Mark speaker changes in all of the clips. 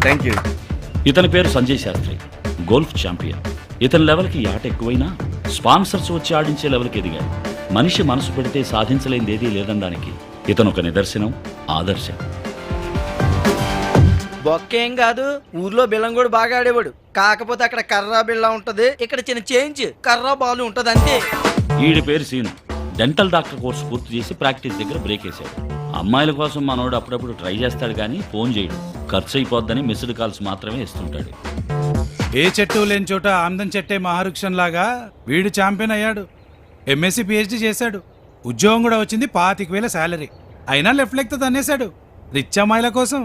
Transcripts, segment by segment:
Speaker 1: Thank you.
Speaker 2: ఇతని పేరు Sanjay Sastry, golf champion. ఇతని లెవెల్కి ఈ ఆట ఎక్కువైనా స్పాన్సర్స్ వచ్చి ఆడించే లెవెల్కి ఎదిగాడు. మనిషి మనసు పెడితే సాధించలేనిది ఏదీ లేదనడానికి ఇతను ఒక నిదర్శనం, ఆదర్శం.
Speaker 3: బొక్కేం కాదు, ఊర్లో బిల్లం కూడా బాగా ఆడేవాడు. కాకపోతే అక్కడ కర్రా బిళ్ళ ఉంటది, ఇక్కడ చిన్న చేంజ్ కర్రా బాలు ఉంటది అంతే.
Speaker 2: ఈడి పేరు సీను. డెంటల్ డాక్టర్ కోర్సు పూర్తి చేసి ప్రాక్టీస్ దగ్గర బ్రేక్ వేశాడు. అమ్మాయిల కోసం మనోడు అప్పుడప్పుడు ట్రై చేస్తాడు కానీ ఫోన్ చేయడు. ఖర్చు అయిపోద్దని మిస్డ్ కాల్స్ మాత్రమే ఇస్తుంటాడు.
Speaker 4: ఏ చెట్టు లేని చోట ఆమ్దం చెట్టే మహావృక్షం లాగా వీడు ఛాంపియన్ అయ్యాడు. ఎంఎస్సీ పిహెచ్డి చేశాడు. ఉద్యోగం కూడా వచ్చింది, 25,000 శాలరీ. అయినా లెఫ్ట్ లెగ్ తో తన్నేశాడు రిచ్ అమ్మాయిల కోసం.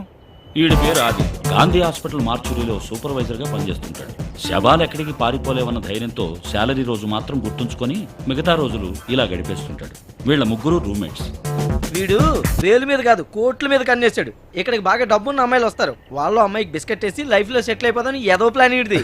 Speaker 2: ఈడి పేరు ఆది. గాంధీ హాస్పిటల్ మార్చురీలో సూపర్వైజర్గా పనిచేస్తుంటాడు. శవాలు ఎక్కడికి పారిపోలేవన్న ధైర్యంతో శాలరీ రోజు మాత్రం గుర్తుంచుకొని మిగతా రోజులు ఇలా గడిపేస్తుంటాడు. వీళ్ళ ముగ్గురు రూమ్మేట్స్.
Speaker 3: వీడు వేలు మీద కాదు కోట్ల మీద కన్నేశాడు. ఇక్కడికి బాగా డబ్బున్న అమ్మాయిలు వస్తారు, వాళ్ళు అమ్మాయికి బిస్కెట్ వేసి లైఫ్ లో సెటిల్ అయిపోతాను ఏదో ప్లాన్ ఇడిది.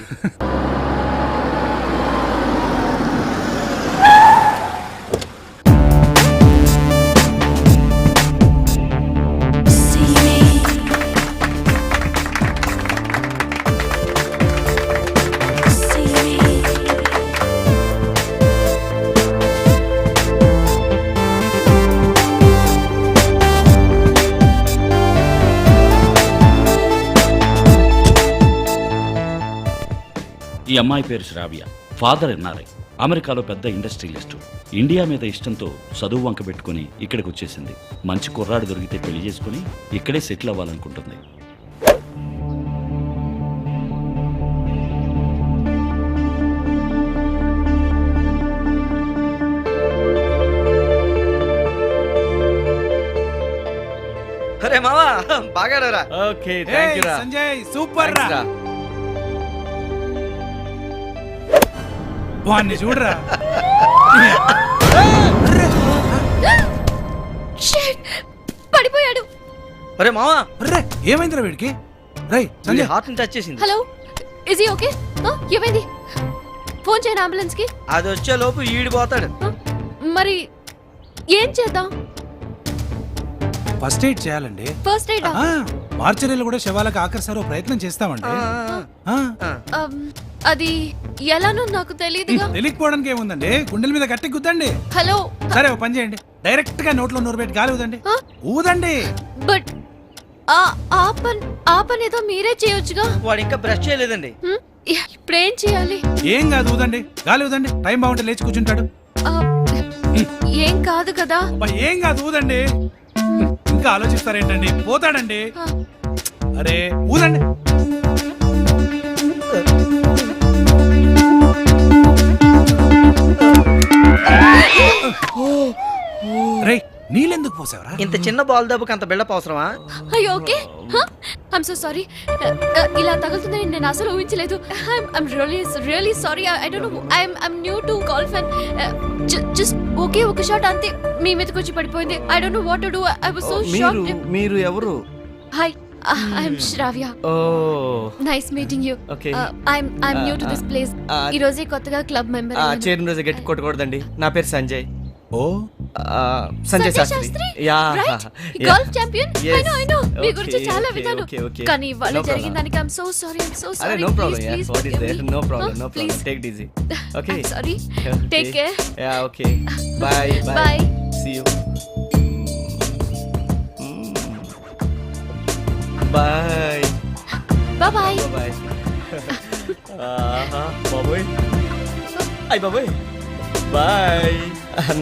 Speaker 2: ఈ అమ్మాయి పేరు శ్రావ్య. ఫాదర్ ఎన్ఆర్ఐ, అమెరికాలో పెద్ద ఇండస్ట్రియలిస్టు. ఇండియా మీద ఇష్టంతో చదువు వంక పెట్టుకుని ఇక్కడికి వచ్చేసింది. మంచి కుర్రాడు దొరికితే పెళ్లి చేసుకుని ఇక్కడే సెటిల్ అవ్వాలనుకుంటుంది.
Speaker 3: అరే మావా బాగా ఆడారా.
Speaker 1: ఓకే థ్యాంక్ యూ రా
Speaker 4: సంజయ్ సూపర్ రా. వాణ్ణి చూడరా.
Speaker 5: పడిపోయాడు.
Speaker 3: అరే మావా,
Speaker 4: అరే ఏమైందిరా వీడికి? రేయ్ సంజయ్,
Speaker 3: హార్ట్ ని టచ్ చేసింది.
Speaker 5: Hello, is he okay? ఏమైంది? ఫోన్ చేయను అంబులెన్స్ కి.
Speaker 3: అది వచ్చే లోపు ఈడిపోతాడు.
Speaker 5: మరి ఏం చేద్దాం?
Speaker 4: ఫస్ట్ ఎయిడ్ చేయాలండి.
Speaker 5: First aid?
Speaker 4: మార్చరీలో కూడా శవాలకు ఆఖరిసారో ప్రయత్నం చేస్తామండి.
Speaker 5: అది ఎలానో నాకు తెలియదు.
Speaker 4: తెలియకపోవడానికి ఏముందండి, గుండెల మీద గట్టి గుద్దండి.
Speaker 5: హలో,
Speaker 4: సరే ఓ పని చేయండి, డైరెక్ట్ గా నోట్లో నోరు పెట్టి గాలి ఊదండి. ఊదండి.
Speaker 5: బట్ ఆ పని ఏదో మీరే చేయొచ్చుగా.
Speaker 3: వాడు ఇంకా బ్రష్ చేయలేదండి.
Speaker 5: ఇప్పుడేం చేయాలి?
Speaker 4: ఏం కాదు, ఊదండి, గాలి ఊదండి. టైం బాగుంటే లేచి కూర్చుంటాడు.
Speaker 5: ఏం కాదు కదా.
Speaker 4: ఏం కాదు, ఊదండి. ఇంకా ఆలోచిస్తారేంటండి, పోతాడండి. అరే ఊదండి. రేయ్ నీళ్ళెందుకు పోసావరా?
Speaker 3: ఇంత చిన్న బాల్ దెబ్బకి అంత బిల్డప్ అవసరమా?
Speaker 5: అయ్యో ఓకే, ఐమ్ సో సారీ. ఇలా తగులుతుందని నేను అసలు ఊహించలేదు. I'm really sorry. I don't know, I'm new to golf and just okay ఒక షాట్ అంతే మీ మీదకి వచ్చి పడిపోయింది. I don't know what to do. I was so shocked.
Speaker 1: మీరు ఎవరు?
Speaker 5: Hi, I'm Shravya. Nice meeting you. I'm new to this place. ఈ రోజే కొత్తగా క్లబ్ మెంబర్.
Speaker 1: చేరిన రోజు గట్టి కొట్టకూడదండి. నా పేరు సంజయ్.
Speaker 4: ఓ
Speaker 1: Sanjay Shastri. Yeah,
Speaker 5: golf champion. I know మీ గురించి చాలా విన్నాను. కానీ ఇవాళ జరిగిన దానికి ఐమ్ సో సారీ.
Speaker 1: అరే no problem yeah, what is there? No problem. Take it easy. Okay,
Speaker 5: sorry. Take care.
Speaker 1: Yeah okay, bye
Speaker 5: bye.
Speaker 1: See you. Bye
Speaker 5: bye.
Speaker 1: Bye. బాబోయ్, అయ్ బాబోయ్, బై.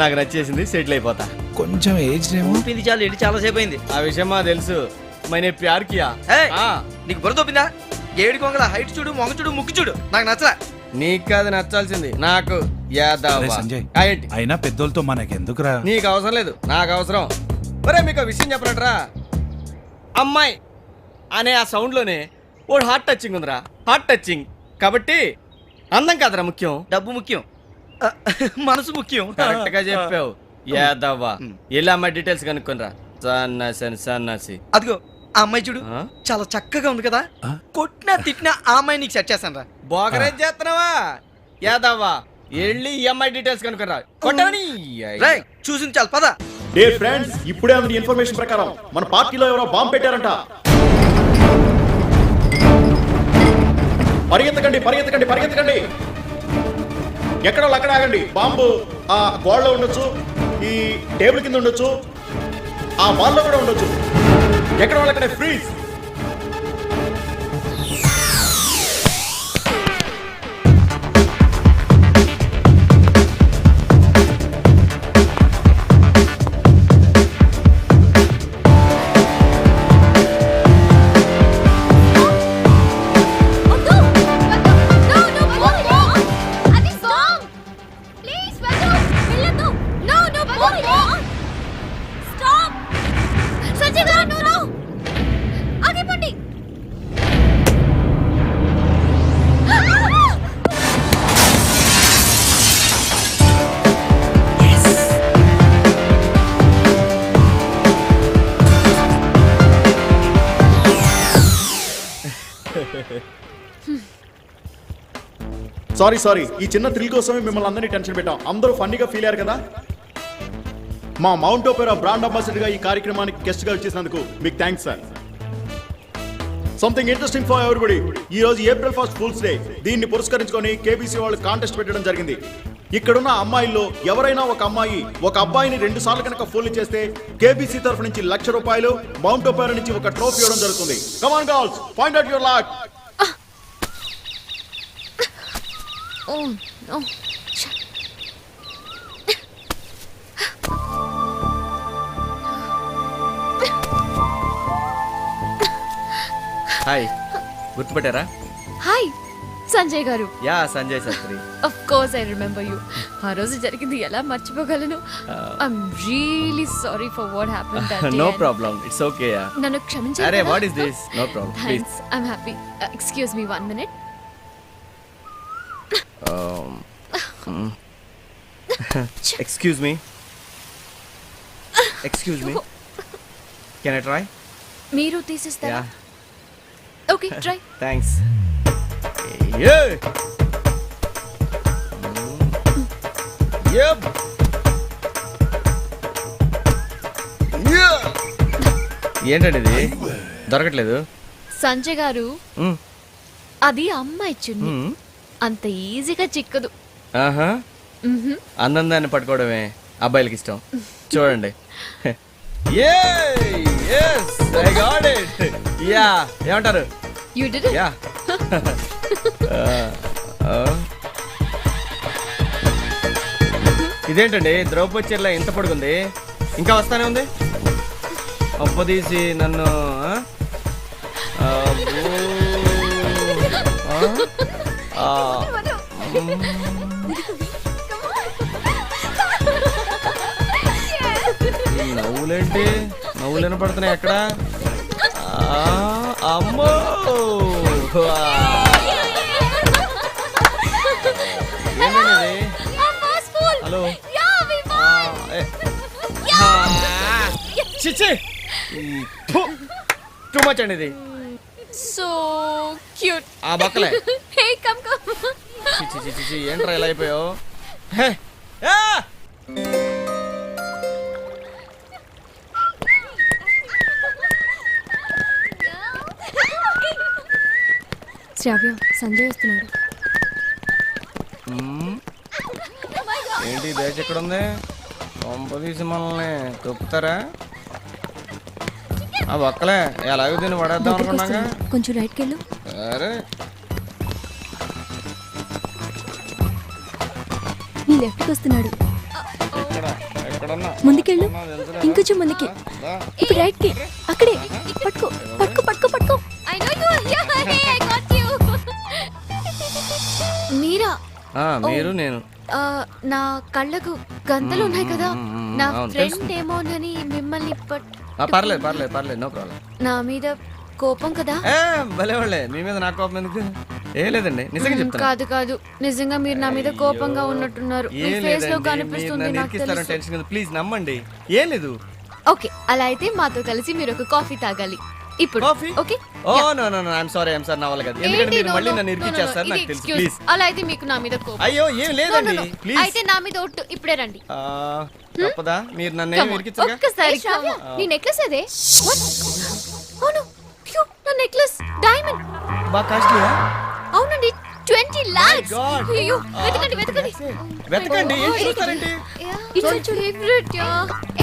Speaker 1: నాకు నచ్చేసింది, సెటిల్ అయిపోతా.
Speaker 4: కొంచెం ఏజ్
Speaker 3: ఊపింది చాలు, ఎడి చాలా సేపు అయింది.
Speaker 1: ఆ విషయం మా తెలుసు. మైనే ప్యార్ కియా.
Speaker 3: నీకు బుర్ర తోపిందా? ఏడు కొంగల హైట్ చూడు, మొగ చూడు, ముక్కు చూడు. నాకు నచ్చలా.
Speaker 1: నీకు కాదు నచ్చాల్సింది, నాకు.
Speaker 4: సంజయ్, అయినా పెద్దోళ్ళతో మనకెందుకురా?
Speaker 1: నీకు అవసరం లేదు, నాకు అవసరం. ఒరే మీకు విషయం చెప్పనట్రా, అమ్మాయి అనే ఆ సౌండ్ లోనే ఓ హార్ట్ టచింగ్ ఉందిరా. హార్ట్ టచింగ్ కాబట్టి అందం కాదురా ముఖ్యం,
Speaker 3: డబ్బు ముఖ్యం, మనసు ముఖ్యం.
Speaker 1: కరెక్ట్ గా చెప్పావు. యాదవ్వా, వెళ్ళి అమ్మాయి డీటెయిల్స్ కనుక్కొనిరా. సన్నాసి.
Speaker 3: అదిగో ఆ అమ్మాయి చూడు, చాలా చక్కగా ఉంది కదా. కొట్టినా తిట్టినా ఆ అమ్మాయి నీకు సెట్ చేస్తాను రా.
Speaker 1: బోగరేజ్ చేస్తున్నావా యాదవ్వా? వెళ్ళి ఈ అమ్మాయి డీటెయిల్స్ కనుక్కొనిరా. కొట్టవని
Speaker 3: చూసింది చాలు, పద.
Speaker 6: డియర్ ఫ్రెండ్స్, ఇప్పుడే అందిన ఇన్ఫర్మేషన్ ప్రకారం మన పార్టీలో ఎవరో బాంబు పెట్టారంట. పరిగెత్తకండి పరిగెత్తకండి పరిగెత్తకండి, ఎక్కడో అక్కడ ఆగండి. బాంబు ఆ గోడలో ఉండొచ్చు, ఈ టేబుల్ కింద ఉండొచ్చు, ఆ వాల్లో కూడా ఉండొచ్చు. ఎక్కడ వాళ్ళక్కడే ఫ్రీజ్. సారీ, ఈ చిన్న థ్రిల్ కోసమే మిమ్మల్ని అందరినీ టెన్షన్ పెట్టాం. అందరూ ఫన్నీగా ఫీల్ అయ్యారు కదా. మా మౌంట్ ఓపెరా బ్రాండ్ అంబాసిడర్ గా ఈ కార్యక్రమానికి గెస్ట్ గా వచ్చేసినందుకు మీకు thanks sir. Something interesting for everybody. ఈ రోజు ఏప్రిల్ 1 ఫూల్స్ డే. దీన్ని పురస్కరించుకొని కేబీసీ వాళ్ళు కాంటెస్ట్ పెట్టడం జరిగింది. ఇక్కడున్న అమ్మాయిల్లో ఎవరైనా ఒక అమ్మాయి ఒక అబ్బాయిని 2 సార్లు కనుక ఫోన్లు చేస్తే కేబీసీ తరఫు నుంచి ₹1,00,000, మౌంట్ ఓపెరా నుంచి ఒక ట్రోఫీ ఇవ్వడం జరుగుతుంది. Come on girls, point out your lock.
Speaker 5: Oh no.
Speaker 1: Hi, గుర్తుపట్టారా?
Speaker 5: Hi Sanjay garu.
Speaker 1: Yeah, Sanjay Shastri.
Speaker 5: Of course I remember you. ఆ రోజు జరిగింది ఎలా మర్చిపోగలను? I'm really sorry for what happened that day.
Speaker 1: No problem, it's okay. Yeah,
Speaker 5: నన్ను క్షమించండి.
Speaker 1: అరే what is this? No problem, please.
Speaker 5: Thanks, I'm happy. Excuse me 1 minute.
Speaker 1: Excuse me. Can I try?
Speaker 5: మీరు తీసిస్తారా? Okay, try.
Speaker 1: Thanks. Yeah. Yep. Yeah. ఏంటండి ఇది దొరకట్లేదు?
Speaker 5: సంజయ్ గారు, అది అమ్మాయి చున్ని. అంత ఈజీగా చిక్కదు.
Speaker 1: ఆహా, అందందాన్ని పట్టుకోవడమే అబ్బాయిలకి ఇష్టం. చూడండి. యా, ఏమంటారు?
Speaker 5: You did it.
Speaker 1: యా. ఇదేంటండి ద్రౌపది చీరలో ఇంత పడుకుంది, ఇంకా వస్తానే ఉంది. అప్పదీసి నన్ను నవ్వులేంటి? నవ్వులు వినపడుతున్నాయి ఎక్కడ? అమ్మో, ఏంటండి? హలో, చిచ్చి, టూ మచ్ అండి ఇది.
Speaker 5: So cute.
Speaker 1: ఆ బక్కలే.
Speaker 5: Hey, come.
Speaker 1: చిచ్చి, ఏంట్రా ఇలా అయిపోయావు?
Speaker 5: శ్రావ్య, సంజయ్ వస్తున్నాడు.
Speaker 1: ఏంటి బ్యాచ్ ఎక్కడ ఉంది? కొంపదీసి మనల్ని తొక్కుతారా? ఆ ఒక్కలే ఎలాగో దీన్ని పడేద్దాం అనుకున్నాగా.
Speaker 5: కొంచెం రైట్కి వెళ్ళు.
Speaker 1: సరే,
Speaker 5: నీ లెఫ్ట్కి వస్తున్నాడు.
Speaker 1: ఎక్కడన్నా
Speaker 5: ముందుకెళ్ళు, ఇంకొంచెం ముందుకి. ఇప్పుడు రైట్కి. అక్కడే పట్టుకో పట్టుకో పట్టుకో పట్టుకో. మీరా?
Speaker 1: మీరు నేను.
Speaker 5: నా కళ్ళకు గంతలు ఉన్నాయి కదా, నా ఫ్రెండ్ ఏమోనని మిమ్మల్ని
Speaker 1: పర్లేదు, నో ప్రాబ్లం.
Speaker 5: నా మీద కోపం కదా?
Speaker 1: భలే వాళ్ళే, మీ మీద నా కోపం ఎందుకు? ఏ లేదండి, నిజంగా చెప్తాను.
Speaker 5: కాదు, నిజంగా మీరు నా మీద కోపంగా ఉన్నట్టున్నారు. మీ ఫేస్ లో కనిపిస్తుంది, నాకు తెలుసు.
Speaker 1: ప్లీజ్ నమ్మండి, ఏం లేదు.
Speaker 5: ఓకే, అలా అయితే మాతో కలిసి మీరు ఒక కాఫీ తాగాలి. ఇప్పుడు
Speaker 1: coffee
Speaker 5: okay
Speaker 1: oh no no no I'm sorry నా వల్ల కాదు ఎందుకంటే మీరు మళ్ళీ నన్ను ఇరికిచ్చేస్తారు నాకు తెలుసు ప్లీజ్
Speaker 5: అలా అయితే మీకు నా మీద కోపం
Speaker 1: అయ్యో ఏం
Speaker 5: No, no,
Speaker 1: లేదండి
Speaker 5: no.
Speaker 1: ప్లీజ్
Speaker 5: అయితే నా మీద ఒట్టు ఇప్పుడే రండి
Speaker 1: తప్పదా మీరు నన్ను
Speaker 5: Come
Speaker 1: ఏమి
Speaker 5: on.
Speaker 1: ఇరికించగా
Speaker 5: ఒక్కసారి నీ నెక్లెస్ అదే అవును నా నెక్లెస్ డైమండ్
Speaker 1: బాగా కాస్ట్లీయా
Speaker 5: అవునండి 20 lakhs
Speaker 1: God.
Speaker 5: అయ్యో వెతకండి వెతకండి
Speaker 1: వెతకండి ఏం చూస్తారండి
Speaker 5: it's my favourite yeah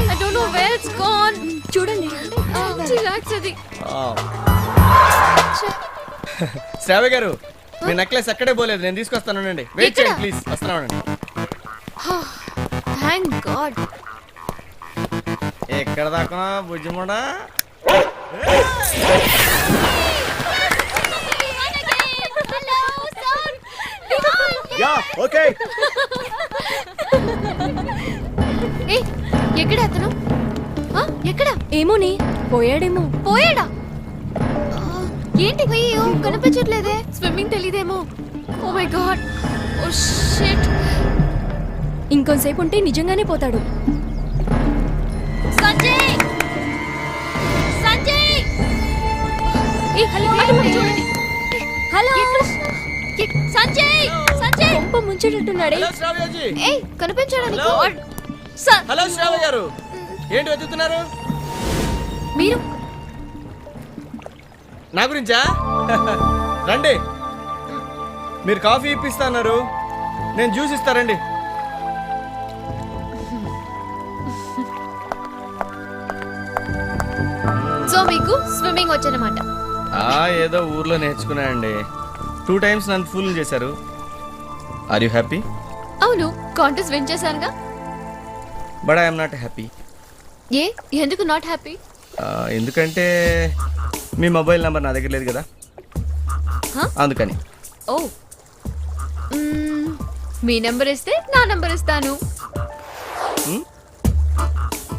Speaker 5: I don't know where it's gone చూడండి 20 lakhs అది
Speaker 1: శ్రావ్య గారు మీ నెక్లెస్ అక్కడే పోలేదు నేను తీసుకొస్తాను వెయిట్
Speaker 5: ఎక్కడ?
Speaker 1: చేయండి ప్లీజ్ వస్తున్నానండి
Speaker 5: థ్యాంక్ గాడ్
Speaker 1: ఎక్కడ దాకా బుజ్జిముడా
Speaker 6: యా ఓకే
Speaker 5: ఏ ఎక్కడ అతను ఎక్కడ
Speaker 7: ఏమోని పోయాడేమో
Speaker 5: పోయాడా ఏంటి అయ్యో కనిపించట్లేదే స్విమ్మింగ్ తెలీదేమో oh my god oh shit
Speaker 7: ఇంకొంతసేపు ఉంటే నిజంగానే పోతాడు.
Speaker 5: సంజయ్ సంజయ్ ఏ హలో అటు చూడండి
Speaker 7: హలో
Speaker 5: సంజయ్ సంజయ్
Speaker 7: కొంప ముంచేటట్టున్నాడే.
Speaker 1: హలో శ్రావ్యజీ
Speaker 5: ఏ కనిపించాడని
Speaker 1: Hello?
Speaker 5: గాడ్ సార్
Speaker 1: హలో శ్రావ్య గారు ఏంటి వెతుకుతున్నారు
Speaker 5: మీరు
Speaker 1: నా గురించా రండి మీరు కాఫీ ఇప్పిస్తాన్నారు నేను జ్యూస్ ఇస్తారండి
Speaker 5: సో మీకు స్విమ్మింగ్ వచ్చనమాట
Speaker 1: ఏదో ఊర్లో నేర్చుకున్నానండి 2 times నన్ను ఫుల్ చేశారు ఆర్ యూ హ్యాపీ
Speaker 5: అవును కాంటెస్ట్ విన్ చేశానుగా
Speaker 1: బట్ ఐఎమ్ నాట్ హ్యాపీ
Speaker 5: ఏ ఎందుకు నాట్ హ్యాపీ
Speaker 1: ఎందుకంటే మీ మొబైల్ నెంబర్ నా దగ్గర లేదు కదా
Speaker 5: Huh?
Speaker 1: అందుకని
Speaker 5: ఓ మీ నెంబర్ ఇస్తే నా నెంబర్ ఇస్తాను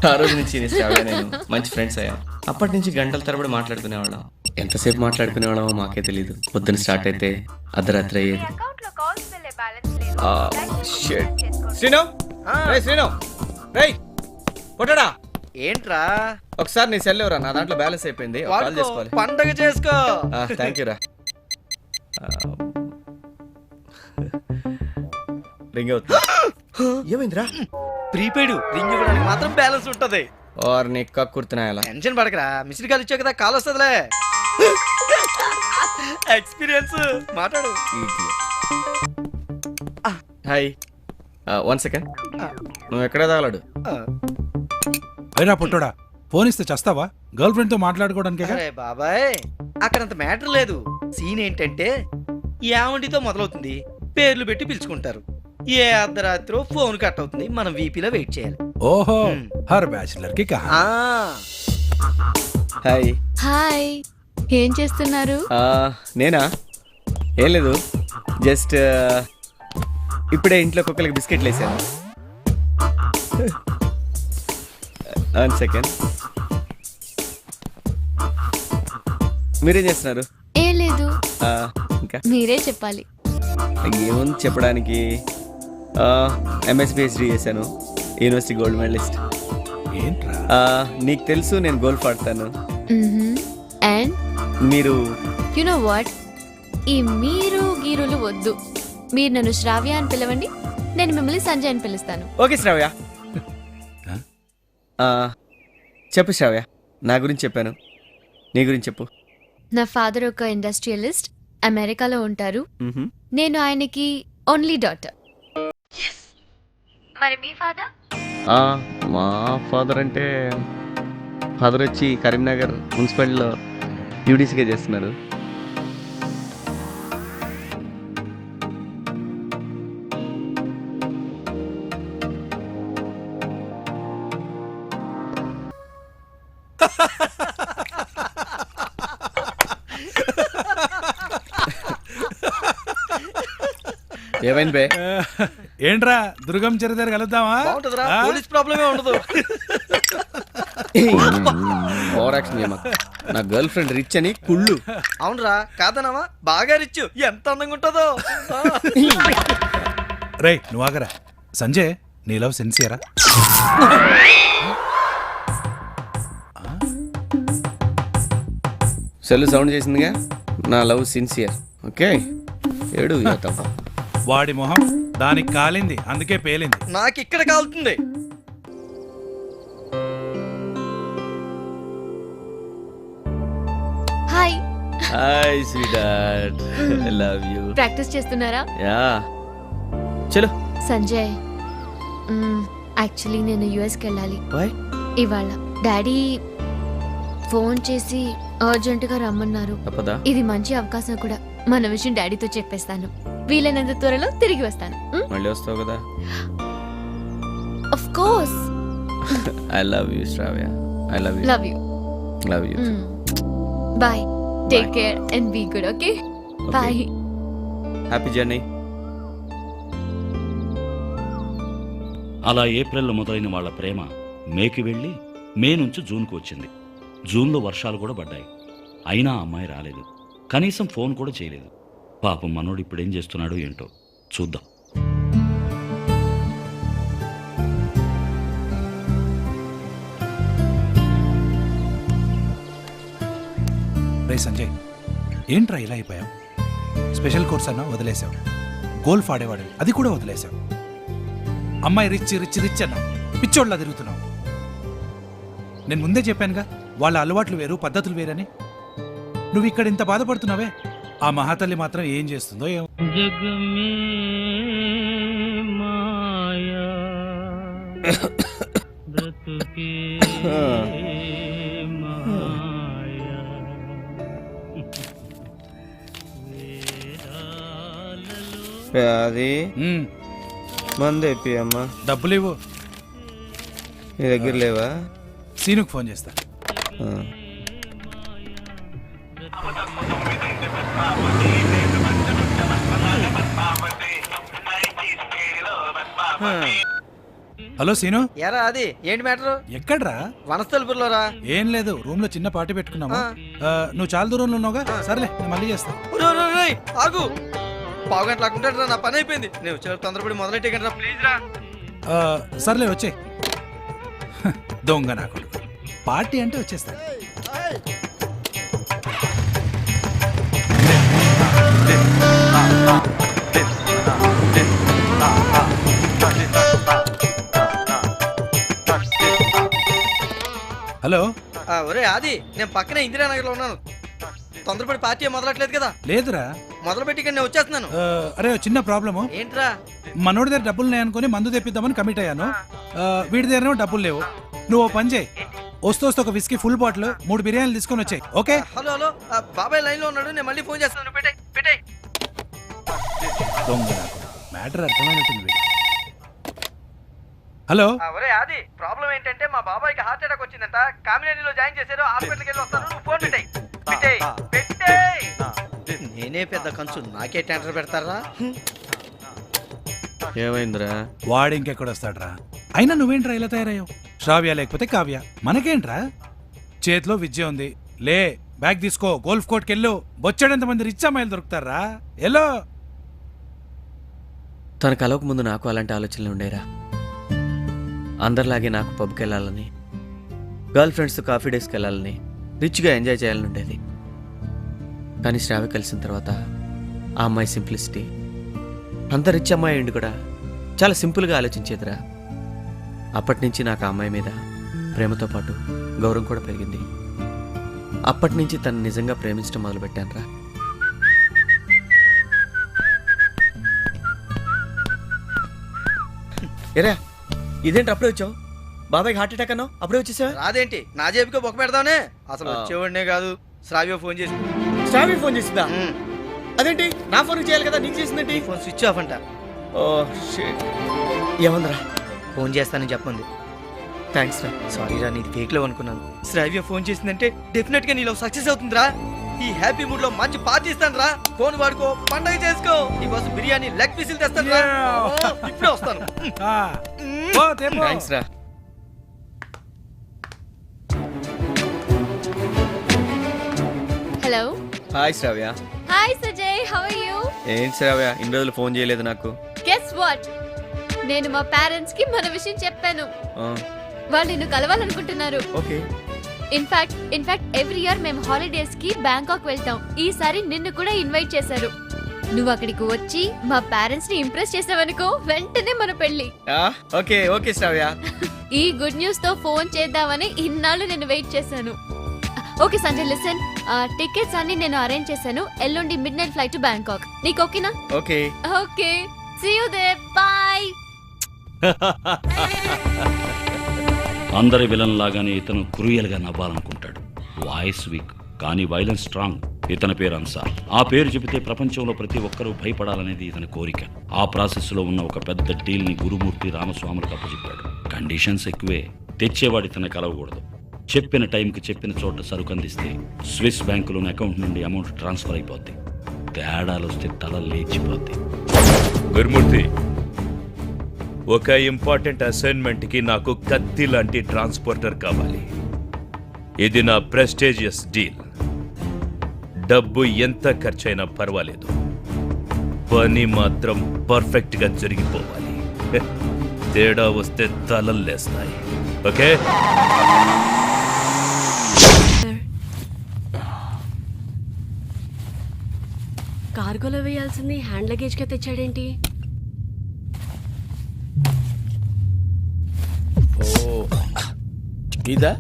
Speaker 1: ఆ రోజు నుంచి నీ శ్రావ్య నేను మంచి ఫ్రెండ్స్ అయ్యాం అప్పటి నుంచి గంటల తరబడి మాట్లాడుకునేవాళ్ళం ఎంతసేపు మాట్లాడుకునేవాళ్ళమో మాకే తెలియదు పొద్దున స్టార్ట్ అయితే అర్ధరాత్రి అయ్యేది shit. శ్రీను రేయ్ శ్రీను రేయ్ పొట్టడా
Speaker 3: ఏంట్రా
Speaker 1: ఒకసారి నీ సెల్ ఎవరా నా దాంట్లో బ్యాలెన్స్ అయిపోయింది ఒక కాల్ చేసుకోవాలి
Speaker 3: పండగ చేసుకో.
Speaker 1: థ్యాంక్ యూ రా రింగ్ అవుతుంది ఏమైందిరా
Speaker 3: ప్రీపెయిడ్ రింగ్ ఇవ్వడానికి మాత్రం బ్యాలెన్స్ ఉంటది.
Speaker 1: ఓర్ నీ కక్కుర్తున్నాయలా
Speaker 3: టెన్షన్ పడకరా మిస్డ్ కాల్ ఇచ్చా కదా కాల్ వస్తుందిలే. ఎక్స్పీరియన్స్ మాట్లాడు.
Speaker 1: హాయ్ 1 second నువ్వు ఎక్కడే తగలడు
Speaker 4: అయినా పుట్టోడా ఫోన్ ఇస్తే చస్తావా? గర్ల్ ఫ్రెండ్ తో మాట్లాడుకోవడానికి
Speaker 3: అరే బాబాయ్ అక్కడంత మ్యాటర్ లేదు. సీన్ ఏంటంటే యావండితో మొదలవుతుంది, పేర్లు పెట్టి పిలుచుకుంటారు. ఏ అర్ధరాత్రి ఫోన్ కట్ అవుతుంది, మనం వీపీలో వెయిట్ చేయాలి.
Speaker 4: ఓహో హర్ బ్యాచిలర్ కి కహా.
Speaker 3: ఆ
Speaker 1: హాయ్
Speaker 5: హాయ్ ఏం చేస్తున్నారు
Speaker 1: నేనా ఏం లేదు జస్ట్ ఇప్పుడే ఇంట్లో కుక్కలకి బిస్కెట్లు వేసాను 1 second మీరేం చేస్తున్నారు
Speaker 5: ఏం లేదు
Speaker 1: ఇంకా
Speaker 5: మీరే చెప్పాలి.
Speaker 1: ఏముంది చెప్పడానికి ఎంఎస్ పిహెచ్డి చేశాను యూనివర్సిటీ గోల్డ్ మెడలిస్ట్.
Speaker 4: ఏంట్రా
Speaker 1: నీకు తెలుసు నేను గోల్ఫ్ ఆడతాను.
Speaker 5: అండ్
Speaker 1: మీరు
Speaker 5: యు నో వాట్ ఈ మీరు గీరులు వద్దు. మీరు నన్ను శ్రావ్య అని పిలవండి, నేను మిమ్మల్ని సంజయ్ అని పిలుస్తాను.
Speaker 1: ఓకే శ్రావ్య చెప్పు శ్రావ్య నా గురించి చెప్పాను నీ గురించి చెప్పు.
Speaker 5: నా ఫాదర్ ఒక ఇండస్ట్రియలిస్ట్, అమెరికాలో ఉంటారు.
Speaker 1: మ్హూ.
Speaker 5: నేను ఆయనకి ఓన్లీ డాటర్. మరి మీ ఫాదర్?
Speaker 1: మా ఫాదర్ అంటే ఫాదర్ వచ్చి కరీంనగర్ మున్సిపాలిటీలో యూడీసీగా చేస్తున్నారు. ఏమైంది బే
Speaker 4: ఏంట్రా దుర్గం చెరి దగ్గర కలుద్దామా?
Speaker 3: బాగుంటుందిరా,
Speaker 4: ఆ?
Speaker 3: పోలీస్ ప్రాబ్లమే ఉండదు.
Speaker 1: ఓవర్ యాక్షన్ చేయమాకు. నా గర్ల్ ఫ్రెండ్ రిచ్ అని కుళ్ళు.
Speaker 3: అవునరా కాదనవా, బాగా రిచ్, ఎంత అందంగా ఉంటుందో.
Speaker 4: రేయ్ నువ్వు ఆగరా. సంజయ్ నీ లవ్ సిన్సియరా?
Speaker 1: సెల్ సౌండ్ చేసిందిగా, నా లవ్ సిన్సియర్. ఓకే ఏడు తప్ప.
Speaker 4: వాడి మొహం దానికి కాలింది, అందుకే పేలింది.
Speaker 3: నాకు ఇక్కడ కాలుతుంది.
Speaker 5: Hi.
Speaker 1: Hi sweet heart, I love you.
Speaker 5: Practice చేస్తున్నారా?
Speaker 1: యా చలో.
Speaker 5: సంజయ్, యాక్చువల్లీ నేను యుఎస్కి వెళ్ళాలి
Speaker 1: బాయ్.
Speaker 5: ఇవాళ. డాడీ ఫోన్ చేసి అర్జెంటుగా రమ్మన్నారు.
Speaker 1: తప్పదా?
Speaker 5: ఇది మంచి అవకాశం కూడా. మన విషయం డాడీతో చెప్పేస్తాను. వీలైనంత త్వరలో తిరిగి వస్తాను.
Speaker 1: మళ్ళీ వస్తావు కదా?
Speaker 5: Of course.
Speaker 1: I love you Shravya, I love you.
Speaker 5: Love you.
Speaker 1: Love you.
Speaker 5: Bye. Take care and be good. Okay bye.
Speaker 1: Happy journey.
Speaker 2: అలా ఏప్రిల్లో మొదలైన వాళ్ళ ప్రేమ మేకి వెళ్ళి మే నుంచి జూన్కు వచ్చింది. జూన్లో వర్షాలు కూడా పడ్డాయి. అయినా ఆ అమ్మాయి రాలేదు. కనీసం ఫోన్ కూడా చేయలేదు. పాపం మనోడు ఇప్పుడేం చేస్తున్నాడో ఏంటో చూద్దాం.
Speaker 4: రే సంజయ్, ఏంట్రా ఇలా అయిపోయావు? స్పెషల్ కోర్స్ అన్నా వదిలేసావు, గోల్ఫ్ ఆడేవాడు అది కూడా వదిలేసావు. అమ్మాయి రిచ్ రిచ్ రిచ్ అన్నా పిచ్చోళ్ళ తిరుగుతున్నావు. నేను ముందే చెప్పానుగా, వాళ్ళ అలవాట్లు వేరు పద్ధతులు వేరని. నువ్వు ఇక్కడ ఇంత బాధపడుతున్నావే, ఆ మహాతల్లి మాత్రం ఏం చేస్తుందో ఏమో.
Speaker 1: అది
Speaker 4: ఉమ్,
Speaker 1: మంది అయిపోయి అమ్మా.
Speaker 4: డబ్బులు ఇవ్వు.
Speaker 1: నీ దగ్గర లేవా?
Speaker 4: సీనుకు ఫోన్ చేస్తా. హలో సీను,
Speaker 3: ఎరా అది ఏంటి మ్యాటర్?
Speaker 4: ఎక్కడ్రా?
Speaker 3: వనస్థలపురంలో రా.
Speaker 4: ఏం లేదు, రూమ్ లో చిన్న పార్టీ పెట్టుకున్నాము. నువ్వు చాలా దూరంలో ఉన్నావుగా. సర్లే, నేను మళ్ళీ చేస్తా.
Speaker 3: ఆగు, పావు గంట లాక్కుంటాడు. నా పని అయిపోయింది. నేను వచ్చే తొందరపడి మొదలెట్టే రా ప్లీజ్ రా.
Speaker 4: సర్లే వచ్చే. దొంగ నా కొడుకు, పార్టీ అంటే వచ్చేస్తా. హలో.
Speaker 3: ఒరే ఆది, నేను పక్కనే ఇందిరానగర్ లో ఉన్నాను. తొందరపడి పార్టీ మొదలట్లేదు కదా?
Speaker 4: లేదురా,
Speaker 3: మొదలు పెట్టి ఇక్కడ నేను వచ్చేస్తున్నాను.
Speaker 4: అరే చిన్న ప్రాబ్లము.
Speaker 3: ఏంట్రా?
Speaker 4: మనోడి దగ్గర డబ్బులు ఉన్నాయనుకొని మందు తెప్పిద్దామని కమిట్ అయ్యాను. వీడి దగ్గర డబ్బులు లేవు. నువ్వు ఓ పని చేయి, వస్తూ వస్తూ ఒక విస్కీ ఫుల్ బాటిల్ 3 బిర్యానీలు తీసుకొని వచ్చాయి. ఓకే?
Speaker 3: హలో హలో, బాబాయ్ లైన్ లో ఉన్నాడు, నేను మళ్ళీ ఫోన్ చేస్తాను. పెట్టే పెట్టే.
Speaker 4: మ్యాటర్ అర్థమైనట్టుంది వీడికి. హలో.
Speaker 3: ఒరే ఆది, ప్రాబ్లం ఏంటంటే మా బాబాయ్కి హార్ట్ అటాక్ వచ్చిందంట. కామినేనిలో జాయిన్ చేశారు. హాస్పిటల్కి వెళ్ళి వస్తాను. నువ్వు ఫోన్ పెట్టేయ్. పెట్టేయ్ పెట్టేయ్. నేనే పెద్ద కంచు, నాకే టెండర్ పెడతారా?
Speaker 1: ఏమైందిరా?
Speaker 4: వాడు ఇంకెక్కడ వస్తాడ్రా? అయినా నువ్వేంట్రా ఇలా తయారయ్యావు? శ్రావ్య లేకపోతే కావ్య, మనకేంట్రా? చేతిలో విద్య ఉంది, లే బ్యాగ్ తీసుకో, గోల్ఫ్ కోర్ట్కి వెళ్ళు. బొచ్చాడంత మంది రిచ్ అమ్మాయిలు దొరుకుతారా? ఎల్లో.
Speaker 1: తన కలవక ముందు నాకు అలాంటి ఆలోచనలు ఉండేరా. అందరిలాగే నాకు పబ్కి వెళ్ళాలని, గర్ల్ ఫ్రెండ్స్తో కాఫీ డేస్కి వెళ్ళాలని, రిచ్గా ఎంజాయ్ చేయాలని ఉండేది. కానీ శ్రావ్య కలిసిన తర్వాత ఆ అమ్మాయి సింప్లిసిటీ, అంత రిచ్ అమ్మాయి అండి కూడా చాలా సింపుల్గా ఆలోచించేదిరా. అప్పటి నుంచి నాకు ఆ అమ్మాయి మీద ప్రేమతో పాటు గౌరవం కూడా పెరిగింది. అప్పటి నుంచి తను నిజంగా ప్రేమించడం మొదలుపెట్టానురా. ఎరా, ఇదేంటి అప్పుడే వచ్చావు? బాబాయ్కి హార్ట్ అటాక్ అన్నావు, అప్పుడే వచ్చేసావా?
Speaker 3: రాదేంటి, నా జేబుకే బొక్క పెడతానే. అసలు వచ్చేవాడినే కాదు, శ్రావ్య ఫోన్ చేసి.
Speaker 1: శ్రావ్య ఫోన్ చేసిందా? అదేంటి నా ఫోన్కి చేయాలి కదా, నీకు చేసిందేంటి?
Speaker 3: ఫోన్ స్విచ్ ఆఫ్ అంట.
Speaker 1: Oh shit. ఏమందిరా?
Speaker 3: ఫోన్ చేస్తానని చెప్పింది.
Speaker 1: థ్యాంక్స్ రా.
Speaker 3: సారీ రా, నీది ఫేక్ లో అనుకున్నాను. శ్రావ్య ఫోన్ చేసిందంటే డెఫినెట్ గా నీలో సక్సెస్ అవుతుందిరా. ఈ హ్యాపీ మూడ్ లో మంచి పార్టీ ఇస్తాను రా. ఫోన్ వాడుకో, పండగ చేసుకో. నీకోసం బిర్యానీ లెగ్ పీసులు తెస్తాను రా. ఇప్పుడే వస్తాను.
Speaker 1: థ్యాంక్స్ రా.
Speaker 5: Hello.
Speaker 1: Hi Shravya.
Speaker 5: Hi Sajay, how are you?
Speaker 1: ఏంటి శ్రావ్య, ఇన్ని రోజులు ఫోన్ చేయలేదు నాకు?
Speaker 5: గెస్ వాట్, నేను మా పేరెంట్స్ కి మన విషయం చెప్పాను.
Speaker 1: ఆ,
Speaker 5: వాళ్ళు నిన్ను కలవాలనుకుంటున్నారు.
Speaker 1: ఓకే.
Speaker 5: ఇన్ఫాక్ట్ ఎవ్రీ ఇయర్ మేము హాలిడేస్ కి బ్యాంకాక్ వెళ్తాం. ఈసారి నిన్ను కూడా ఇన్వైట్ చేశారు. నువ్వు అక్కడికి వచ్చి మా పేరెంట్స్ ని ఇంప్రెస్ చేసావనుకో, వెంటనే మన పెళ్లి.
Speaker 1: ఓకే ఓకే శ్రావ్య.
Speaker 5: ఈ గుడ్ న్యూస్ తో ఫోన్ చేద్దామని ఇన్నాళ్ళు నేను వెయిట్ చేశాను. ఓకే సంజయ్ లిసన్, టికెట్స్ అన్ని నేను అరేంజ్ చేశాను. ఎల్లుండి midnight flight to Bangkok. నీకు ఓకేనా?
Speaker 1: Okay
Speaker 5: okay, see you there, bye.
Speaker 2: అందరి విలన్ లాగానే ఇతను క్రూయల్ గా నవ్వాలనుకుంటాడు. వాయిస్ వీక్ కానీ వైలెన్స్ స్ట్రాంగ్. ఇతని పేరు అన్సార్. ఆ పేరు చెబితే ప్రపంచంలో ప్రతి ఒక్కరూ భయపడాలనేది ఇతని కోరిక. ఆ ప్రాసెస్ లో ఉన్న ఒక పెద్ద డీల్ ని గురుమూర్తి రామస్వాములకు అప్పచెప్పాడు. కండిషన్స్ ఎక్కువే. తెచ్చేవాడి తన కలవకూడదు. చెప్పిన టైంకి చెప్పిన చోట సరుకు అందిస్తే స్విస్ బ్యాంకులోని అకౌంట్ నుండి అమౌంట్ ట్రాన్స్ఫర్ అయిపోద్ది. తేడాలు వస్తే తల లేచిపోద్ది.
Speaker 8: గురుమూర్తి, ఒక ఇంపార్టెంట్ అసైన్మెంట్ కి నాకు కత్తి లాంటి ట్రాన్స్పోర్టర్ కావాలి. ఇది నా ప్రెస్టేజియస్ డీల్. డబ్బు ఎంత ఖర్చైనా పర్వాలేదు, పని మాత్రం పర్ఫెక్ట్ గా జరిగిపోవాలి. తేడా వస్తే తలల్లేస్తాయి. ఓకే?
Speaker 9: కార్గోలో వేయాల్సింది హ్యాండ్ లగేజ్ గా తెచ్చాడేంటి?
Speaker 1: ఇదా?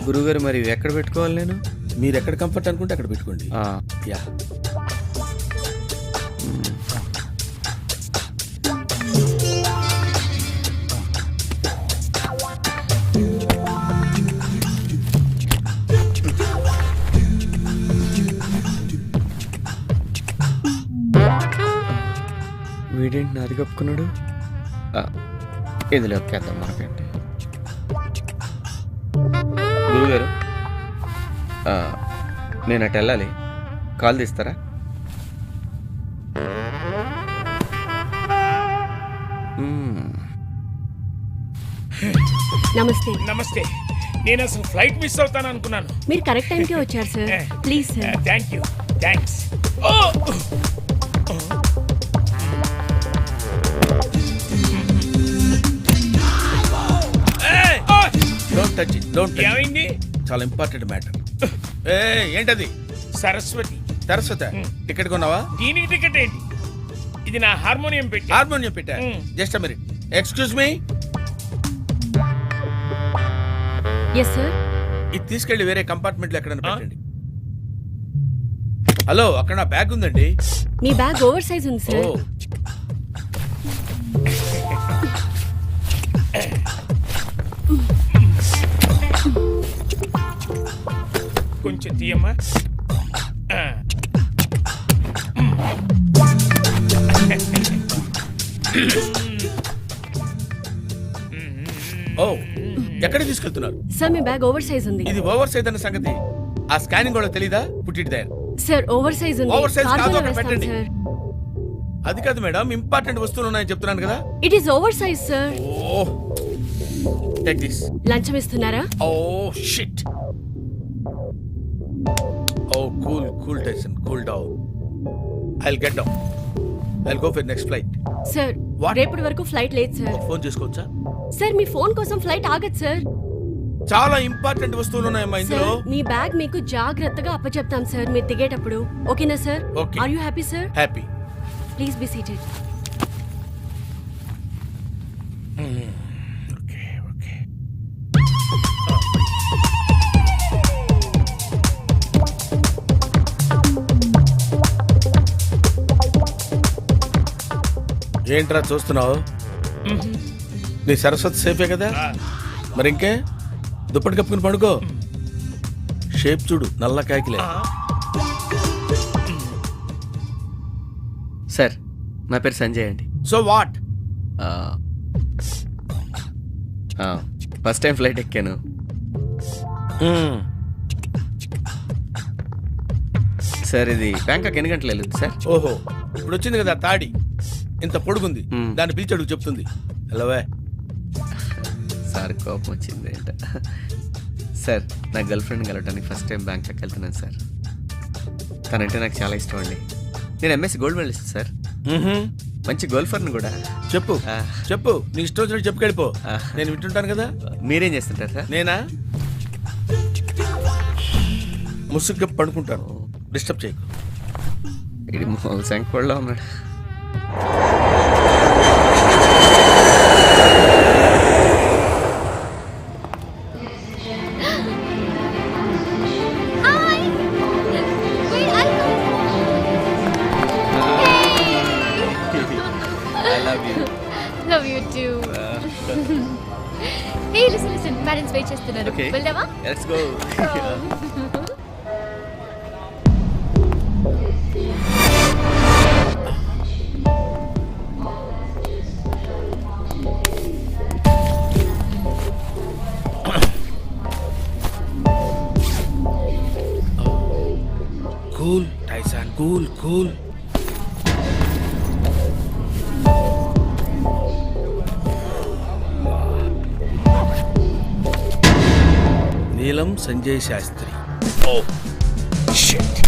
Speaker 1: గురుగారు, మరి ఇవి ఎక్కడ పెట్టుకోవాలి నేను?
Speaker 10: మీరు ఎక్కడ కంఫర్ట్ అనుకుంటే అక్కడ పెట్టుకోండి. యా,
Speaker 1: వీడేంటి నాది కప్పుకున్నాడు? ఇదిలో ఒక్కేద్దాం మనకంటే. గురుగారు, నేను అటు వెళ్ళాలి, కాల్ తీస్తారా?
Speaker 9: నమస్తే.
Speaker 11: నమస్తే. నేను అసలు ఫ్లైట్ మిస్ అవుతాను అనుకున్నాను.
Speaker 9: మీరు కరెక్ట్ టైంకే వచ్చారు sir. Please sir.
Speaker 11: Thank you, thanks.
Speaker 10: Don't touch it, don't touch.
Speaker 11: ఏమైంది?
Speaker 10: చాలా ఇంపార్టెంట్ మ్యాటర్. ఏంటది?
Speaker 11: సరస్వతి.
Speaker 10: సరస్వతి టికెట్ కొన్నావా?
Speaker 11: దీనికి టికెట్ ఏంటి? ఇది నా హార్మోనియం పెట్టి.
Speaker 10: హార్మోనియం పెట్టా? Just a minute. Excuse me.
Speaker 9: Yes sir.
Speaker 10: ఇది తీసుకెళ్లి వేరే కంపార్ట్మెంట్ లో ఎక్కడైనా పెట్టండి. హలో, అక్కడ నా బ్యాగ్ ఉందండి.
Speaker 9: మీ బ్యాగ్ ఓవర్ సైజ్ ఉంది సార్.
Speaker 10: ఓ,
Speaker 11: కొంచెం తీయమ్మా.
Speaker 10: ఓ, ఎక్కడ తీసుకెళ్తున్నారు?
Speaker 9: సార్ మీ బ్యాగ్ ఓవర్ సైజ్ ఉంది.
Speaker 10: ఇది ఓవర్ సైజ్ అన్న సంగతి ఆ స్కానింగ్ కూడా తెలీదా? పుట్టిట్ దే.
Speaker 9: సార్ ఓవర్ సైజ్ ఉంది.
Speaker 10: ఓవర్ సైజ్ కాదు,
Speaker 9: కార్గోలో
Speaker 10: అక్కడ
Speaker 9: వేస్తాం
Speaker 10: పెట్టండి.
Speaker 9: సార్.
Speaker 10: అది కాదు మేడం, ఇంపార్టెంట్ వస్తువులు ఉన్నాయని చెప్తున్నాను కదా.
Speaker 9: It is over size sir.
Speaker 10: Oh, take this.
Speaker 9: లంచం ఇస్తున్నారా?
Speaker 10: Oh shit. Oh cool cool tension, cool down. I'll get down. I'll go for next flight.
Speaker 9: Sir
Speaker 10: What?
Speaker 9: రేపటి వరకు ఫ్లైట్ లేదు సార్.
Speaker 10: ఫోన్ చేసుకోవచ్చా?
Speaker 9: సార్ మీ ఫోన్ కోసం flight ఆగదు sir.
Speaker 10: చాలా ఇంపార్టెంట్ వస్తువులు ఉన్నాయమ్మా ఇందులో.
Speaker 9: సార్ మీ బ్యాగ్ మీకు జాగ్రత్తగా అప్పచెప్తాం సార్ మీరు దిగేటప్పుడు. ఓకేనా sir?
Speaker 10: Okay.
Speaker 9: Are you happy sir?
Speaker 10: Happy.
Speaker 9: Please be seated.
Speaker 10: Okay okay. ఏంట్రా చూస్తున్నావు? నీ సరస్వతి సేఫే కదా? మరి ఇంకే దుప్పటి కప్పుకుని పడుకో. షేప్ చూడు, నల్ల కాకిలే.
Speaker 1: సార్, నా పేరు సంజయ్ అండి.
Speaker 10: So what?
Speaker 1: First time flight ఎక్కాను. సార్, ఇది బ్యాంకాక్ ఎన్ని గంటలు వెళ్ళదు సార్?
Speaker 10: ఓహో, ఇప్పుడు వచ్చింది కదా తాడి, ఇంత పొడుగుంది.
Speaker 1: మ్మ్.
Speaker 10: దాన్ని పిలిచి అడుగు చెప్తుంది. హలోవే.
Speaker 1: సార్ కోపం వచ్చింది ఏంట. సార్ నా గర్ల్ ఫ్రెండ్ కలవడానికి ఫస్ట్ టైం బ్యాంకాక్ వెళ్తున్నాను సార్. తనంటే నాకు చాలా ఇష్టం అండి. నేను ఎంఎస్సి గోల్డ్ మెడలిస్ట్ సార్. మంచి గోల్ఫర్ని కూడా.
Speaker 10: చెప్పు చెప్పు, నీ ఇష్టం వచ్చినట్టు చెప్పుకెళ్ళిపో, నేను వింటుంటాను కదా.
Speaker 1: మీరేం చేస్తుంటారు సార్?
Speaker 10: నేనా ముసుగ్గా పడుకుంటాను, డిస్టర్బ్ చేయకు.
Speaker 1: ఇది శంకుల్లో ఉన్నాడు.
Speaker 5: Love you too. Hey, listen. Parents wait చేస్తున్నారు.
Speaker 1: Okay.
Speaker 5: వెళ్దామా?
Speaker 1: Let's go.
Speaker 10: Cool Tyson, cool cool. Neelam Sanjay Sastry. Oh shit.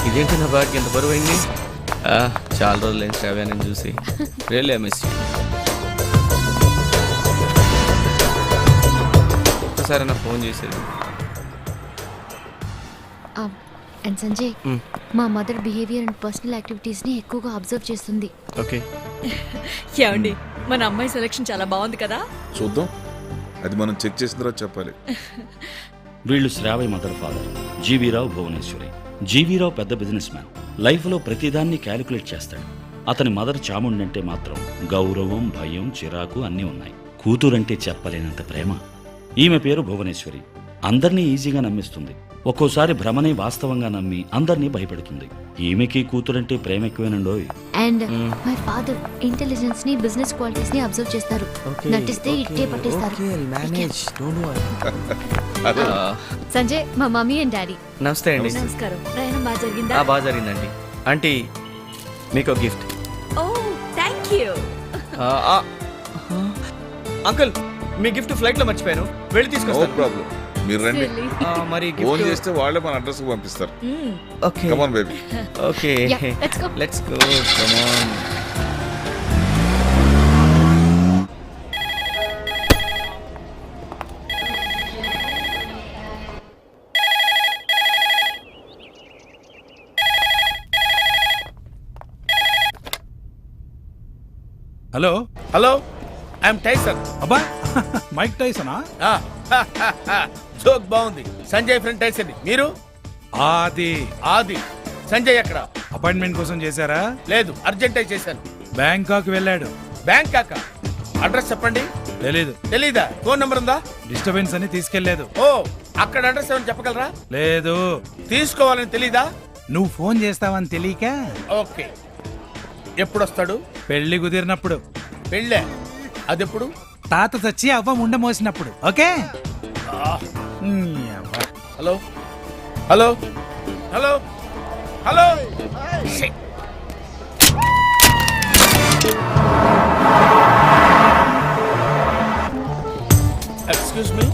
Speaker 1: ఇదేంటి నా బ్యాగ్ ఎంత బరువు అయింది? చాలా రోజులు ఏం శ్రావ్యాన్ని చూసి. Really I miss you. ఒక్కసారి నా ఫోన్ చేసేది.
Speaker 5: అండ్ సంజయ్, మా mother behaviour and personal activities ని ఎక్కువగా అబ్జర్వ్ చేస్తుంది.
Speaker 1: ఓకే.
Speaker 7: ఏమండి, మన అమ్మాయి సెలక్షన్ చాలా బాగుంది కదా.
Speaker 12: చూద్దాం, అది మనం చెక్ చేసిన తర్వాత చెప్పాలి.
Speaker 2: వీళ్ళు శ్రావయ్య మదర్ ఫాదర్ జీవీరావు భువనేశ్వరి. జీవీరావు పెద్ద బిజినెస్ మ్యాన్. లైఫ్లో ప్రతిదాన్ని క్యాలిక్యులేట్ చేస్తాడు. అతని మదర్ చాముండంటే మాత్రం గౌరవం, భయం, చిరాకు అన్నీ ఉన్నాయి. కూతురంటే చెప్పలేనంత ప్రేమ. ఈమె పేరు భువనేశ్వరి. అందర్నీ ఈజీగా నమ్మిస్తుంది. ఒక్కోసారి భ్రమనే వాస్తవంగా నమ్మి అందరినీ భయపెడుతుంది. ఈమెకి కూతురంటే ప్రేమ ఎక్కువేనండోయ్.
Speaker 5: అండ్ మై ఫాదర్ ఇంటెలిజెన్స్ ని, బిజినెస్ క్వాలిటీస్ ని అబ్జర్వ్ చేస్తారు. నటిస్తే ఇట్టే పట్టేస్తారు. సంజయ్, మా మమ్మీ అండ్ డాడీ.
Speaker 1: నమస్తే అండి.
Speaker 7: నమస్కారం. ప్రయాణం బాగా జరిగిందా?
Speaker 1: బాగా జరిగిందండి. ఆంటీ, మీకు gift.
Speaker 7: Oh, thank you.
Speaker 1: Uncle, మీ గిఫ్ట్ ఫ్లైట్ లో మర్చిపోయాను, వెళ్ళి
Speaker 12: నో
Speaker 1: తీసుకొస్తాను.
Speaker 12: ప్రాబ్లం, మీరు రండి.
Speaker 1: మరి
Speaker 12: ఫోన్
Speaker 1: gift-
Speaker 12: చేస్తే వాళ్ళే మన అడ్రస్ పంపిస్తారు.
Speaker 1: Okay.
Speaker 12: Come on baby.
Speaker 1: Okay.
Speaker 5: Yeah, let's go.
Speaker 1: Let's go. Come on.
Speaker 4: Hello.
Speaker 10: Hello, I'm Tyson.
Speaker 4: అబ్బా, మైక్ టైసనా?
Speaker 10: జోక్ బాగుంది. Sanjay friend Tyson. మీరు?
Speaker 4: ఆది.
Speaker 10: ఆది. సంజయ్ ఎక్కడ?
Speaker 4: అపాయింట్మెంట్ కోసం చేశారా?
Speaker 10: లేదు, అర్జెంట్ అయి చేశాను.
Speaker 4: బ్యాంకాక్ వెళ్ళాడు.
Speaker 10: బ్యాంకాక్. అడ్రస్ చెప్పండి.
Speaker 4: తెలీదు.
Speaker 10: తెలీదా? ఫోన్ నంబర్ ఉందా?
Speaker 4: డిస్టర్బెన్స్ అని తీసుకెళ్లేదు.
Speaker 10: ఓ, అక్కడ అడ్రస్ ఏమైనా చెప్పగలరా?
Speaker 4: లేదు.
Speaker 10: తీసుకోవాలని తెలీదా?
Speaker 4: నువ్వు ఫోన్ చేస్తావని తెలియక.
Speaker 10: ఓకే. ఎప్పుడు వస్తాడు?
Speaker 4: పెళ్లి కుదిరినప్పుడు.
Speaker 10: పెళ్ళే? అదెప్పుడు?
Speaker 4: తాత చచ్చి అవ్వ ముండ మోసినప్పుడు. Okay.
Speaker 10: Hello hello hello hello. Excuse me.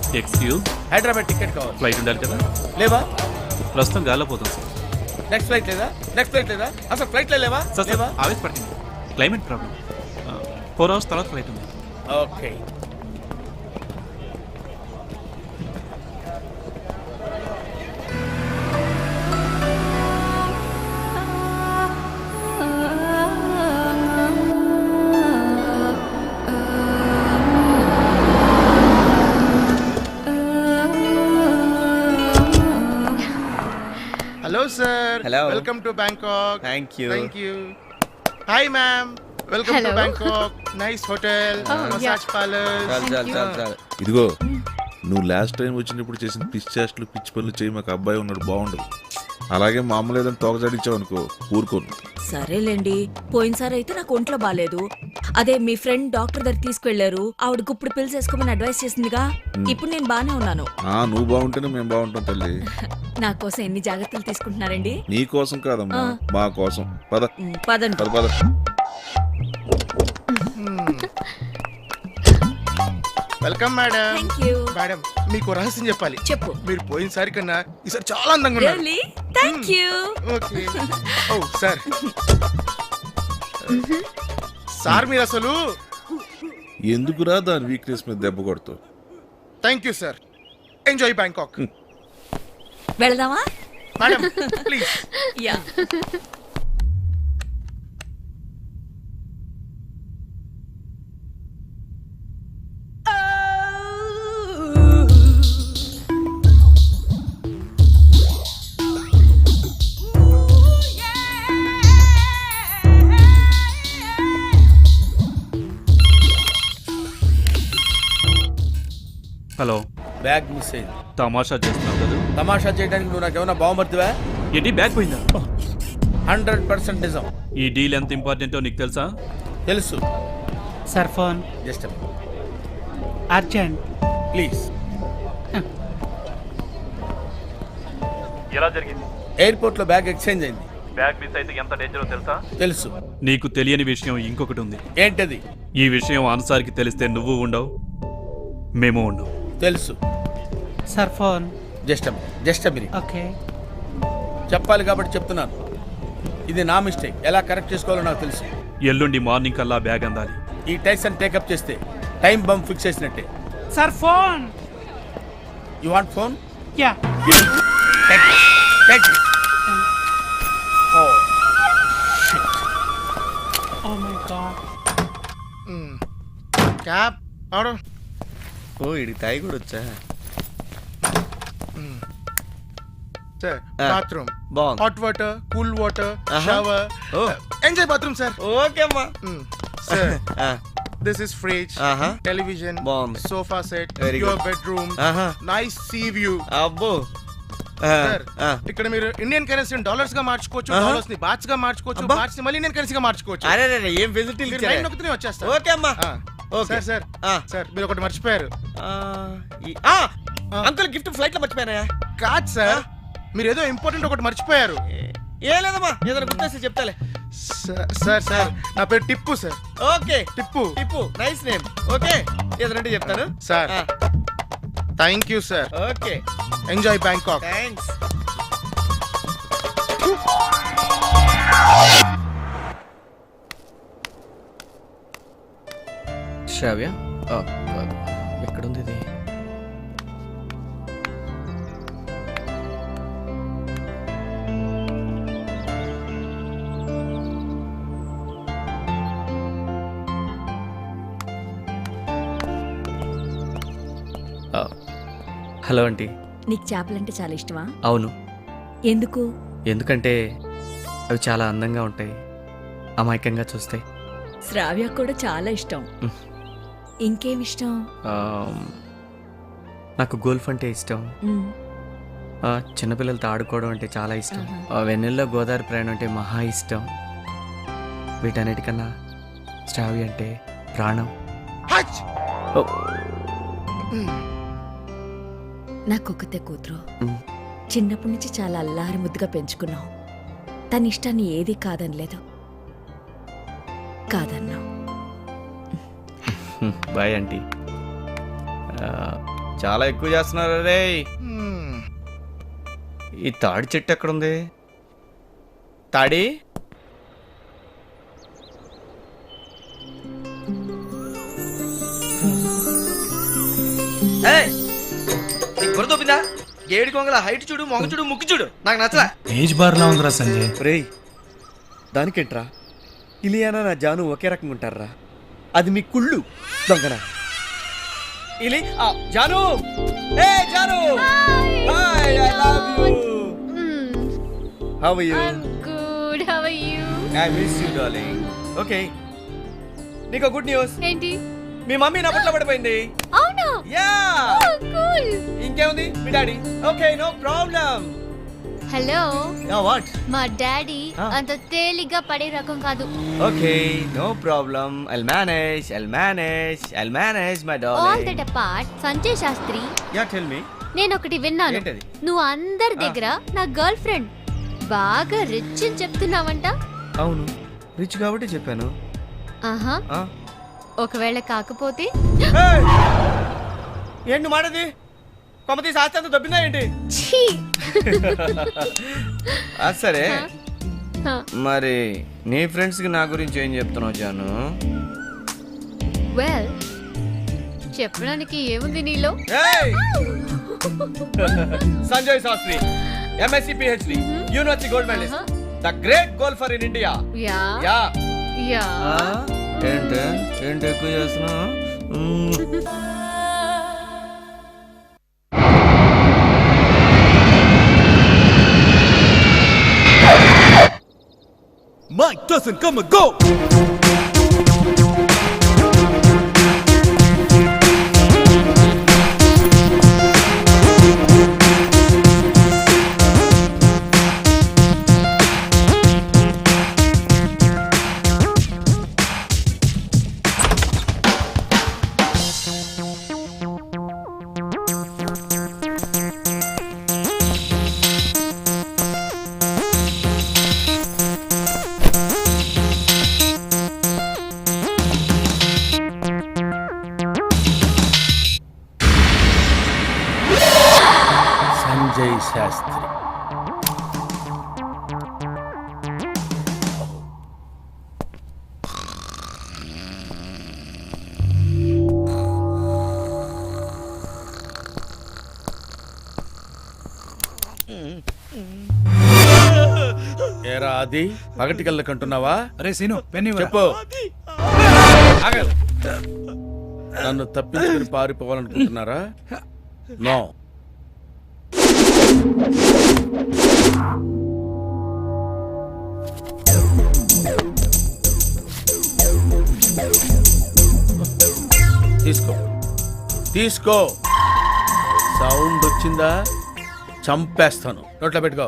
Speaker 10: Hyderabad ticket కావాలి.
Speaker 11: ఫ్లైట్ ఉండాలి కదా,
Speaker 10: లేవా?
Speaker 11: ప్రస్తుతం గాల్లో పోతాం సార్.
Speaker 10: నెక్స్ట్ ఫ్లైట్ లేదా? నెక్స్ట్ ఫ్లైట్ లేదా? అసలు ఫ్లైట్ లేవా? లేవా?
Speaker 11: ఆవేశపడుతుంది, క్లైమేట్ ప్రాబ్లం. 4 hours తర్వాత ఫ్లైట్ ఉంది.
Speaker 10: Okay.
Speaker 6: Hello sir.
Speaker 1: Hello.
Speaker 6: Welcome to Bangkok.
Speaker 1: Thank you.
Speaker 6: Thank you. Hi ma'am, welcome to
Speaker 5: Hello.
Speaker 6: Bangkok. Nice hotel,
Speaker 5: Oh,
Speaker 6: massage parlour.
Speaker 1: చాలు.
Speaker 12: ఇదిగో, నువ్వు లాస్ట్ టైం వచ్చినప్పుడు చేసిన పిచ్చి చేష్టలు, పిచ్చి పనులు చేయి. మాకు అబ్బాయి ఉన్నాడు, బాగుండదు. అలాగే మా అమ్మ లేదని తోకజాడించావు అనుకో, ఊరుకోను.
Speaker 7: సరేలేండి, పోయినసారి అయితే నాకు ఒంట్లో బాలేదు. అదే మీ ఫ్రెండ్ డాక్టర్ దగ్గర తీసుకెళ్లారు, ఆవిడ గుప్పుడు పిల్స్ వేసుకోమని అడ్వైస్ చేసిందిగా. ఇప్పుడు నేను బానే ఉన్నాను.
Speaker 12: నువ్వు బాగుంటేనే మేము బాగుంటాం తల్లి.
Speaker 7: నా కోసం ఎన్ని జాగ్రత్తలు తీసుకుంటున్నారండి?
Speaker 12: నీ కోసం కాదమ్మా, మా కోసం. పద
Speaker 7: పదండి.
Speaker 12: పద పద.
Speaker 10: Welcome madam.
Speaker 7: Thank you.
Speaker 10: Madam మీకు రహస్యం చెప్పాలి.
Speaker 7: చెప్పు.
Speaker 10: మీరు పోయినసారి కన్నా ఈసారి చాలా అందంగా ఉన్నారు.
Speaker 7: Really thank you.
Speaker 10: Okay. Oh sir sir మీరు అసలు
Speaker 12: ఎందుకురా దాని వీక్నెస్ మీద దెబ్బ కొడతావు?
Speaker 10: Thank you sir. Enjoy Bangkok.
Speaker 7: వెళదామా?
Speaker 10: Madam please.
Speaker 7: Yeah.
Speaker 3: Hello,
Speaker 10: bag miss అయింది.
Speaker 3: తమాషా చేస్తున్నావు కదా?
Speaker 10: తమాషా చేయడానికి నువ్వు నాకేమైనా బాగుమర్తివా?
Speaker 3: ఏంటి బ్యాగ్ పోయిందా?
Speaker 10: 100% నిజం.
Speaker 3: ఈ డీల్ ఎంత ఇంపార్టెంటో నీకు తెలుసా?
Speaker 10: తెలుసు.
Speaker 4: Sir phone
Speaker 10: just
Speaker 4: urgent.
Speaker 10: Please.
Speaker 3: ఎలా జరిగింది?
Speaker 10: ఎయిర్పోర్ట్ లో బ్యాగ్ ఎక్స్చేంజ్ అయింది.
Speaker 3: బ్యాగ్ మిస్ అయితే ఎంత డేంజరో తెలుసా?
Speaker 10: తెలుసు.
Speaker 3: నీకు తెలియని విషయం ఇంకొకటి ఉంది.
Speaker 10: ఏంటది?
Speaker 3: ఈ విషయం అన్సార్కి తెలిస్తే నువ్వు ఉండవు, మేము ఉండవు.
Speaker 10: తెలుసు.
Speaker 4: సార్ ఫోన్
Speaker 10: జస్ట్ మీరు
Speaker 4: ఓకే.
Speaker 10: చెప్పాలి కాబట్టి చెప్తున్నాను. ఇది నా మిస్టేక్. ఎలా కరెక్ట్ చేసుకోవాలో నాకు తెలుసు.
Speaker 3: ఎల్లుండి మార్నింగ్ కల్లా బ్యాగ్ అందాలి.
Speaker 10: ఈ టైసన్ టేకప్ చేస్తే టైం బంప్ ఫిక్స్ చేసినట్టే.
Speaker 4: Sir phone.
Speaker 10: You want phone?
Speaker 4: Yeah. Oh my god.
Speaker 10: Cab order.
Speaker 1: ఓ ఇడి తాయి కూడా వచ్చా.
Speaker 10: Sir
Speaker 1: Ah.
Speaker 10: బాత్రూమ్,
Speaker 1: బాగుంది.
Speaker 10: Hot water, cool water,
Speaker 1: Uh-huh.
Speaker 10: Shower.
Speaker 1: Oh.
Speaker 10: Enjoy bathroom sir.
Speaker 1: Okay అమ్మా.
Speaker 10: సార్
Speaker 1: ఆ,
Speaker 10: this is fridge,
Speaker 1: Uh-huh.
Speaker 10: Television,
Speaker 1: బాగుంది.
Speaker 10: Sofa set,
Speaker 1: Very
Speaker 10: your
Speaker 1: good.
Speaker 10: Bedroom,
Speaker 1: ఆహా.
Speaker 10: Nice sea view.
Speaker 1: అబ్బో.
Speaker 10: సార్ ఇక్కడ మీరు ఇండియన్ కరెన్సీ డాలర్స్ గా మార్చుకోవచ్చు,
Speaker 1: Uh-huh.
Speaker 10: డాలర్స్ ని బాట్స్ గా మార్చుకోవచ్చు,
Speaker 1: అబ్బా.
Speaker 10: బాట్స్ ని మళ్ళీ ఇండియన్ కరెన్సీగా మార్చుకోవచ్చు.
Speaker 1: అరే రే ఏం ఫెసిలిటీలు
Speaker 10: మీరు
Speaker 1: ఇచ్చారే.
Speaker 10: లైన్ నొక్కితేనే వచ్చేస్తారు.
Speaker 1: ఓకే అమ్మా. ఓకే.
Speaker 10: సార్
Speaker 1: ఆ.
Speaker 10: సార్ మీరు ఒకటి మర్చిపోయారు.
Speaker 1: అంకుల్ గిఫ్ట్ ఫ్లైట్ లో మర్చిపోయానా?
Speaker 10: కాదు సార్, మీరు ఏదో ఇంపార్టెంట్ ఒకటి మర్చిపోయారు.
Speaker 1: ఏ లేదమ్మా, ఏదైనా గుర్తొస్తే చెప్తాలే.
Speaker 10: సార్ నా పేరు Tippu sir.
Speaker 1: Okay.
Speaker 10: Tippu.
Speaker 1: Tippu nice name. Okay, ఏదంటే చెప్తాను
Speaker 10: sir. Thank you sir.
Speaker 1: Okay,
Speaker 10: enjoy Bangkok.
Speaker 1: Thanks. Shravya ఎక్కడుంది ఇది? Hello aunty.
Speaker 7: నీకు చేపలంటే చాలా ఇష్టమా?
Speaker 1: అవును.
Speaker 7: ఎందుకు?
Speaker 1: ఎందుకంటే అవి చాలా అందంగా ఉంటాయి, అమాయకంగా చూస్తాయి.
Speaker 7: శ్రావ్య కూడా చాలా ఇష్టం. ఇంకేం ఇష్టం?
Speaker 1: నాకు గోల్ఫ్ అంటే ఇష్టం.
Speaker 7: మ్,
Speaker 1: చిన్నపిల్లలతో ఆడుకోవడం అంటే చాలా ఇష్టం.
Speaker 7: ఆహా.
Speaker 1: వెన్నెల్లో గోదావరి ప్రయాణం అంటే మహా ఇష్టం. వీటన్నిటికన్నా శ్రావ్య అంటే ప్రాణం.
Speaker 10: హచ్!
Speaker 1: ఓ,
Speaker 7: నాకొక్కతే కూతురు.
Speaker 1: మ్.
Speaker 7: చిన్నప్పటి నుంచి చాలా అల్లారి ముద్దుగా పెంచుకున్నావు. తన ఇష్టాన్ని ఏదీ కాదనలేదు. కాదన్నావు.
Speaker 1: Bye aunty. చాలా ఎక్కువ చేస్తున్నారు రే. ఈ తాడి చెట్టు ఎక్కడుంది? తాడి
Speaker 3: గురదొబ్బిందా? ఏడు కొంగల హైట్ చూడు, మొగ చూడు, ముక్కు చూడు, నాకు నచ్చలా.
Speaker 4: ఏజ్ బార్ లా ఉందిరా సంజయ్.
Speaker 1: రేయ్, దానికేంట్రా? ఇలియానా నా జాను ఒకే రకంగా ఉంటారా? అది మీ కుళ్ళు దొంగన. ఇలి జాను, ఏ జాను, hi, I love you. How are you?
Speaker 5: I'm good. How are you?
Speaker 1: I miss you darling. Okay, నీకు గుడ్ న్యూస్.
Speaker 5: ఏంటి?
Speaker 1: మీ మమ్మీ నా పట్ల పడిపోయింది.
Speaker 5: అవునా?
Speaker 1: యా.
Speaker 5: Oh, cool.
Speaker 1: ఇంకేముంది మీ daddy? Okay, no problem.
Speaker 5: Hello,
Speaker 1: yeah what?
Speaker 5: మా డాడీ
Speaker 1: Ah.
Speaker 5: అంత తేలిగ్గా పడే రకం కాదు.
Speaker 1: Okay, no problem. I'll manage my
Speaker 5: all
Speaker 1: darling.
Speaker 5: That apart, Sanjay Shastri,
Speaker 1: yeah tell me.
Speaker 5: నేను ఒకటి విన్నాను.
Speaker 1: ఏంటది?
Speaker 5: నువ్వు అందరి దగ్గర నా గర్ల్ ఫ్రెండ్, బాగా రిచ్ అని చెప్తున్నావంట.
Speaker 1: అవును, రిచ్ కాబట్టి చెప్పాను.
Speaker 5: ఆహా,
Speaker 1: ఆ?
Speaker 5: ఒకవేళ కాకపోతే?
Speaker 1: Hey! ఏంటి మాటది కొమ్మతి శాస్త్రి అంతా దొబ్బిందా ఏంటి
Speaker 5: ఛీ!
Speaker 1: అది సరే
Speaker 5: హ.
Speaker 1: మరి నీ ఫ్రెండ్స్కి నా గురించి ఏం చెప్తున్నావు జాను
Speaker 5: వెల్ చెప్పడానికి ఏముంది నీలో?
Speaker 1: ఏయ్! Sanjay Shastri MSc PhD university gold medalist the great golfer in India
Speaker 5: yeah
Speaker 1: yeah
Speaker 5: yeah
Speaker 1: ఏంటి ఏంటి ఎక్కువ చేస్తున్నా
Speaker 3: Mike doesn't come and go. Sanjay Sastry ఏరా అది పగటి కళ్ళకంటున్నావా?
Speaker 4: అరే సీను పెన్ ఇవ్వరా?
Speaker 3: చెప్పు. ఆగదు. నన్ను తప్పించుకుని పారిపోవాలనుకుంటున్నారా? నో. తీసుకో తీసుకో. సౌండ్ వచ్చిందా చంపేస్తాను. నోట్లో పెట్టుకో.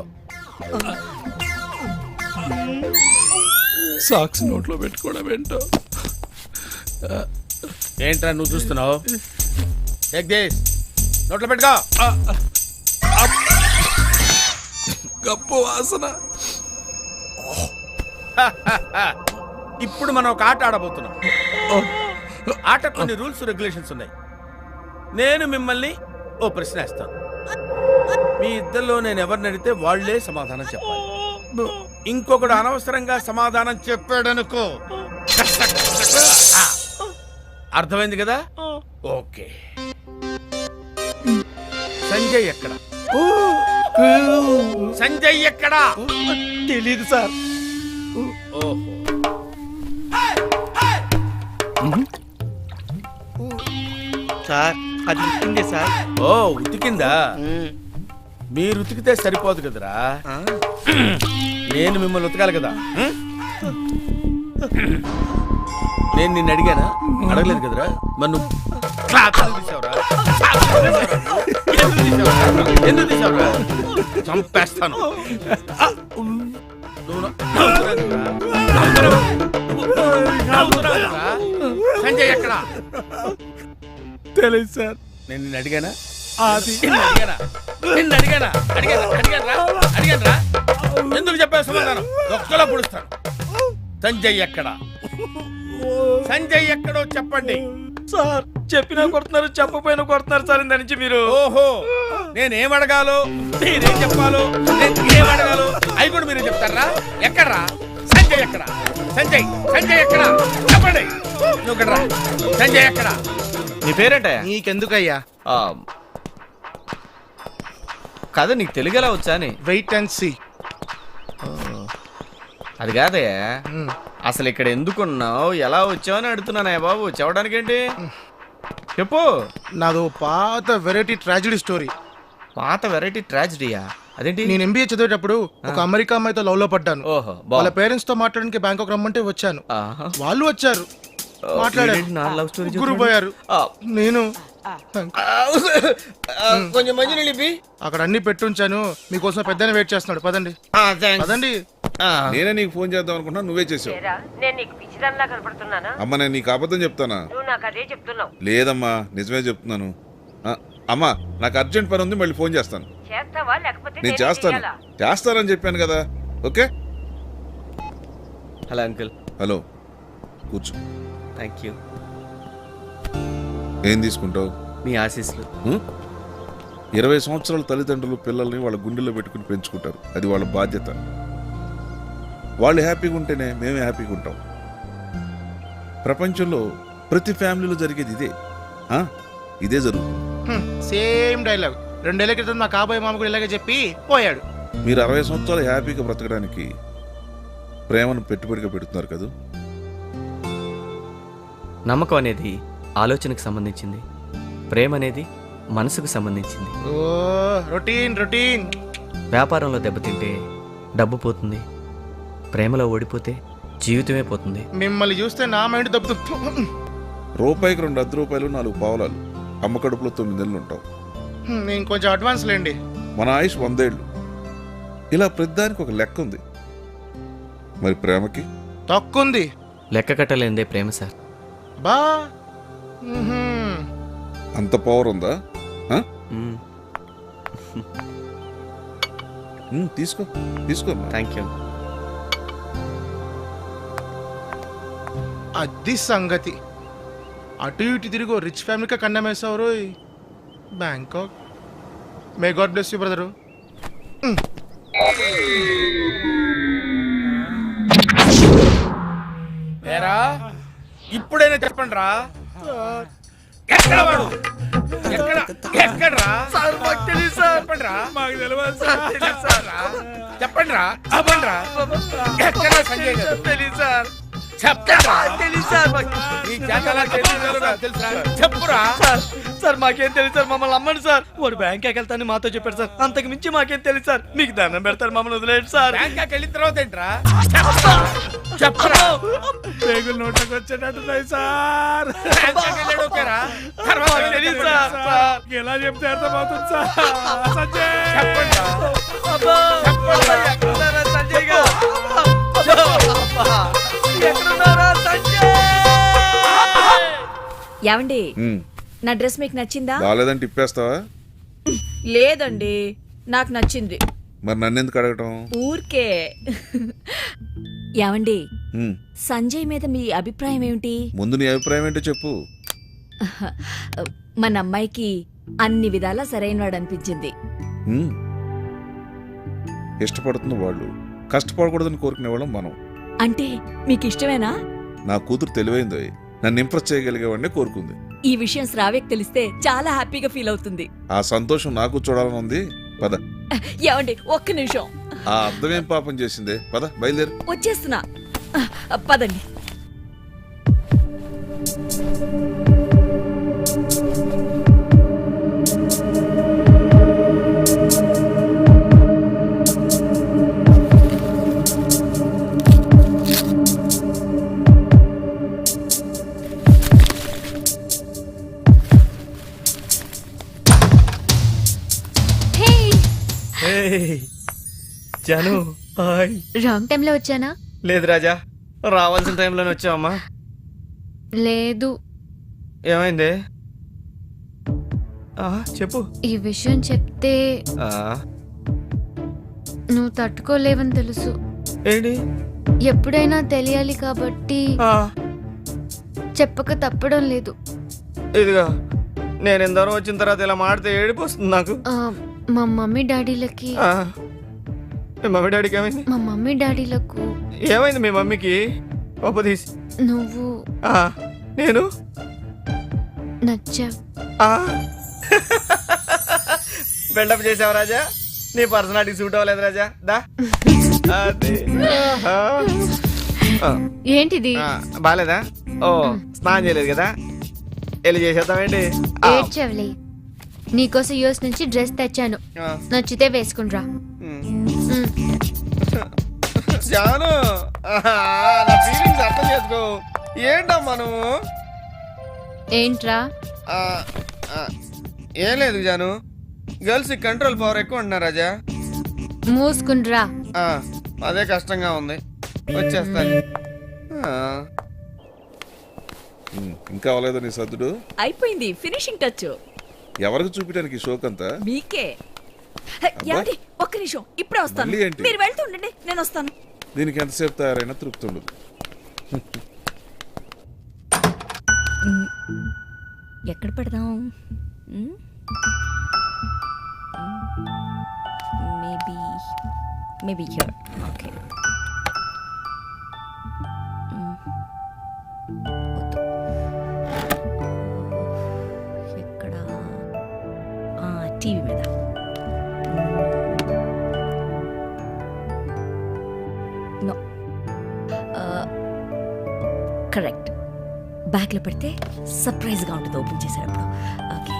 Speaker 4: సాక్స్ నోట్లో పెట్టుకోవడం ఏంటో.
Speaker 3: ఏంట్రా నువ్వు చూస్తున్నావు? జగదీష్ నోట్లో పెట్టుకో.
Speaker 4: గప్పు వాసన.
Speaker 3: ఇప్పుడు మనం ఒక ఆట ఆడబోతున్నాం. ఆట కొన్ని రూల్స్ రెగ్యులేషన్స్ ఉన్నాయి. నేను మిమ్మల్ని ఓ ప్రశ్న వేస్తాను. మీ ఇద్దరిలో నేను ఎవరిని అడిగితే వాళ్లే సమాధానం చెప్పాలి. ఇంకొకడు అనవసరంగా సమాధానం చెప్పాడనుకో, అర్థమైంది కదా? ఓకే. సంజయ్ ఎక్కడ? సంజయ్ ఎక్కడా?
Speaker 1: తెలీదు సార్.
Speaker 3: ఓహో,
Speaker 1: సార్ అది ఉతికిందే సార్.
Speaker 3: ఓ ఉతికిందా? మీరు ఉతికితే సరిపోదు కదరా, నేను మిమ్మల్ని ఉతకాలి కదా. నేను నిన్ను అడిగానా? అడగలేదు కదరా. మరి నువ్వు ఎందుకు తీసావురా? చంపేస్తాను. సంజయ్ ఎక్కడ?
Speaker 4: తెలియదు సార్.
Speaker 3: నేను నిన్ను అడిగానా?
Speaker 4: అది
Speaker 3: అడిగాను. ఎందుకు చెప్పావు సమాధానం? ఒక్కలో పుడుస్తాను. సంజయ్ ఎక్కడ? సంజయ్ ఎక్కడో చెప్పండి
Speaker 1: సార్. చెప్పినా కొడుతున్నారు, చెప్పపోయినా కొడుతున్నారు సార్. ఇంత నుంచి మీరు
Speaker 3: ఓహో, నేనేం అడగాలో మీరేం చెప్పాలో, నేనేం అడగాలో అవి కూడా మీరే చెప్తారా? ఎక్కడ్రా సంజయ్? ఎక్కడ సంజయ్? సంజయ్ ఎక్కడ చెప్పండి. నువ్వు ఎక్కడ్రా? సంజయ్ ఎక్కడ?
Speaker 1: నీ పేరేంటయ్యా?
Speaker 10: నీకెందుకయ్యా?
Speaker 1: కదా నీకు తెలుగు ఎలా వచ్చా అని.
Speaker 10: Wait and see.
Speaker 1: అది కాదయ్యా, అసలు ఇక్కడ ఎందుకున్నావు, ఎలా వచ్చావు అని అడుగుతున్నానయ్యా బాబు. చెప్పడానికి ఏంటి చెప్పు.
Speaker 10: నాదో పాత వెరైటీ ట్రాజడీ స్టోరీ.
Speaker 1: పాత వెరైటీ ట్రాజడీయా? అదేంటి?
Speaker 10: నేను ఎంబీఏ చదివేటప్పుడు ఒక అమెరికా అమ్మాయితో లవ్ లో పడ్డాను.
Speaker 1: ఓహో,
Speaker 10: వాళ్ళ పేరెంట్స్ తో మాట్లాడడానికి బ్యాంకాక్ రమ్మంటే వచ్చాను. వాళ్ళు వచ్చారు, మాట్లాడారు, గురుపోయారు. నేను
Speaker 1: కొంచెం మంచి నిలిపి
Speaker 10: అక్కడ అన్ని పెట్టుంచాను. మీకోసం పెద్ద వెయిట్ చేస్తున్నాడు. పదండి పదండి.
Speaker 12: నేనే నీకు ఫోన్ చేద్దాం అనుకుంటున్నా, నువ్వే చేసావు.
Speaker 9: నేను నీకు పిచ్చిదానిలా కనపడుతున్నానా?
Speaker 12: అమ్మ నేను నీకు అబద్ధం చెప్తానా?
Speaker 9: నువ్వు నాకు అదే చెప్తున్నావు.
Speaker 12: లేదమ్మా, నిజమే చెప్తున్నాను. అమ్మా నాకు అర్జెంట్ పని ఉంది, మళ్ళీ ఫోన్ చేస్తాను.
Speaker 9: చేస్తావా లేకపోతే
Speaker 12: నేను చేస్తానని చెప్పాను కదా. ఓకే.
Speaker 1: Hello uncle.
Speaker 12: హలో, కూర్చో.
Speaker 1: Thank you.
Speaker 12: ఏం తీసుకుంటావు?
Speaker 1: మీ ఆశీస్సులు.
Speaker 12: 20 సంవత్సరాల తల్లిదండ్రులు పిల్లల్ని వాళ్ళ గుండెల్లో పెట్టుకుని పెంచుకుంటారు. అది వాళ్ళ బాధ్యత. వాళ్ళు హ్యాపీగా ఉంటేనే మేమే హ్యాపీగా ఉంటాం. ప్రపంచంలో ప్రతి ఫ్యామిలీలో జరిగేది ఇదే. ఇదే జరుగుతుంది.
Speaker 10: సేమ్ డైలాగ్ 2 ఏళ్ల క్రితం మా కాబోయే మామ కూడా ఇలాగే చెప్పి పోయాడు.
Speaker 12: మీరు 60 సంవత్సరాలు హ్యాపీగా బ్రతకడానికి ప్రేమను పెట్టుబడిగా పెడుతున్నారు కదా.
Speaker 1: నమ్మకం అనేది ఆలోచనకు సంబంధించింది, ప్రేమ అనేది మనసుకు సంబంధించింది.
Speaker 10: ఓ రొటీన్ రొటీన్.
Speaker 1: వ్యాపారంలో దెబ్బతింటే డబ్బు పోతుంది, ప్రేమలో ఓడిపోతే జీవితమే పోతుంది.
Speaker 10: మిమ్మల్ని చూస్తే నా మైండ్ దెబ్బతింటుంది.
Speaker 12: రూపాయికి 2 అర్ధ రూపాయలు 4 పావలాలు, అమ్మ కడుపులో 9 నెలలు ఉంటాం.
Speaker 10: నేను కొంచెం అడ్వాన్స్ లేండి.
Speaker 12: మన ఆయుష్ 100 ఏళ్ళు. ఇలా ప్రతిదానికి ఒక లెక్క ఉంది. మరి ప్రేమకి
Speaker 10: తక్కువంది.
Speaker 1: లెక్క కట్టలేందే ప్రేమ సార్.
Speaker 10: బా
Speaker 12: అంత పవర్ ఉందా? తీసుకో తీసుకో.
Speaker 1: Thank you.
Speaker 10: అది సంగతి. అటు ఇటు తిరిగి రిచ్ ఫ్యామిలీకి కన్నం వేసావు. Bangkok. May God bless you brother.
Speaker 11: ఇప్పుడైనా చెప్పండి రా, ఎక్కడ వాడు? ఎక్కడ్రా? చెప్పండి రా, మాకు తెలియదు సార్. చెప్పండి రా, చెప్పండి రా. ఎక్కడ సంజయ్ గారు?
Speaker 3: తెలీదు సార్.
Speaker 11: చెప్పురా.
Speaker 3: సార్ మాకేం తెలియదు సార్, మమ్మల్ని అమ్మండి సార్. వాడు బ్యాంకాక్ వెళ్తాను మాతో చెప్పాడు సార్. అంతకు మించి మాకేం తెలియదు సార్. మీకు దండం పెడతారు, మమ్మల్ని వదిలేండి సార్.
Speaker 11: బ్యాంకాక్ వెళ్ళిన తర్వాత ఏంట్రా? చెప్పరా. పేగులు నోట్లోకి వచ్చేటట్టున్నాయి సార్. బ్యాంకాక్ వెళ్ళాడు ఓకేరా, తర్వాత
Speaker 3: తెలీదు సార్.
Speaker 11: ఎలా చెప్తే అర్థమవుతుంది సార్. సంజయ్ చెప్పండి
Speaker 3: సంజయ్ గారు.
Speaker 7: ఏమండి, నా డ్రెస్ మీకు నచ్చిందా?
Speaker 12: బాగాలేదంటే ఇప్పేస్తావా?
Speaker 7: లేదండి, నాకు నచ్చింది.
Speaker 12: మరి నన్ను ఎందుకు అడగటం?
Speaker 7: ఊరికే. ఏమండి, సంజయ్ మీద మీ అభిప్రాయం ఏమిటి?
Speaker 12: ముందు నీ అభిప్రాయం ఏంటో చెప్పు.
Speaker 7: మన అమ్మాయికి అన్ని విధాలా సరైనవాడు అనిపించింది.
Speaker 12: ఇష్టపడుతున్న వాళ్ళు, కష్టపడకూడదని కోరుకునే వాళ్ళం మనం.
Speaker 7: అంటే మీకు ఇష్టమేనా?
Speaker 12: నా కూతురు తెలివైందో, నన్ను ఇంప్రెస్ చేయగలిగేవాడిని కోరుకుంది.
Speaker 7: ఈ విషయం శ్రావ్యకి తెలిస్తే చాలా హ్యాపీగా ఫీల్ అవుతుంది.
Speaker 12: ఆ సంతోషం నాకు చూడాలని ఉంది. పద.
Speaker 7: ఏమండి, ఒక్క నిమిషం.
Speaker 12: ఆ అర్థమేం పాపం చేసిందే. పద, బయలుదేరు.
Speaker 7: వచ్చేస్తున్నా, పదండి.
Speaker 3: జాను, హాయ్.
Speaker 5: రాంగ్ టైంలో వచ్చానా?
Speaker 1: లేదు రాజా, రావాల్సిన టైంలోనే వచ్చావమ్మా.
Speaker 5: లేదు.
Speaker 1: ఏమైంది? చెప్పు.
Speaker 5: ఈ విషయం చెప్తే నువ్వు తట్టుకోలేవని తెలుసు.
Speaker 1: ఏంటి?
Speaker 5: ఎప్పుడైనా తెలియాలి కాబట్టి చెప్పక తప్పడం లేదు.
Speaker 1: ఇదిగా నేను ఎందరో వచ్చిన తర్వాత ఇలా మాడితే ఏడిపోస్తుంది నాకు.
Speaker 5: మా మమ్మీ డాడీలకి.
Speaker 1: మీ మమ్మీ డాడీకి ఏమైంది?
Speaker 5: మా మమ్మీ డాడీలకు
Speaker 1: ఏమైంది? మీ మమ్మీకి ఒప్పదీసి
Speaker 5: నువ్వు
Speaker 1: నేను
Speaker 5: నచ్చా.
Speaker 1: బిల్డప్ చేసావు రాజా. నీ పర్సనాలిటీ సూట్ అవ్వలేదు రాజా. దా.
Speaker 5: ఏంటిది?
Speaker 1: బాలేదా? ఓ, స్నానం చేయలేదు కదా, వెళ్ళి చేసేద్దామేంటి?
Speaker 5: ఏడ్చవలే, నీకోసం యూఎస్ నుంచి డ్రెస్ తెచ్చాను, నచ్చితే వేసుకునిరా.
Speaker 1: జాను, నా ఫీలింగ్స్ అర్థం చేసుకో. ఏంటమ్మా నువ్వు?
Speaker 5: ఏంట్రా?
Speaker 1: ఏం లేదు జాను, గర్ల్స్ కంట్రోల్ పవర్ ఎక్కువ ఉంటున్నా రాజా.
Speaker 5: మూసుకునిరా.
Speaker 1: అదే కష్టంగా ఉంది, వచ్చేస్తాను.
Speaker 12: ఇంకా అవ్వలేదు నీ సర్దుడు?
Speaker 7: అయిపోయింది, ఫినిషింగ్ టచ్.
Speaker 12: ఎవరికి చూపించడానికి షోక్ అంతా?
Speaker 7: మీకే. ఏమండి, ఒక్క నిమిషం, ఇప్పుడే వస్తాను.
Speaker 12: మళ్ళీ ఏంటి?
Speaker 7: మీరు వెళ్తూ ఉండండి, నేను వస్తాను.
Speaker 12: దీనికి ఎంతసేపు తయారైనా తృప్తి ఉండదు.
Speaker 7: ఎక్కడ పెడదాం? Maybe here. ఓకే. ఎక్కడ? టీవీ మీద. No, correct. బ్యాగ్లో పెడితే సర్ప్రైజ్గా ఉంటుంది ఓపెన్ చేసేటప్పుడు. Okay.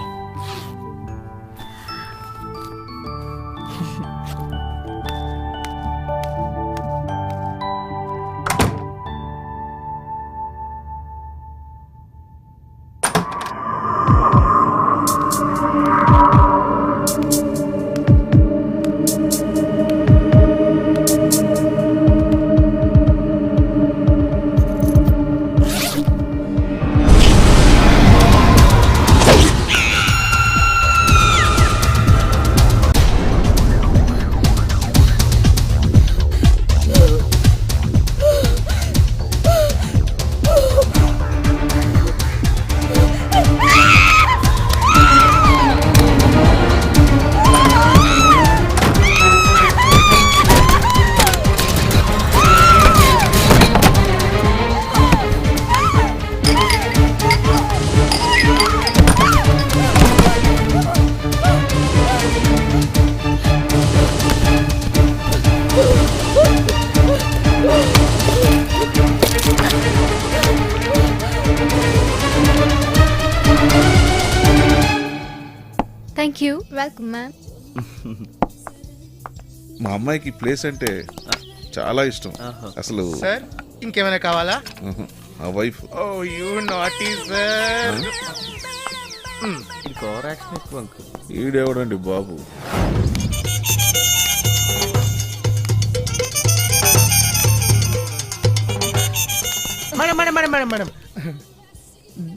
Speaker 5: Thank you. Welcome ma'am.
Speaker 12: మా అమ్మాయికి ప్లేస్ అంటే చాలా ఇష్టం అసలు.
Speaker 10: సార్ ఇంకేమైనా కావాలా?
Speaker 12: ఆ wife
Speaker 10: oh you naughty sir.
Speaker 12: ఈడేవడండి బాబు.
Speaker 10: మేడం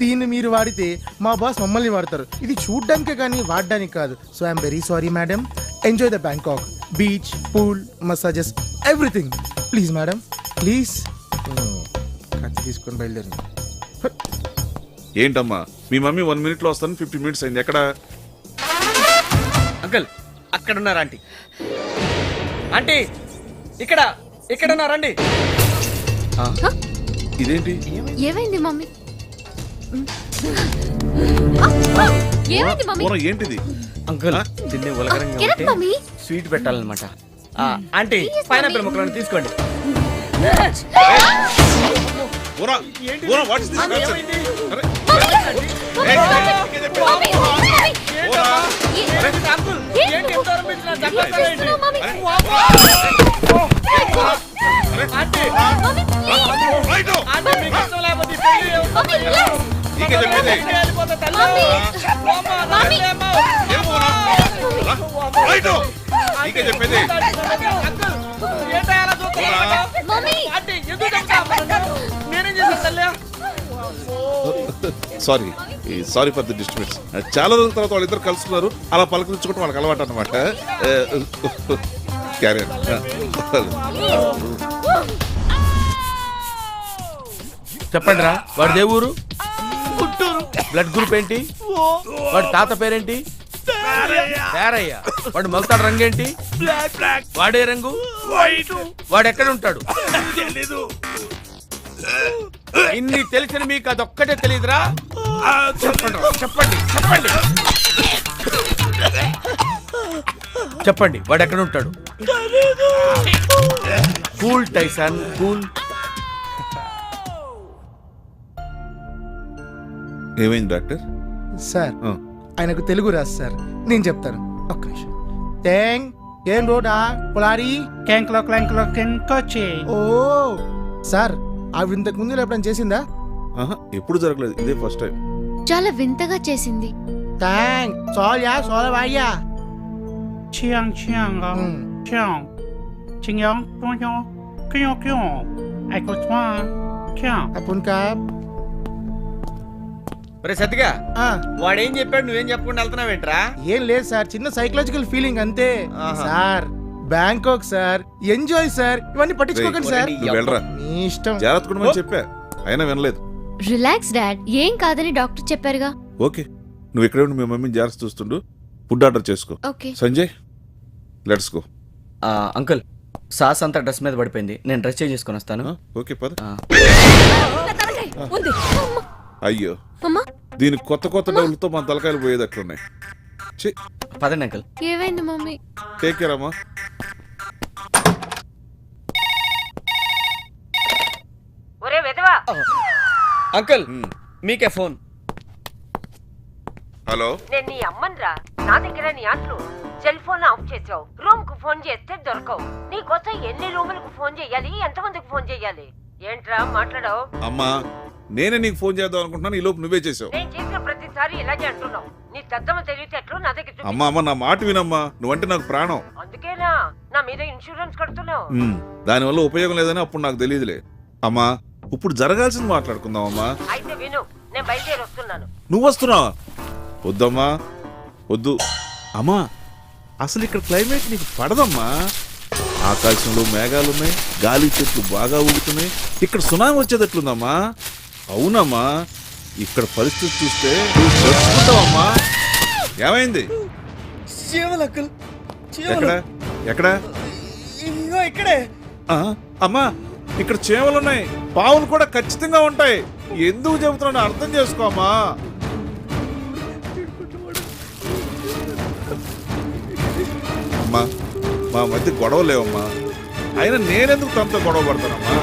Speaker 10: దీన్ని మీరు వాడితే మా బాస్ మమ్మల్ని వాడతారు. ఇది చూడ్డానికే కానీ వాడడానికి కాదు. So I'm very sorry madam. Enjoy the Bangkok beach, pool, massages, everything. Please madam, please. కత్తి తీసుకొని బయలుదేరి.
Speaker 12: ఏంటమ్మా మీ మమ్మీ 1 minute లో వస్తాను 50 minutes అయింది. ఎక్కడ?
Speaker 1: అంకుల్ అక్కడ ఉన్నారు ఆంటీ. ఆంటీ ఇక్కడ ఇక్కడ ఉన్నారండి.
Speaker 12: ఇదేంటి?
Speaker 5: ఏమైంది మమ్మీ? ఏమైంది మమ్మీ?
Speaker 12: పూర్వం ఏంటిది?
Speaker 1: అంకుల్ దీన్ని ఉలకరంగా ఉంటే
Speaker 5: మమ్మీ
Speaker 1: స్వీట్ పెట్టాలన్నమాట. ఆంటీ పైనాపిల్ ముక్కలను తీసుకోండి.
Speaker 12: పూర్వం, పూర్వం, what is this nonsense? అరే,
Speaker 1: అంకుల్ ఏంటి ఎంత దూరం పెట్టినా చెప్పేస్తారేంటి? Aunty
Speaker 12: right.
Speaker 1: ఆంటీ మీకు ఇష్టం లేకపోతే ఈ పెళ్లి
Speaker 12: నీకే చెప్పేది.
Speaker 1: వెళ్ళిపోతా తల్లి.
Speaker 12: రైట్. నీకే చెప్పేది.
Speaker 1: అంకుల్ ఏంటో అలా చూస్తున్నావు? ఆంటీ ఎందుకు చెప్తావు? నేనేం చేశాను తల్లి?
Speaker 12: Sorry for the disturbance. చాలా రోజుల తర్వాత వాళ్ళిద్దరు కలుసుకున్నారు. అలా పలకరించుకుంటే వాళ్ళకి అలవాటు అనమాట. క్యారియర్.
Speaker 11: చెప్పండి రా, వాడి దే ఊరు? బ్లడ్ గ్రూప్ ఏంటి? వాడి తాత పేరేంటి? తేరయ్య. వాడు మొలతాడు రంగు ఏంటి? వాడే రంగు? వాడు ఎక్కడ ఉంటాడు? ఇన్ని తెలిసిన మీకు అదొక్కటే తెలియదురా? చెప్పండి చెప్పండి చెప్పండి చెప్పండి, వాడు ఎక్కడ ఉంటాడు? Cool Tyson, cool.
Speaker 12: ఏమైంది డాక్టర్?
Speaker 10: సార్ ఆయనకు తెలుగు రాదు సార్, నేను చెప్తాను. ఒక్క నిమిషం. టెంగ్ ఏం రోడా కులారి
Speaker 4: క్యాంక్లో క్లాంక్లో కెంకొచ్చి.
Speaker 10: ఓ సార్ ఆవిడ ఇంతకు ముందు ఎప్పుడైనా చేసిందా?
Speaker 12: ఎప్పుడు జరగలేదు, ఇదే ఫస్ట్ టైం.
Speaker 5: చాలా వింతగా చేసింది.
Speaker 10: టాంగ్ సోల్యా సోలవాయ్యా
Speaker 4: చియాంగ్ చియాంగ్ చియాంగ్ చింగ్యాంగ్ టుంయాంగ్ క్యూం క్యూం ఐకోచ్వా క్యాం
Speaker 10: అపున్ కా.
Speaker 1: ఒరే సత్తిగా వాడేం చెప్పాడు నువ్వేం చెప్పకుండా వెళ్తున్నావేంట్రా?
Speaker 10: ఏం లేదు సార్, చిన్న సైకలాజికల్ ఫీలింగ్ అంతే. Sir Bangkok sir, enjoy sir, ఇవన్నీ పట్టించుకోకండి సార్.
Speaker 12: వెళ్ళరా,
Speaker 10: మీ ఇష్టం.
Speaker 12: జాగ్రత్త చెప్పా, అయినా వినలేదు.
Speaker 5: రిలాక్స్ డాడ్, ఏం కాదని డాక్టర్ చెప్పారుగా.
Speaker 12: ఓకే, నువ్వు ఇక్కడే ఉండి మీ మమ్మీని జాగ్రత్త చూస్తుండు. ఫుడ్ ఆర్డర్ చేసుకో.
Speaker 5: Okay.
Speaker 12: Sanjay let's go.
Speaker 1: Uncle sauce అంతా డ్రెస్ మీద పడిపోయింది, నేను డ్రెస్ చేంజ్ చేసుకొని వస్తాను.
Speaker 12: ఓకే పద.
Speaker 7: నా తలకాయ ఉంది.
Speaker 12: అయ్యో
Speaker 5: అమ్మా
Speaker 12: దీని కొత్త కొత్త డబ్బులతో మన తలకాయలు పోయేది అట్లున్నాయి.
Speaker 1: పదండి అంకుల్.
Speaker 5: ఏమైంది మమ్మీ?
Speaker 12: టేక్ కేర్ అమ్మా.
Speaker 1: అంకుల్ మీకే ఫోన్.
Speaker 12: హలో,
Speaker 13: నేను నీ అమ్మన్రా. నా దగ్గర నీ అంట్లు సెల్ ఫోన్ ఆఫ్ చేసావు. రూమ్ కు ఫోన్ చేస్తే దొరకవు. నీకోసం ఎన్ని రూములకు ఫోన్ చేయాలి, ఎంతమందికి ఫోన్ చేయాలి? ఏంట్రా మాట్లాడవు?
Speaker 12: అమ్మా నేనే నీకు ఫోన్ చేద్దాం అనుకుంటున్నాను, ఈ లోపు నువ్వే చేసావు.
Speaker 13: నేను చేసిన ప్రతిసారి ఇలాగే అంటున్నావు. నీ దద్దమ్మ తెలివితేటలు నా దగ్గర చూపించు.
Speaker 12: అమ్మా అమ్మ నా మాట వినమ్మా, నువ్వంటే నాకు ప్రాణం.
Speaker 13: అందుకేనా నా మీద ఇన్సూరెన్స్ కడుతున్నావు?
Speaker 12: దానివల్ల ఉపయోగం లేదని అప్పుడు నాకు తెలియదులే. అమ్మా ఇప్పుడు జరగాల్సింది మాట్లాడుకుందాం అమ్మా.
Speaker 13: అయితే విను, నేను బయలుదేరి వస్తున్నాను.
Speaker 12: నువ్వు వస్తున్నావా? వద్దమ్మా వద్దు. అమ్మా అసలు ఇక్కడ క్లైమేట్ నీకు పడదమ్మా. ఆకాశంలో మేఘాలున్నాయి, గాలి చెట్లు బాగా ఊగుతున్నాయి. ఇక్కడ సునామీ వచ్చేటట్లుందమ్మా. అవునమ్మా, ఇక్కడ పరిస్థితి చూస్తే నువ్వు చచ్చిపోతావమ్మా. ఏమైంది?
Speaker 1: చీమలు అంకుల్,
Speaker 12: ఎక్కడ ఎక్కడ?
Speaker 1: ఇక్కడే.
Speaker 12: అమ్మా ఇక్కడ చేమలున్నాయి, పావులు కూడా ఖచ్చితంగా ఉంటాయి. ఎందుకు చెబుతున్నాను అర్థం చేసుకోమ్మా. అమ్మా మా మధ్య గొడవ లేవమ్మా, అయినా నేనెందుకు తనతో గొడవ పడతానమ్మా.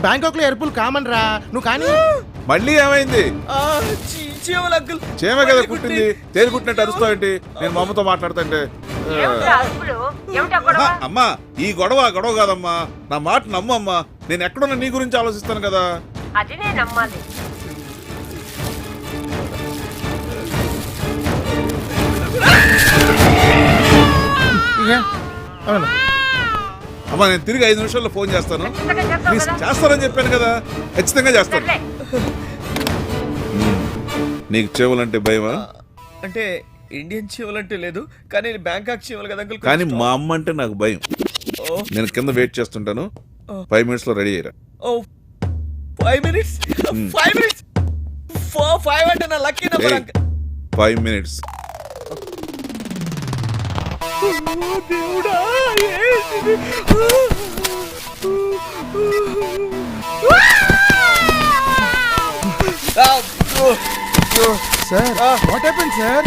Speaker 10: బ్యాంకాక్ లో ఎరుపులు కామన్ రా, నువ్వు కానీ.
Speaker 12: మళ్ళీ ఏమైంది?
Speaker 1: చీమలు అంకుల్.
Speaker 12: చేమ కదా కుట్టింది, తేలి కుట్టినట్టు అరుస్తావేంటి? నేను మా అమ్మతో మాట్లాడుతుంటే. అమ్మా ఈ గొడవ కాదమ్మా, నా మాట నమ్మమ్మా. నేను ఎక్కడున్నా నీ గురించి ఆలోచిస్తాను కదా.
Speaker 13: అది నేను నమ్మాలి.
Speaker 10: అవును
Speaker 12: అమ్మా నేను తిరిగి 5 నిమిషాల్లో ఫోన్ చేస్తాను. ప్లీజ్ చేస్తానని చెప్పాను కదా, ఖచ్చితంగా చేస్తాను. నీకు చెవులంటే భయమా?
Speaker 1: అంటే ఇండియన్ చీమలు అంటే లేదు, కానీ బ్యాంకాక్ చీమలు కదా అంకుల్.
Speaker 12: కానీ మా అమ్మ అంటే నాకు భయం. నేను కింద వెయిట్ చేస్తుంటాను, 5 minutes లో రెడీ అయ్యారా.
Speaker 1: 5 minutes? 5 minutes? 5 అంటే నా లక్కీ నెంబర్ అంకుల్.
Speaker 12: 5 minutes.
Speaker 1: దేవుడా ఏంటిది?
Speaker 10: Sir what happened sir?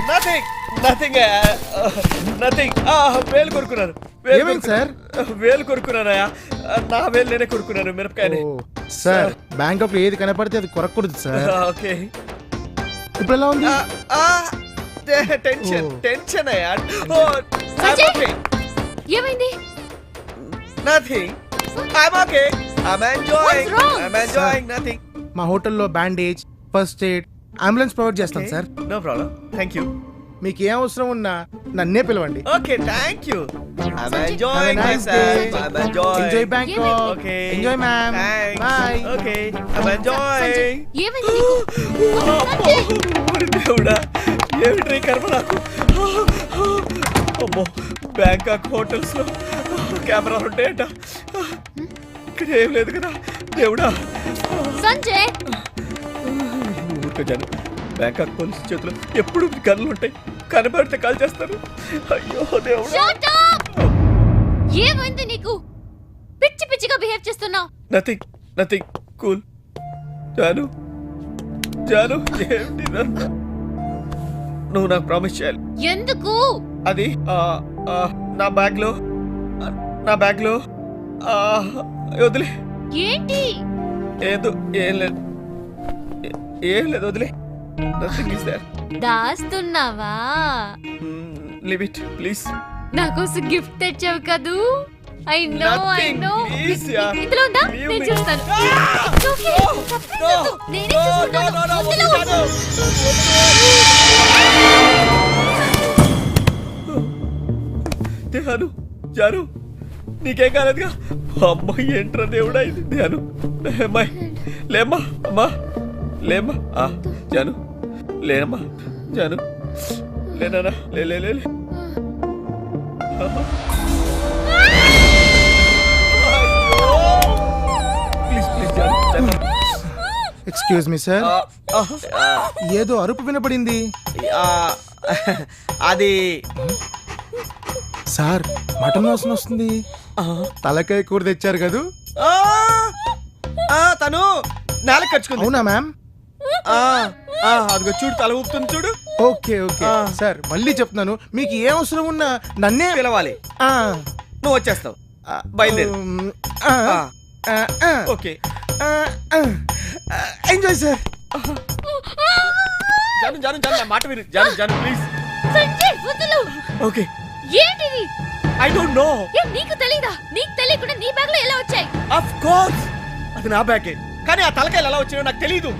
Speaker 1: Nothing. వేలు కొరుకున్నాను.
Speaker 10: ఏమైంది సార్?
Speaker 1: వేలు కొరుకున్నానయా, నా వేలు నేనే కొరుకున్నాను మిరపకాయని.
Speaker 10: సార్ బ్యాంకాక్ లో ఏది కనపడితే అది కొరకూడదు సార్.
Speaker 1: ఓకే
Speaker 10: ఇప్పుడు ఎలా ఉంది?
Speaker 1: టెన్షన్ అయ్యా.
Speaker 5: ఏమైంది?
Speaker 1: Nothing. I'm okay. I'm enjoying.
Speaker 5: What's wrong?
Speaker 1: I'm enjoying nothing.
Speaker 10: మా హోటల్లో bandage, first aid, ambulance provide చేస్తాం sir.
Speaker 1: No problem. Thank you.
Speaker 10: మీకు ఏ అవసరం ఉన్నా నన్నే పిలవండి.
Speaker 1: Okay, thank you. I'm enjoying
Speaker 10: Have a nice
Speaker 1: myself.
Speaker 10: day.
Speaker 1: I'm enjoying.
Speaker 10: Enjoy Bangkok.
Speaker 1: Okay.
Speaker 10: Enjoy ma'am.
Speaker 1: Thanks.
Speaker 10: Bye.
Speaker 1: Okay. I'm enjoying.
Speaker 5: ఏమైంది నీకు?
Speaker 1: దేవుడా ఏమిటి కర్మ నాకు. అమ్మో బ్యాంకాక్ హోటల్స్ లో కెమెరాలు ఉంటాయట, ఇక్కడ ఏం లేదు కదా. దేవుడా
Speaker 5: సంజయ్
Speaker 1: ఊరుకోజాను. బ్యాంకాక్ పోలీసు చేతిలో ఎప్పుడు గన్నులు ఉంటాయి, కనబడితే కాల్ చేస్తారు. అయ్యో దేవుడా.
Speaker 5: Shut up! ఏమైంది నీకు? పిచ్చి పిచ్చిగా బిహేవ్ చేస్తున్నావు.
Speaker 1: Nothing cool. జాను ఏమిటి ఇదంతా? నువ్వు నాకు ప్రామిస్ చేయాలి.
Speaker 5: ఎందుకు?
Speaker 1: అది నా బ్యాగ్ లో వదిలే.
Speaker 5: ఏంటి?
Speaker 1: ఏం లేదు వదిలే. Nothing is there.
Speaker 5: దాస్తున్నావా?
Speaker 1: Leave it please.
Speaker 5: నా కోసం గిఫ్ట్ తెచ్చావు కదూ. I know.
Speaker 1: Please, yeah.
Speaker 5: ఇందులో ఉందా?
Speaker 1: Leave
Speaker 5: నేను
Speaker 1: me.
Speaker 5: చూస్తాను. It's okay. తప్పదు. నేనే చూసుకుంటాను. వదిలు.
Speaker 1: జాను నీకేం కాలేదుగా? అమ్మాయి ఏంట్రా దేవుడా ఇది. ధ్యాను అమ్మాయి లేమ్మా, అమ్మా లేమ్మా. జాను లేనమ్మా, జాను లేనా? లే please Jaanu.
Speaker 10: Excuse me sir, ఏదో అరుపు వినపడింది.
Speaker 1: అది
Speaker 10: సార్ మటన్ వాసన వస్తుంది. తలకాయ కూర తెచ్చారు కదూ?
Speaker 1: తను నేల కచ్చుకుంది.
Speaker 10: అవునా మ్యామ్?
Speaker 1: అదిగో చూడు, తల ఊపుతుంది చూడు.
Speaker 10: ఓకే ఓకే సార్, మళ్ళీ చెప్తున్నాను, మీకు ఏ అవసరం ఉన్నా నన్నే
Speaker 1: పిలవాలి.
Speaker 10: ఆ,
Speaker 1: నువ్వు వచ్చేస్తావు. బయలుదేరు. Okay.
Speaker 10: Enjoy sir.
Speaker 1: Jaanu Jaanu Jaanu నా మాట విను. జాను జాను ప్లీజ్.
Speaker 5: సంజయ్ వదులు.
Speaker 1: ఓకే.
Speaker 5: ఏంటిది?
Speaker 1: I don't no.
Speaker 5: నీకు తెలీదా? నీకు తెలియకుండా నీ బ్యాగ్ లో ఎలా వచ్చాయి?
Speaker 1: ఆఫ్ కోర్స్ అది నా బ్యాగే, కానీ ఆ తలకాయలు ఎలా వచ్చాయో నాకు తెలీదు.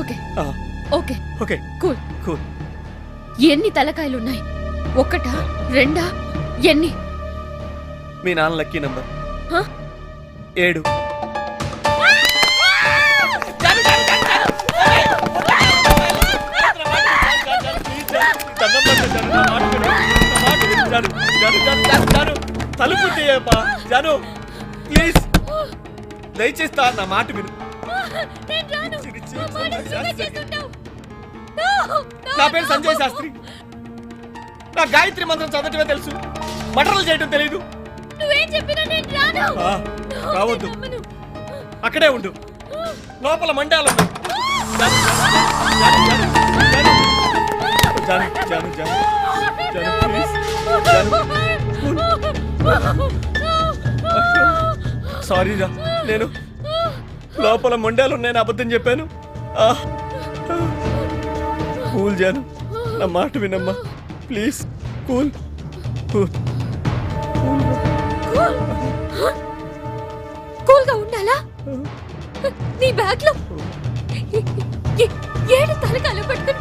Speaker 5: Okay okay
Speaker 1: okay
Speaker 5: cool.
Speaker 1: Cool.
Speaker 5: ఎన్ని తలకాయలు ఉన్నాయి? ఒకటా రెండా ఎన్ని?
Speaker 1: మీ నాన్న లక్కీ నంబర్
Speaker 5: హ?
Speaker 1: 7. తలుపు తీయప్పా జాను ప్లీజ్, దయచేసి నా మాట విను. నా పేరు సంజయ్ శాస్త్రి. నా గాయత్రి మంత్రం చదవటమే తెలుసు, మటర్లు చేయడం తెలీదు.
Speaker 5: నువ్వేం చెప్పినా నేను రాను.
Speaker 1: రావద్దు, అక్కడే ఉండు. లోపల మండాలు సారీ రా, నేను లోపల మొండాలు ఉన్నాయని అబద్ధం చెప్పాను. కూల్ జాను, నా మాట వినమ్మా ప్లీజ్. కూల్ కూల్
Speaker 5: కూల్ గా ఉండాలా? నీ బ్యాగ్ లో 7 తలకాయలు పట్టుకుని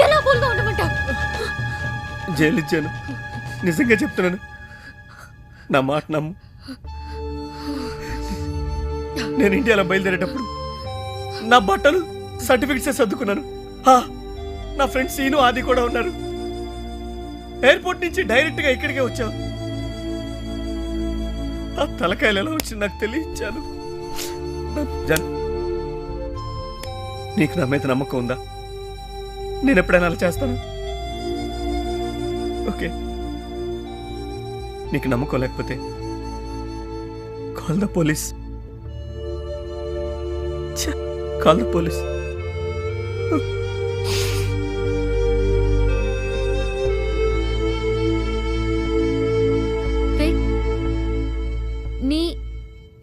Speaker 5: ఎలా కూల్ గా ఉండమంటావు?
Speaker 1: జైలు ఇచ్చాను, నిజంగా చెప్తున్నాను, నా మాట నమ్ము. నేను ఇండియాలో బయలుదేరేటప్పుడు నా బట్టలు సర్టిఫికెట్స్ సర్దుకున్నాను. నా ఫ్రెండ్స్ సీను ఆది కూడా ఉన్నారు. ఎయిర్పోర్ట్ నుంచి డైరెక్ట్ గా ఇక్కడికే వచ్చావు. ఆ తలకాయలు ఎలా వచ్చింది నాకు తెలియచాను. నీకు నా మీద నమ్మకం ఉందా? నేను ఎప్పుడైనా అలా చేస్తాను? ఓకే, నీకు నమ్మకం లేకపోతే call the police. Call the police.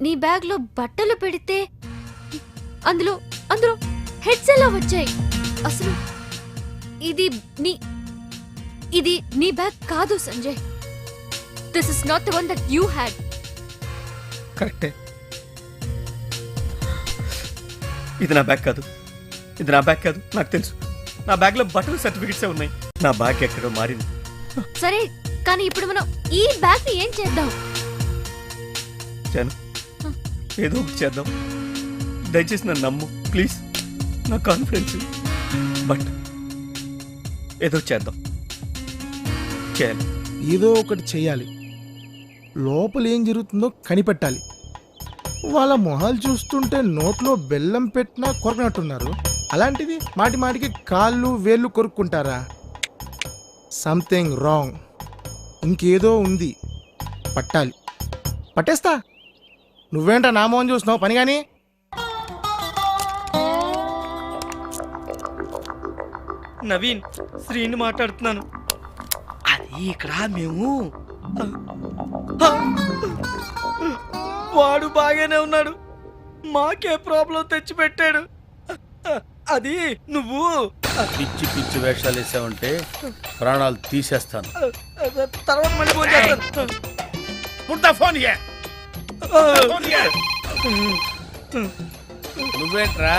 Speaker 5: నీ బ్యాగ్ లో బట్టలు పెడితే అందులో అందులో హెడ్స్ ఎలా వచ్చాయి? అసలు ఇది నీ బ్యాగ్ కాదు Sanjay. This is not the one that you had.
Speaker 1: కరెక్టే, ఇది నా బ్యాగ్ కాదు. ఇది నా బ్యాగ్ కాదు, నాకు తెలుసు. నా బ్యాగ్ లో బట్టలు సర్టిఫికెట్సే ఉన్నాయి. నా బ్యాగ్ ఎక్కడో మారింది.
Speaker 5: సరే, కానీ ఇప్పుడు మనం ఈ బ్యాగ్ ని ఏం చేద్దాం?
Speaker 1: జాను, ఏదో ఒకటి చేద్దాం. దయచేసి నన్ను నమ్ము ప్లీజ్, నా కాన్ఫిడెన్స్. బట్ ఏదో చేద్దాం, చేయాలి.
Speaker 10: ఏదో ఒకటి చెయ్యాలి. లోపల ఏం జరుగుతుందో కనిపెట్టాలి. వాళ్ళ మొహాలు చూస్తుంటే నోట్లో బెల్లం పెట్టినా కొరకనట్టున్నారు. అలాంటిది మాటి మాటికి కాళ్ళు వేళ్ళు కొరుక్కుంటారా? Something wrong. ఇంకేదో ఉంది, పట్టాలి. పట్టేస్తా. నువ్వేంటా నా మోహన్ చూస్తున్నావు? పని కానీ.
Speaker 3: నవీన్, శ్రీని మాట్లాడుతున్నాను. అది ఇక్కడ మేము వాడు బాగానే ఉన్నాడు, మాకే ప్రాబ్లం తెచ్చి పెట్టాడు. అది నువ్వు
Speaker 11: పిచ్చి పిచ్చి వేషాలు వేసావంటే ప్రాణాలు తీసేస్తాను.
Speaker 3: తర్వాత మళ్ళీ ఫోన్ చేస్తాను.
Speaker 11: ఫోన్ నువ్వేంట్రా?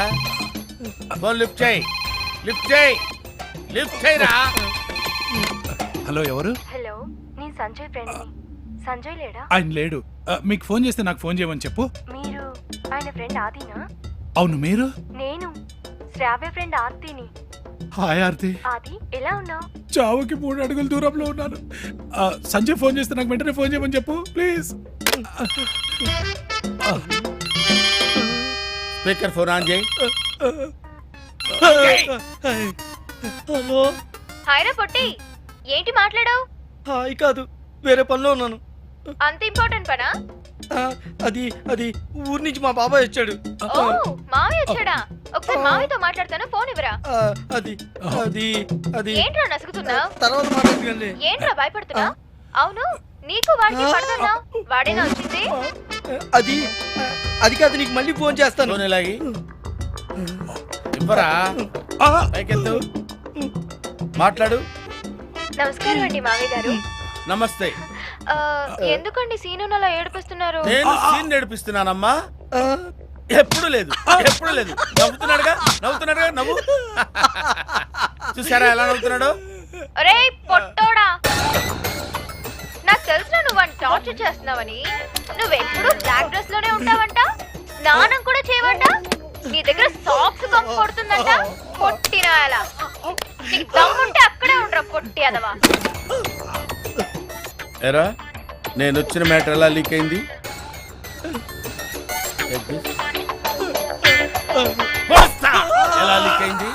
Speaker 11: ఫోన్ లిఫ్ట్ చేయి, లిఫ్ట్ చేయి, లిఫ్ట్ చేయరా.
Speaker 4: హలో, ఎవరు?
Speaker 5: హలో, నేను సంజయ్ ఫ్రెండ్ ని. సంజయ్ లేడా?
Speaker 4: ఆయన లేడు. మీకు ఫోన్ చేస్తే నాకు ఫోన్ చేయమని చెప్పు.
Speaker 5: మీరు ఆయన ఫ్రెండ్ ఆదినా?
Speaker 4: అవును, మీరు?
Speaker 5: నేను శ్రావ్య ఫ్రెండ్ ఆర్తిని.
Speaker 4: హాయ్ ఆర్తి.
Speaker 5: ఆది, ఎలా ఉన్నావు?
Speaker 4: చావుకి 3 అడుగుల దూరంలో ఉన్నాను. సంజయ్ ఫోన్ చేస్తే నాకు వెంటనే ఫోన్ చేయమని చెప్పు ప్లీజ్.
Speaker 11: స్పీకర్ ఫోన్ ఆన్ చేయి.
Speaker 3: హలో.
Speaker 5: హాయ్రా పొట్టి, ఏంటి మాట్లాడావు?
Speaker 3: హాయ్ కాదు, వేరే పనిలో ఉన్నాను.
Speaker 5: అంత ఇంపార్టెంట్ పనా?
Speaker 3: అది అది ఊరి నుంచి మా బాబాయ్ వచ్చాడు.
Speaker 5: ఓ మావయ్య వచ్చాడా? ఒకసారి మావయ్యతో మాట్లాడతాను, ఫోన్ ఇవ్వరా.
Speaker 3: అది అది అది
Speaker 5: ఏంట్రా నసుగుతున్నావు?
Speaker 3: తర్వాత మాట్లాడుతుంది.
Speaker 5: ఏంట్రా భయపడుతున్నావు? అవును, నీకు వాడికి పడదన్నా వాడేనా వచ్చింది?
Speaker 3: అది అది కాదు, నీకు మళ్ళీ ఫోన్ చేస్తాను.
Speaker 11: ఫోన్ ఎలాగి ఇవ్వరా? పైకెత్తు, మాట్లాడు.
Speaker 5: నమస్కారం అండి మావయ్య గారు.
Speaker 11: నమస్తే.
Speaker 5: ఎందుకండి సీను అలా ఏడిపిస్తున్నారు?
Speaker 11: నేను సీన్ నడిపిస్తున్నానమ్మా. ఎప్పుడు లేదు, ఎప్పుడు లేదు. నవ్వుతున్నాడుగా, నవ్వుతున్నాడుగా, నవ్వు. చూసారా ఎలా నవ్వుతున్నాడు?
Speaker 5: ఒరేయ్ పొట్టోడా, నాకు తెలుసునా నువ్వు వాడిని టార్చర్ చేస్తున్నావని. నువ్వెప్పుడు బ్లాక్ డ్రెస్ లోనే ఉంటావంట, స్నానం కూడా చేయవంట, నీ దగ్గర సాక్స్ కంపు కొడుతుందంట. పొట్టినాయాలా, నీకు దమ్ముంటే అక్కడే ఉండరా పొట్టి అదవా.
Speaker 11: ఎరా, నేను వచ్చిన మ్యాటర్ ఎలా లీక్ అయింది? ఎలా లీక్ అయింది?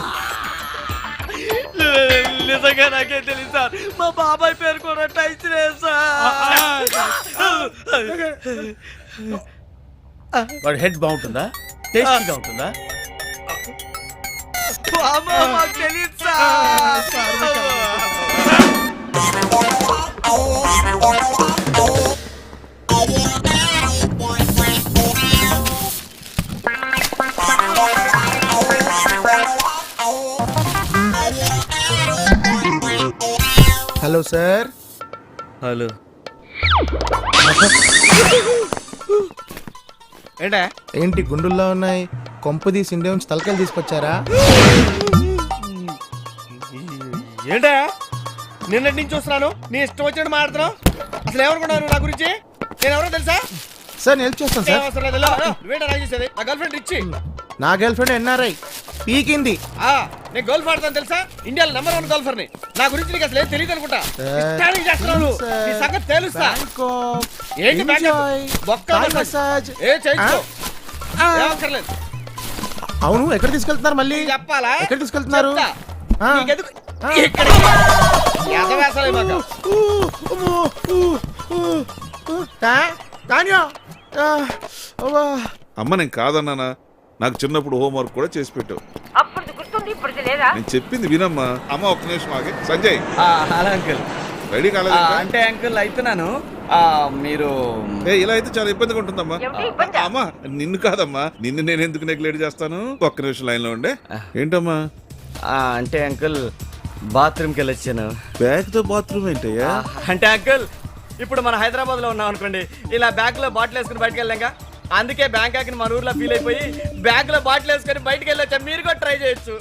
Speaker 3: నిజంగా నాకే తెలియదు సార్. మా బాబాయ్ పేరు కూడా టైప్
Speaker 11: వాడి హెడ్ బాగుంటుందా? టేస్టీగా ఉంటుందా?
Speaker 3: మాకు తెలియదు సార్.
Speaker 10: Hello sir.
Speaker 3: హలో.
Speaker 1: ఏంటా?
Speaker 10: ఏంటి గుండుల్లో ఉన్నాయి? కొంపదీసి ఇండియా నుంచి తలకాయలు తీసుకొచ్చారా?
Speaker 1: ఏంటా నిన్నటి నుంచి చూస్తున్నాను, నీ ఇష్టం వచ్చినట్టు మాట్లాడుతున్నావు. అసలు ఎవరుకున్నాను నా గురించి? నేను ఎవరో తెలుసా?
Speaker 10: సార్ నేను హెల్ప్ చేస్తాను సార్.
Speaker 1: అవసరం లేదు. నువ్వేంటా నాకు చేసేది? నా గర్ల్ ఫ్రెండ్ ఇచ్చి.
Speaker 10: నా గర్ల్ ఫ్రెండ్ ఎన్ఆర్ఐ పీకింది.
Speaker 1: నేను గోల్ఫ్ ఆడతాను తెలుసా? ఇండియాలో #1 గోల్ఫర్ ని. నా గురించి నీకు అసలు ఏం తెలియదు అనుకుంటా. ఇష్టానికి చేస్తున్నావు, నీ సంగతి తెలుస్తా. ఏంటి
Speaker 10: మసాజ్
Speaker 1: ఏ చేసుకో, ఏమక్కర్లేదు.
Speaker 10: అవును, ఎక్కడ తీసుకెళ్తున్నారు మళ్ళీ?
Speaker 1: చెప్పాలా?
Speaker 10: ఎక్కడ తీసుకెళ్తున్నారు?
Speaker 1: చెప్తా. నీకెందుకు? ఇక్కడికి. ఎదవేసాలే మాకు.
Speaker 12: అమ్మ నేను కాదన్నానా? నాకు చిన్నప్పుడు హోంవర్క్ కూడా చేసి పెట్టావు.
Speaker 13: అప్పుడు గుర్తుంది, ఇప్పుడు లేదా?
Speaker 12: నేను చెప్పింది వినమ్మా. అమ్మ ఒక్క నిమిషం ఆగే. సంజయ్
Speaker 1: అలా అంకుల్.
Speaker 12: రెడీ కాలేదు
Speaker 1: అంటే అంకుల్ అయితున్నాను. మీరు
Speaker 12: ఇలా అయితే చాలా ఇబ్బందిగా ఉంటుందమ్మా. అమ్మా నిన్ను కాదమ్మా, నిన్ను నేను ఎందుకు నెగ్లెక్ట్ చేస్తాను? ఒక్క నిమిషం లైన్ లో ఉండే. ఏంటమ్మా?
Speaker 1: అంటే అంకుల్ బాత్రూమ్కి వెళ్ళొచ్చాను.
Speaker 12: బ్యాగ్ తో బాత్రూమ్ ఏంటయ్యా?
Speaker 1: అంటే అంకుల్ ఇప్పుడు మన హైదరాబాద్ లో ఉన్నాం అనుకోండి, ఇలా బ్యాగ్ లో బాటిల్ వేసుకుని బయటకు వెళ్ళాక, అందుకే బ్యాంకాక్ ని మన ఊర్లో ఫీల్ అయిపోయి బ్యాగ్ లో బాటిల్ వేసుకొని బయటకు వెళ్ళొచ్చా. మీరు కూడా ట్రై చేయొచ్చు.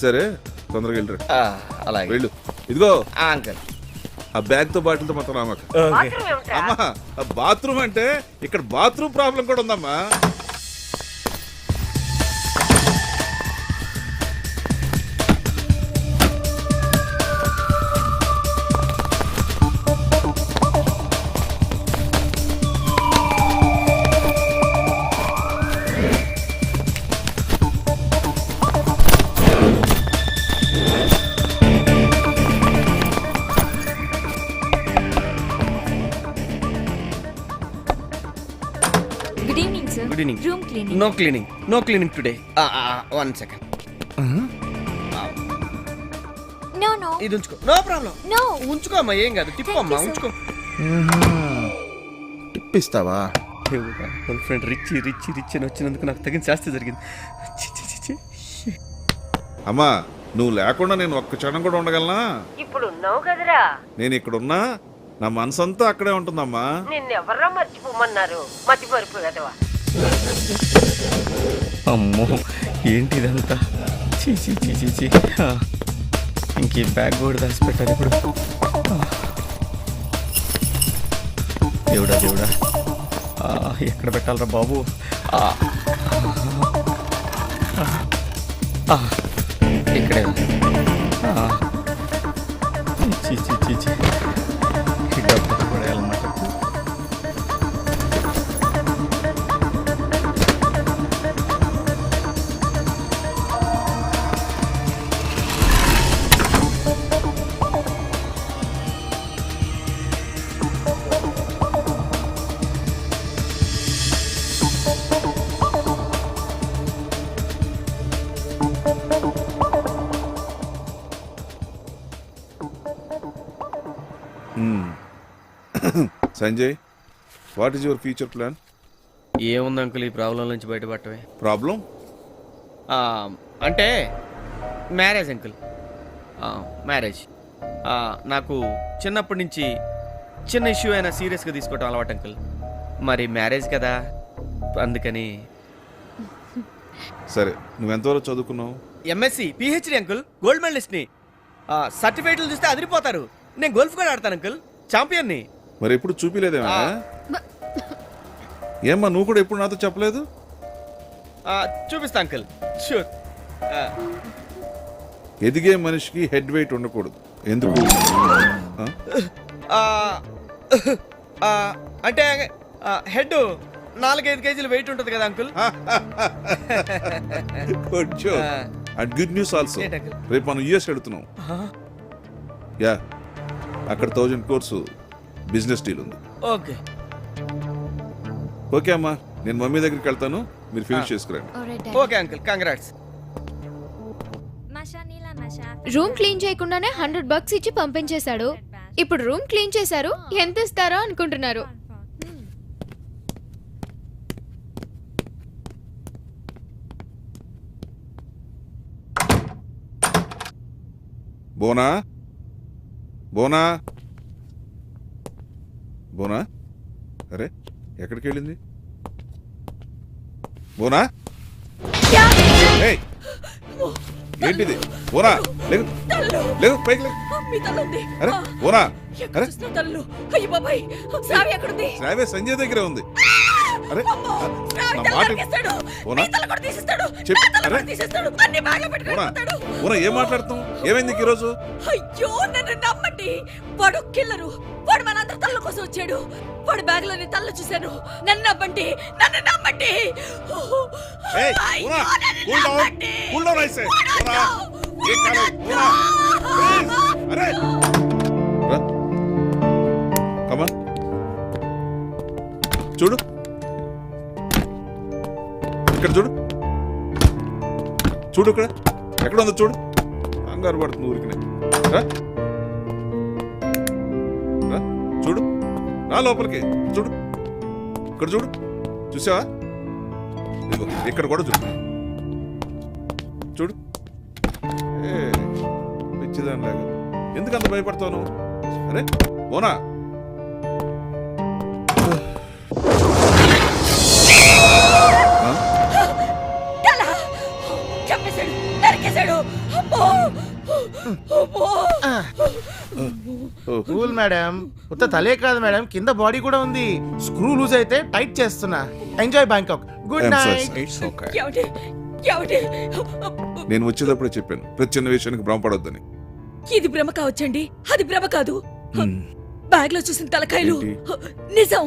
Speaker 12: సరే తొందరగా వెళ్ళరు.
Speaker 1: అలాగే
Speaker 12: వెళ్ళు. ఇదిగో
Speaker 1: అంకుల్,
Speaker 12: ఆ బ్యాగ్ తో బాటిల్ తో మొత్తం రామాక. అమ్మా బాత్రూమ్ అంటే ఇక్కడ బాత్రూమ్ ప్రాబ్లం కూడా ఉందమ్మా.
Speaker 5: Good evening sir.
Speaker 1: Good evening.
Speaker 5: Room cleaning.
Speaker 1: No cleaning today. 1 second.
Speaker 5: No no.
Speaker 1: ఇది ఉంచుకో. No problem.
Speaker 5: నో.
Speaker 1: ఉంచుకో అమ్మా, ఏం కాదు. తిప్పమ్మా, ఉంచుకో.
Speaker 10: టిప్ ఇస్తావా?
Speaker 1: గర్ల్ ఫ్రెండ్ రిచ్ అని వచ్చినందుకు నాకు తగిన శాస్తి జరిగింది.
Speaker 12: అమ్మా నువ్వు లేకుండా నేను ఒక్క క్షణం కూడా ఉండగలనా?
Speaker 13: ఇప్పుడు ఉన్నావు కదరా.
Speaker 12: నేను ఇక్కడ ఉన్నా నా మనసు అంతా అక్కడే ఉంటుందమ్మా.
Speaker 13: నిన్నెవర్రా మర్చిపోమన్నారు? మర్చిపోరు కదవా.
Speaker 1: అమ్మో ఏంటి ఇదంతా? చీ. ఇంక ఈ బ్యాగ్ కూడా దాచిపెట్టాలి ఇప్పుడు. దేవుడా ఎక్కడ పెట్టాలరా బాబు? ఇక్కడే. చీ డబ్బు పడేయాలన్నమాట.
Speaker 12: Sanjay, what is your future plan?
Speaker 1: ఏముంది అంకుల్ ఈ ప్రాబ్లం నుంచి బయటపడటమే.
Speaker 12: ప్రాబ్లం?
Speaker 1: అంటే మ్యారేజ్ అంకుల్. మ్యారేజ్ నాకు చిన్నప్పటి నుంచి చిన్న ఇష్యూ అయినా సీరియస్గా తీసుకోవటం అలవాటు అంకుల్. మరి మ్యారేజ్ కదా, అందుకని.
Speaker 12: సరే, నువ్వెంతవరకు చదువుకున్నావు?
Speaker 1: ఎంఎస్సి పిహెచ్డి అంకుల్, గోల్డ్ మెడలిస్ట్ని. సర్టిఫికేట్లు చూస్తే అదిరిపోతారు. నేను గోల్ఫ్ కూడా ఆడతాను అంకుల్, ఛాంపియన్ని.
Speaker 12: మరి ఎప్పుడు చూపిలేదేమా? ఏమ్మా, నువ్వు కూడా ఎప్పుడు నాతో చెప్పలేదు?
Speaker 1: చూపిస్తా అంకుల్, షూర్.
Speaker 12: ఎదిగే మనిషికి హెడ్ వెయిట్ ఉండకూడదు. ఎందుకు?
Speaker 1: అంటే హెడ్ 4-5 కేజీలు వెయిట్ ఉంటుంది కదా uncle.
Speaker 12: And good news also,
Speaker 1: ఏంటి?
Speaker 12: రేపు మనం యుఎస్ వెళుతున్నాం. యా, అక్కడ 1000 కోర్సు బిజినెస్ డీల్ ఉంది.
Speaker 1: ఓకే
Speaker 12: ఓకే అమ్మా, నేను మమ్మీ దగ్గరికి వెళ్తాను, మీరు ఫినిష్ చేసుకురండి.
Speaker 1: Okay uncle, congrats.
Speaker 5: Room clean చేయకుండానే $100 ఇచ్చి పంపించేశాడు. ఇప్పుడు రూమ్ క్లీన్ చేశారు, ఎంత ఇస్తారో అనుకుంటున్నారు.
Speaker 12: బోనా, బోనా, బోనా, అరే ఎక్కడికి వెళ్ళింది బోనా? ఏయ్, ఏంటిది బోనా? లేవు లేవు, పైకి లేవు. అరే బోనా, అరే శ్రావ్య సంజయ్ దగ్గరే ఉంది. అరే నా మాట బోనా, చెప్పు. అరే బోనా, ఏం మాట్లాడుతాం? ఏమైంది ఈరోజు?
Speaker 7: అయ్యో, నన్ను నమ్మండి, వాడు కిల్లరు. వాడు మనందరి తల్ల కోసం వచ్చాడు. వాడి బ్యాగ్ లోని తల్ల చూశాను. నన్ను నమ్మండి, నన్ను నమ్మండి.
Speaker 12: ఏయ్ బోనా, cool down, cool down I say. బోనా, ఏం కాలేదు బోనా, ప్లీజ్. అరే కమ్ ఆన్, చూడు ఇక్కడ, చూడు చూడు ఇక్కడ ఎక్కడ ఉందో చూడు. కంగారు పడుతుంది ఊరికి. చూడు, నా లోపలికి చూడు, ఇక్కడ చూడు, చూసావా? ఇదిగో ఇక్కడ కూడా చూడు, చూడు. పిచ్చిదానిలాగా ఎందుకు అంత భయపడతావు? అరే బోనా,
Speaker 10: కూల్ మేడం, ఉత్త తలే కాదు మేడం, కింద బాడీ కూడా ఉంది. స్క్రూ లూజ్ అయితే టైట్ చేస్తున్నా. Enjoy Bangkok. Good night.
Speaker 12: నేను వచ్చేటప్పుడే చెప్పాను, ప్రతి చిన్న విషయానికి భ్రమపడొద్దని.
Speaker 7: ఇది భ్రమ కావచ్చండి, అది భ్రమ కాదు. బ్యాగ్ లో చూసిన తలకాయలు నిజం.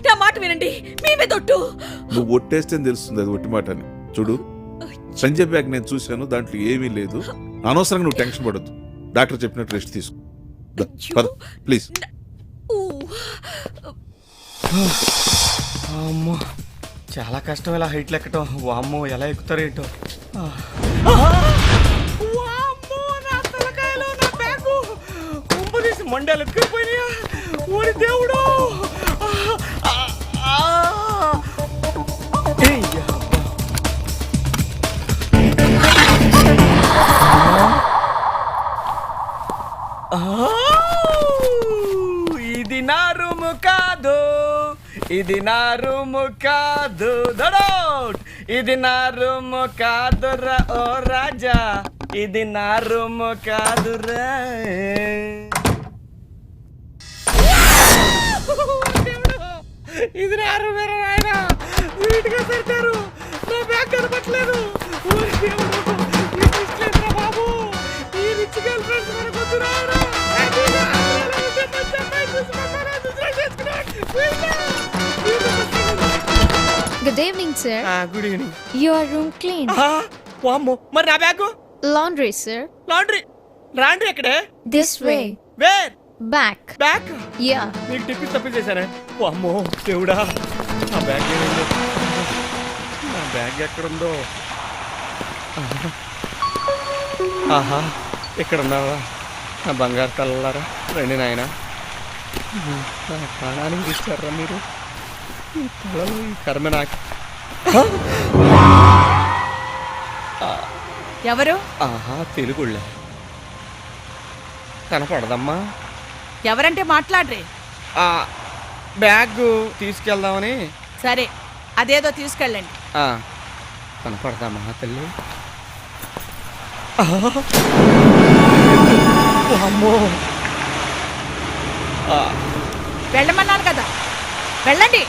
Speaker 7: నా మాట వినండి, మేమే దొట్టు.
Speaker 12: నువ్వు ఒట్టేస్తే తెలుస్తుంది అది ఒట్టి మాట అని. చూడు, సంజయ్ బ్యాగ్ నేను చూశాను, దాంట్లో ఏమీ లేదు. అనవసరంగా నువ్వు టెన్షన్ పడొద్దు. డాక్టర్ చెప్పినట్టు రెస్ట్ తీసుకో ప్లీజ్.
Speaker 1: అమ్మో, చాలా కష్టం ఇలా హైట్లు ఎక్కటం. వామ్మో, ఎలా ఎక్కుతారు ఏంటో. మండలు ఎక్కిపోయినాయా? ఓడి దేవుడు. ఇది నా రూము కాదు, ఇది నా రూము కాదు, దడౌట్. ఇది నా రూము కాదురా ఓ రాజా, ఇది నా రూము కాదురా. ఇది నా రూమే ఆయన, నీట్గా సరిచారు. నా బ్యాగ్ కనపట్లేదు. బాబు, ఈ రిచ్ గర్ల్ ఫ్రెండ్స్ మనకు వద్దురా.
Speaker 5: Good evening, sir.
Speaker 1: Good evening.
Speaker 5: Your room clean.
Speaker 1: వామ్మో, మరి నా bag?
Speaker 5: Laundry, sir.
Speaker 1: Laundry. Laundry ఎక్కడే?
Speaker 5: This way.
Speaker 1: Where?
Speaker 5: Back.
Speaker 1: Bag?
Speaker 5: Yeah.
Speaker 1: నీకు టిప్పి తప్పించేశానే. వామ్మో దేవుడా, నా బ్యాగ్ ఏమైందో? నా బ్యాగ్ ఎక్కడుందో? ఆహా, ఇక్కడ ఉన్నావా నా బంగారు తల్లారా? రండి నాయన. ప్రాణానికి తీస్తారా మీరు? ఈ తలలో ఈ కర్మ నాకు.
Speaker 14: ఎవరు?
Speaker 1: ఆహా, తెలుగుళ్ళే కనపడదమ్మా.
Speaker 14: ఎవరంటే మాట్లాడరే.
Speaker 1: బ్యాగ్ తీసుకెళ్దామని.
Speaker 14: సరే, అదేదో తీసుకెళ్ళండి.
Speaker 1: కనపడదామా తల్లి? అమ్మో,
Speaker 14: వెళ్ళమన్నాను కదా, వెళ్ళండి.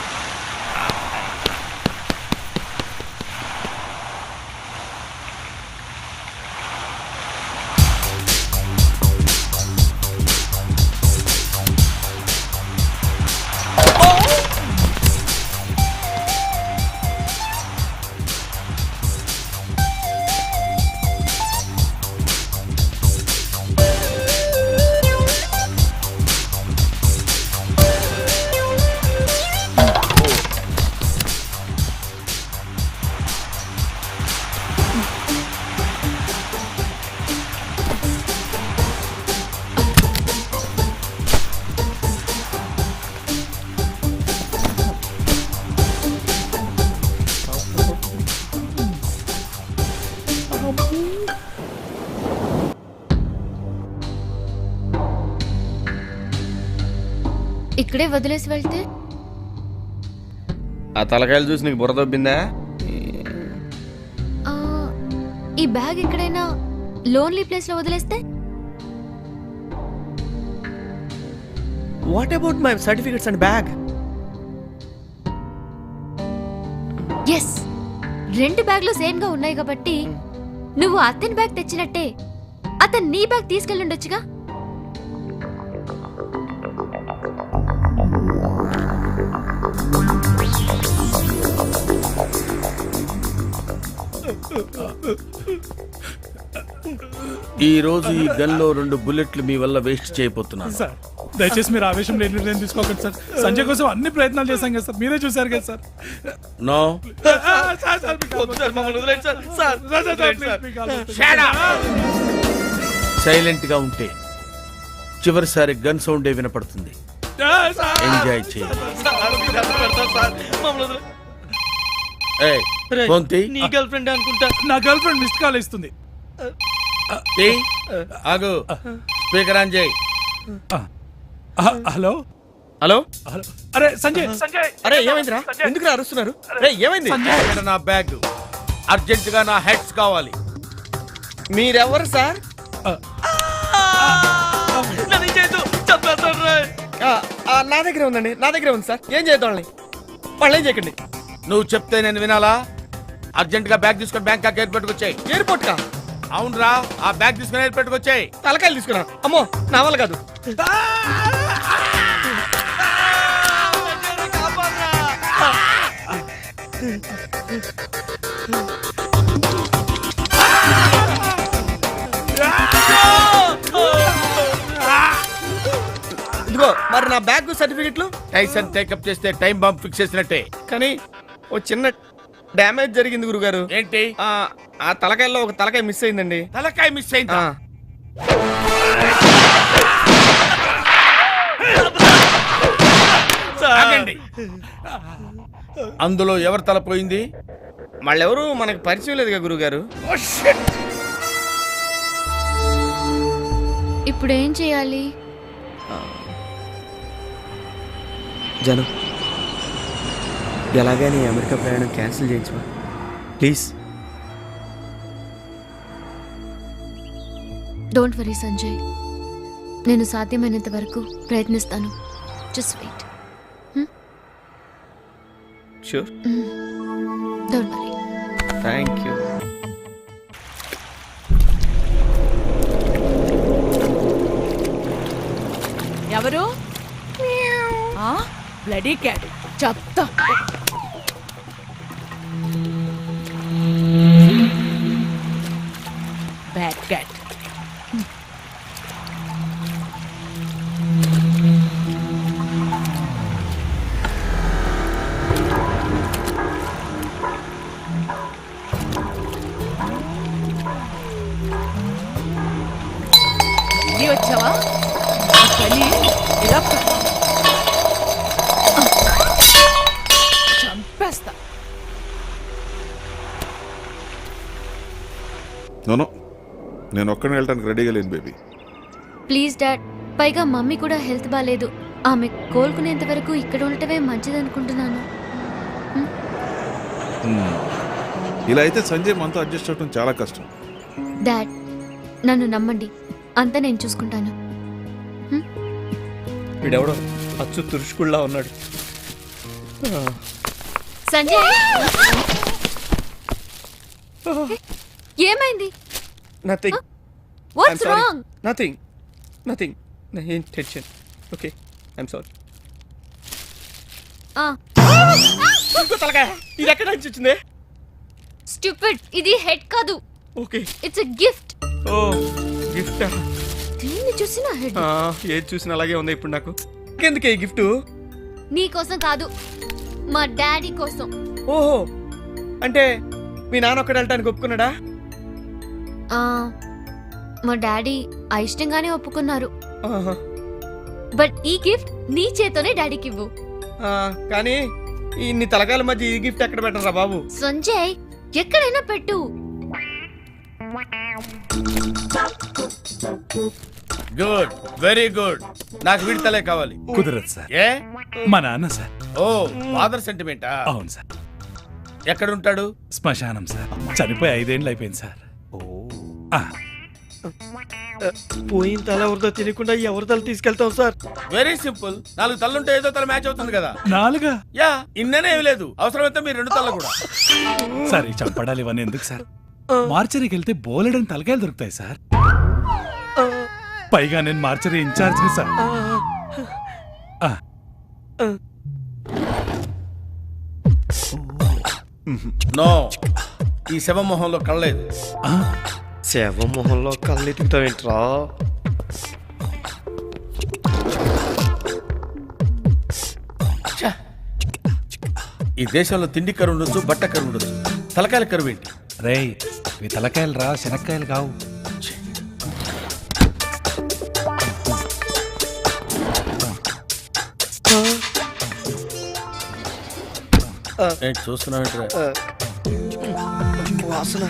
Speaker 5: ఇక్కడే వదిలేసి వెళ్తే?
Speaker 1: ఆ తలకాయలు చూసి నీకు బుర్ర దొబ్బిందా?
Speaker 5: ఈ బ్యాగ్ ఎక్కడైనా లోన్లీ ప్లేస్ లో వదిలేస్తే?
Speaker 1: What about my certificates and bag?
Speaker 5: Yes, 2 బ్యాగ్లు సేమ్ గా ఉన్నాయి కాబట్టి నువ్వు అతని బ్యాగ్ తెచ్చినట్టే అతను నీ బ్యాగ్ తీసుకెళ్ళుండొచ్చుగా.
Speaker 11: ఈ రోజు ఈ గన్ లో 2 బుల్లెట్లు మీ వల్ల వేస్ట్ చేయబోతున్నాను.
Speaker 4: సార్ దయచేసి మీరు ఆవేశం లేని నిర్ణయం తీసుకోకండి సార్. సంజయ్ కోసం అన్ని ప్రయత్నాలు చేశాం కదా సార్, మీరే చూసారు కదా సార్.
Speaker 11: నో, సైలెంట్ గా ఉంటే చివరిసారి గన్ సౌండే వినపడుతుంది. ఎంజాయ్ చేయండి.
Speaker 3: నీ గర్ల్ ఫ్రెండ్ అనుకుంటా.
Speaker 4: నా గర్ల్ ఫ్రెండ్ మిస్డ్ కాల్ ఇస్తుంది.
Speaker 11: ఆగు, స్పీకర్ ఆన్ చేయి.
Speaker 4: Hello
Speaker 1: hello.
Speaker 4: అరే సంజయ్, సంజయ్.
Speaker 1: అరే ఏమైందిరా? ఎందుకు అరుస్తున్నారు? అరే ఏమైంది?
Speaker 11: ఇక్కడ నా బ్యాగ్ అర్జెంట్ గా నా హెడ్స్ కావాలి.
Speaker 1: మీరెవరు సార్? నా దగ్గర ఉందండి, నా దగ్గర ఉంది సార్. ఏం చేద్దాం వాళ్ళు? ఏం చేయకండి.
Speaker 11: నువ్వు చెప్తే నేను వినాలా? అర్జెంట్ గా బ్యాగ్ తీసుకొని బ్యాంకాక్ ఎయిర్పోర్ట్ కి వచ్చాయి.
Speaker 1: ఎయిర్పోర్ట్ కా?
Speaker 11: అవునరా, ఆ బ్యాగ్ తీసుకుని ఎయిర్పోర్ట్ కి వచ్చాయి.
Speaker 1: తలకాయలు తీసుకున్నా. అమ్మో, నా వల్ల కాదు. ఇదిగో మరి నా బ్యాగ్ సర్టిఫికెట్లు.
Speaker 11: టైసన్ టేకప్ చేస్తే టైం బాంబ్ ఫిక్స్ చేసినట్టే.
Speaker 1: కానీ ఓ చిన్న డ్యామేజ్ జరిగింది గురుగారు.
Speaker 11: ఏంటి?
Speaker 1: ఆ తలకాయల్లో ఒక తలకాయ మిస్ అయిందండి.
Speaker 11: తలకాయ మిస్ అయిందా? ఆగండి. అందులో ఎవరు తల పోయింది?
Speaker 1: వాళ్ళెవరు మనకు పరిచయం లేదుగా గురుగారు.
Speaker 5: ఇప్పుడు ఏం చేయాలి?
Speaker 1: జను, ఎలాగైనా అమెరికా ప్రయాణం క్యాన్సిల్ చేయించమా ప్లీజ్.
Speaker 5: డోంట్ వరీ సంజయ్, నేను సాధ్యమైనంత వరకు ప్రయత్నిస్తాను. Just wait.
Speaker 1: Sure.
Speaker 5: Don't worry.
Speaker 1: Thank you.
Speaker 14: ఎవరు? బ్లడీ క్యాట్ చెప్తా. Bad cat. వచ్చావా? ఇలా
Speaker 12: నోనో, నేను ఒక్కడిని వెళ్ళడానికి రెడీగా లేను బేబీ.
Speaker 5: Please dad. పైగా మమ్మీ కూడా హెల్త్ బాగాలేదు. ఆమె కోలుకునేంత వరకు ఇక్కడ ఉండటమే మంచిదనుకుంటున్నాను.
Speaker 12: ఇలా అయితే సంజయ్ మనతో అడ్జస్ట్ అవడం చాలా కష్టం.
Speaker 5: డాడ్, నన్ను నమ్మండి, అంతా నేను చూసుకుంటాను.
Speaker 1: వీడెవడో అచ్చు తురుచుకుళ్ళా ఉన్నాడు.
Speaker 5: సంజయ్, ఏమైంది?
Speaker 1: నథింగ్.
Speaker 5: What's wrong?
Speaker 1: నథింగ్. ఏం టెన్షన్. Okay, I'm sorry. ఇంకో తలకాయ. ఇది ఎక్కడ నుంచి వచ్చింది?
Speaker 5: స్టూపిడ్, ఇది హెడ్ కాదు.
Speaker 1: Okay,
Speaker 5: it's a gift.
Speaker 1: Oh gift.
Speaker 5: దీన్ని చూసి నా హెడ్.
Speaker 1: ఏది చూసినా అలాగే ఉంది ఇప్పుడు నాకు. ఎందుకే ఈ గిఫ్ట్?
Speaker 5: నీ కోసం కాదు, మా డాడీ కోసం.
Speaker 1: ఓహో, అంటే మీ నాన్న ఒక్కడ వెళ్ళటానికి ఒప్పుకున్నాడా?
Speaker 5: మా డాడీ అయిష్టంగానే ఒప్పుకున్నారు.
Speaker 1: ఆహా.
Speaker 5: బట్ ఈ గిఫ్ట్ నీ చేతోనే డాడీకి ఇవ్వు.
Speaker 1: కానీ ఇన్ని తలకాయల మధ్య ఈ గిఫ్ట్ ఎక్కడ పెట్టరా బాబు?
Speaker 5: సంజయ్, ఎక్కడైనా పెట్టు.
Speaker 11: Good, very good. నాకు వీడి తలే కావాలి.
Speaker 4: కుదరదు సార్.
Speaker 11: ఏ?
Speaker 4: మా నాన్న సార్.
Speaker 11: ఓ, ఫాదర్ సెంటిమెంటా?
Speaker 4: అవును సార్.
Speaker 11: ఎక్కడ ఉంటాడు?
Speaker 4: శ్మశానం సార్. చనిపోయి 5 ఏళ్ళు అయిపోయింది సార్.
Speaker 1: పోయిన తల ఎవరితో తెలియకుండా ఎవరి తల తీసుకెళ్తాం సార్?
Speaker 11: Very simple. 4 తల్లుంటే ఏదో తల మ్యాచ్ అవుతుంది కదా.
Speaker 4: 4?
Speaker 11: యా, ఇన్ననే ఏమి లేదు. అవసరమైతే మీరు 2 తల్ల కూడా.
Speaker 4: సార్, ఈ చంపడాలు ఇవన్నీ ఎందుకు సార్? మార్చరీకి వెళ్తే బోలెడని తలకాయలు దొరుకుతాయి సార్. పైగా నేను మార్చరీ ఇన్ఛార్జ్ సార్.
Speaker 11: నో, ఈ శవమోహంలో కళ్ళలేదు.
Speaker 1: శవమోహంలో కళ్ళు ఎత్తుకుతావేంట్రా?
Speaker 11: ఈ దేశంలో తిండి కరువు ఉండొచ్చు, బట్ట కరువు ఉండొచ్చు, తలకాయల కరువు ఏంటి?
Speaker 4: రేయ్, ఇవి తలకాయలు రా, శనక్కాయలు కావు.
Speaker 11: ఏంటి చూస్తున్నావు?
Speaker 1: వాసన.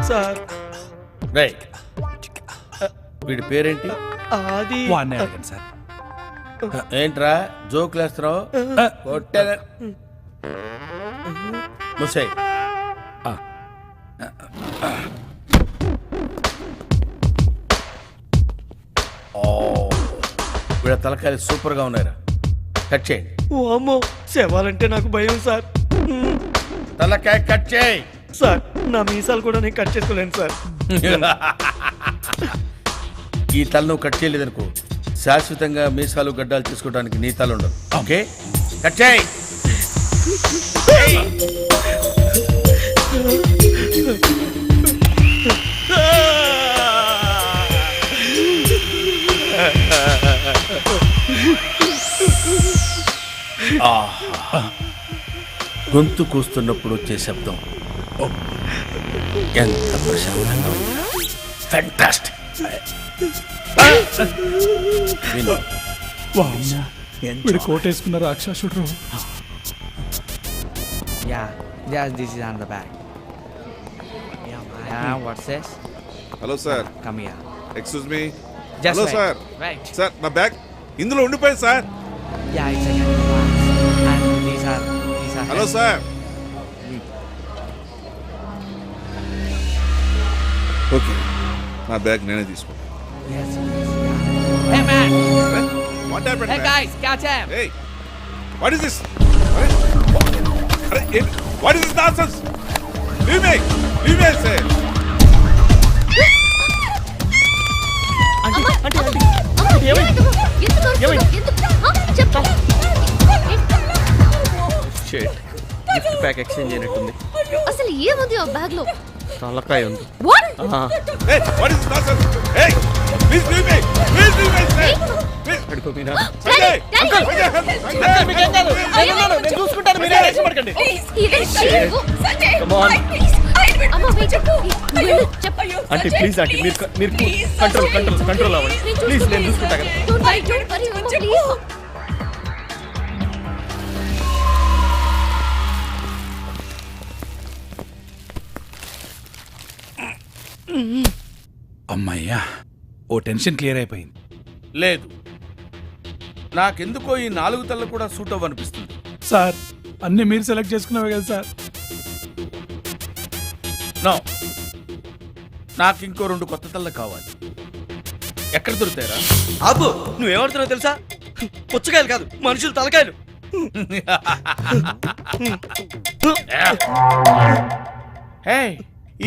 Speaker 1: Sir,
Speaker 11: right. వీడి పేరేంటి?
Speaker 1: అది
Speaker 4: వాడిని అడగండి సార్.
Speaker 11: ఏంట్రా జోకులు వేస్తున్నావు? కొట్టేదా ముసై. వీళ్ళ తలకాయలు సూపర్ గా ఉన్నాయిరా. కట్ చేయండి.
Speaker 1: ఓ అమ్మో, శవాలంటే నాకు భయం సార్.
Speaker 11: తలకాయ కట్ చేయి.
Speaker 1: సార్, నా మీసాలు కూడా నేను కట్ చేసుకోలేను సార్.
Speaker 11: ఈ తల నువ్వు కట్ చేయలేదనుకో, శాశ్వతంగా మీసాలు గడ్డాలు తీసుకోవడానికి నీ తల ఉండదు. ఓకే, కట్ చేయి. గొంతు కూస్తున్నప్పుడు వచ్చే శబ్దం ఎంత ప్రశాంతంగా ఉంది. ఫ్యాంటాస్టిక్.
Speaker 4: వీడు కోటేసుకున్న రాక్షసుడు.
Speaker 3: This is on the back. What's this?
Speaker 12: Hello sir.
Speaker 3: Come here.
Speaker 12: Excuse me.
Speaker 3: Just
Speaker 12: hello
Speaker 3: wait.
Speaker 12: Sir.
Speaker 3: Right.
Speaker 12: Sir, నా బ్యాగ్ ఇందులో ఉండిపోయింది sir.
Speaker 3: Yeah, it's a and these are
Speaker 12: hello sir. Okay, నా bag నేనే తీసుకుంటాను.
Speaker 3: Yes. Hey man.
Speaker 12: What happened?
Speaker 3: Hey guys, catch him.
Speaker 12: Hey, what is this? What is this nonsense? Leave me, I say.
Speaker 1: Gift pack exchange అయినట్టుంది.
Speaker 5: అసలు ఏముంది ఆ bag లో?
Speaker 1: తలకాయ ఉంది.
Speaker 12: Hey, what is this nonsense? Hey, please leave me, I say.
Speaker 1: అడుగు మీరా.
Speaker 12: Sanjay,
Speaker 5: Uncle,
Speaker 1: uncle, మీకేం కాదు. నేను చూసుకుంటాను, మీరు టెన్షన్ పడకండి.
Speaker 5: ఇదే
Speaker 1: Come on.
Speaker 5: అమ్మ
Speaker 1: అంటే ప్లీజ్ అంటే మీరు కంట్రోల్ అవ్వండి ప్లీజ్, నేను చూసుకుంటా కదా.
Speaker 4: అమ్మయ్యా, ఓ టెన్షన్ క్లియర్ అయిపోయింది.
Speaker 11: లేదు, నాకెందుకో ఈ 4 తల్ల కూడా సూట్ అవ్వనిపిస్తుంది.
Speaker 4: సార్, అన్ని మీరు సెలెక్ట్ చేసుకున్నావే కదా సార్.
Speaker 11: నో, నాకు ఇంకో 2 కొత్త తల్ల కావాలి. ఎక్కడ దొరుకుతాయరా?
Speaker 3: ఆపు, నువ్వేమడుతున్నావు తెలుసా? పుచ్చకాయలు కాదు, మనుషులు తలకాయలు.
Speaker 11: హే,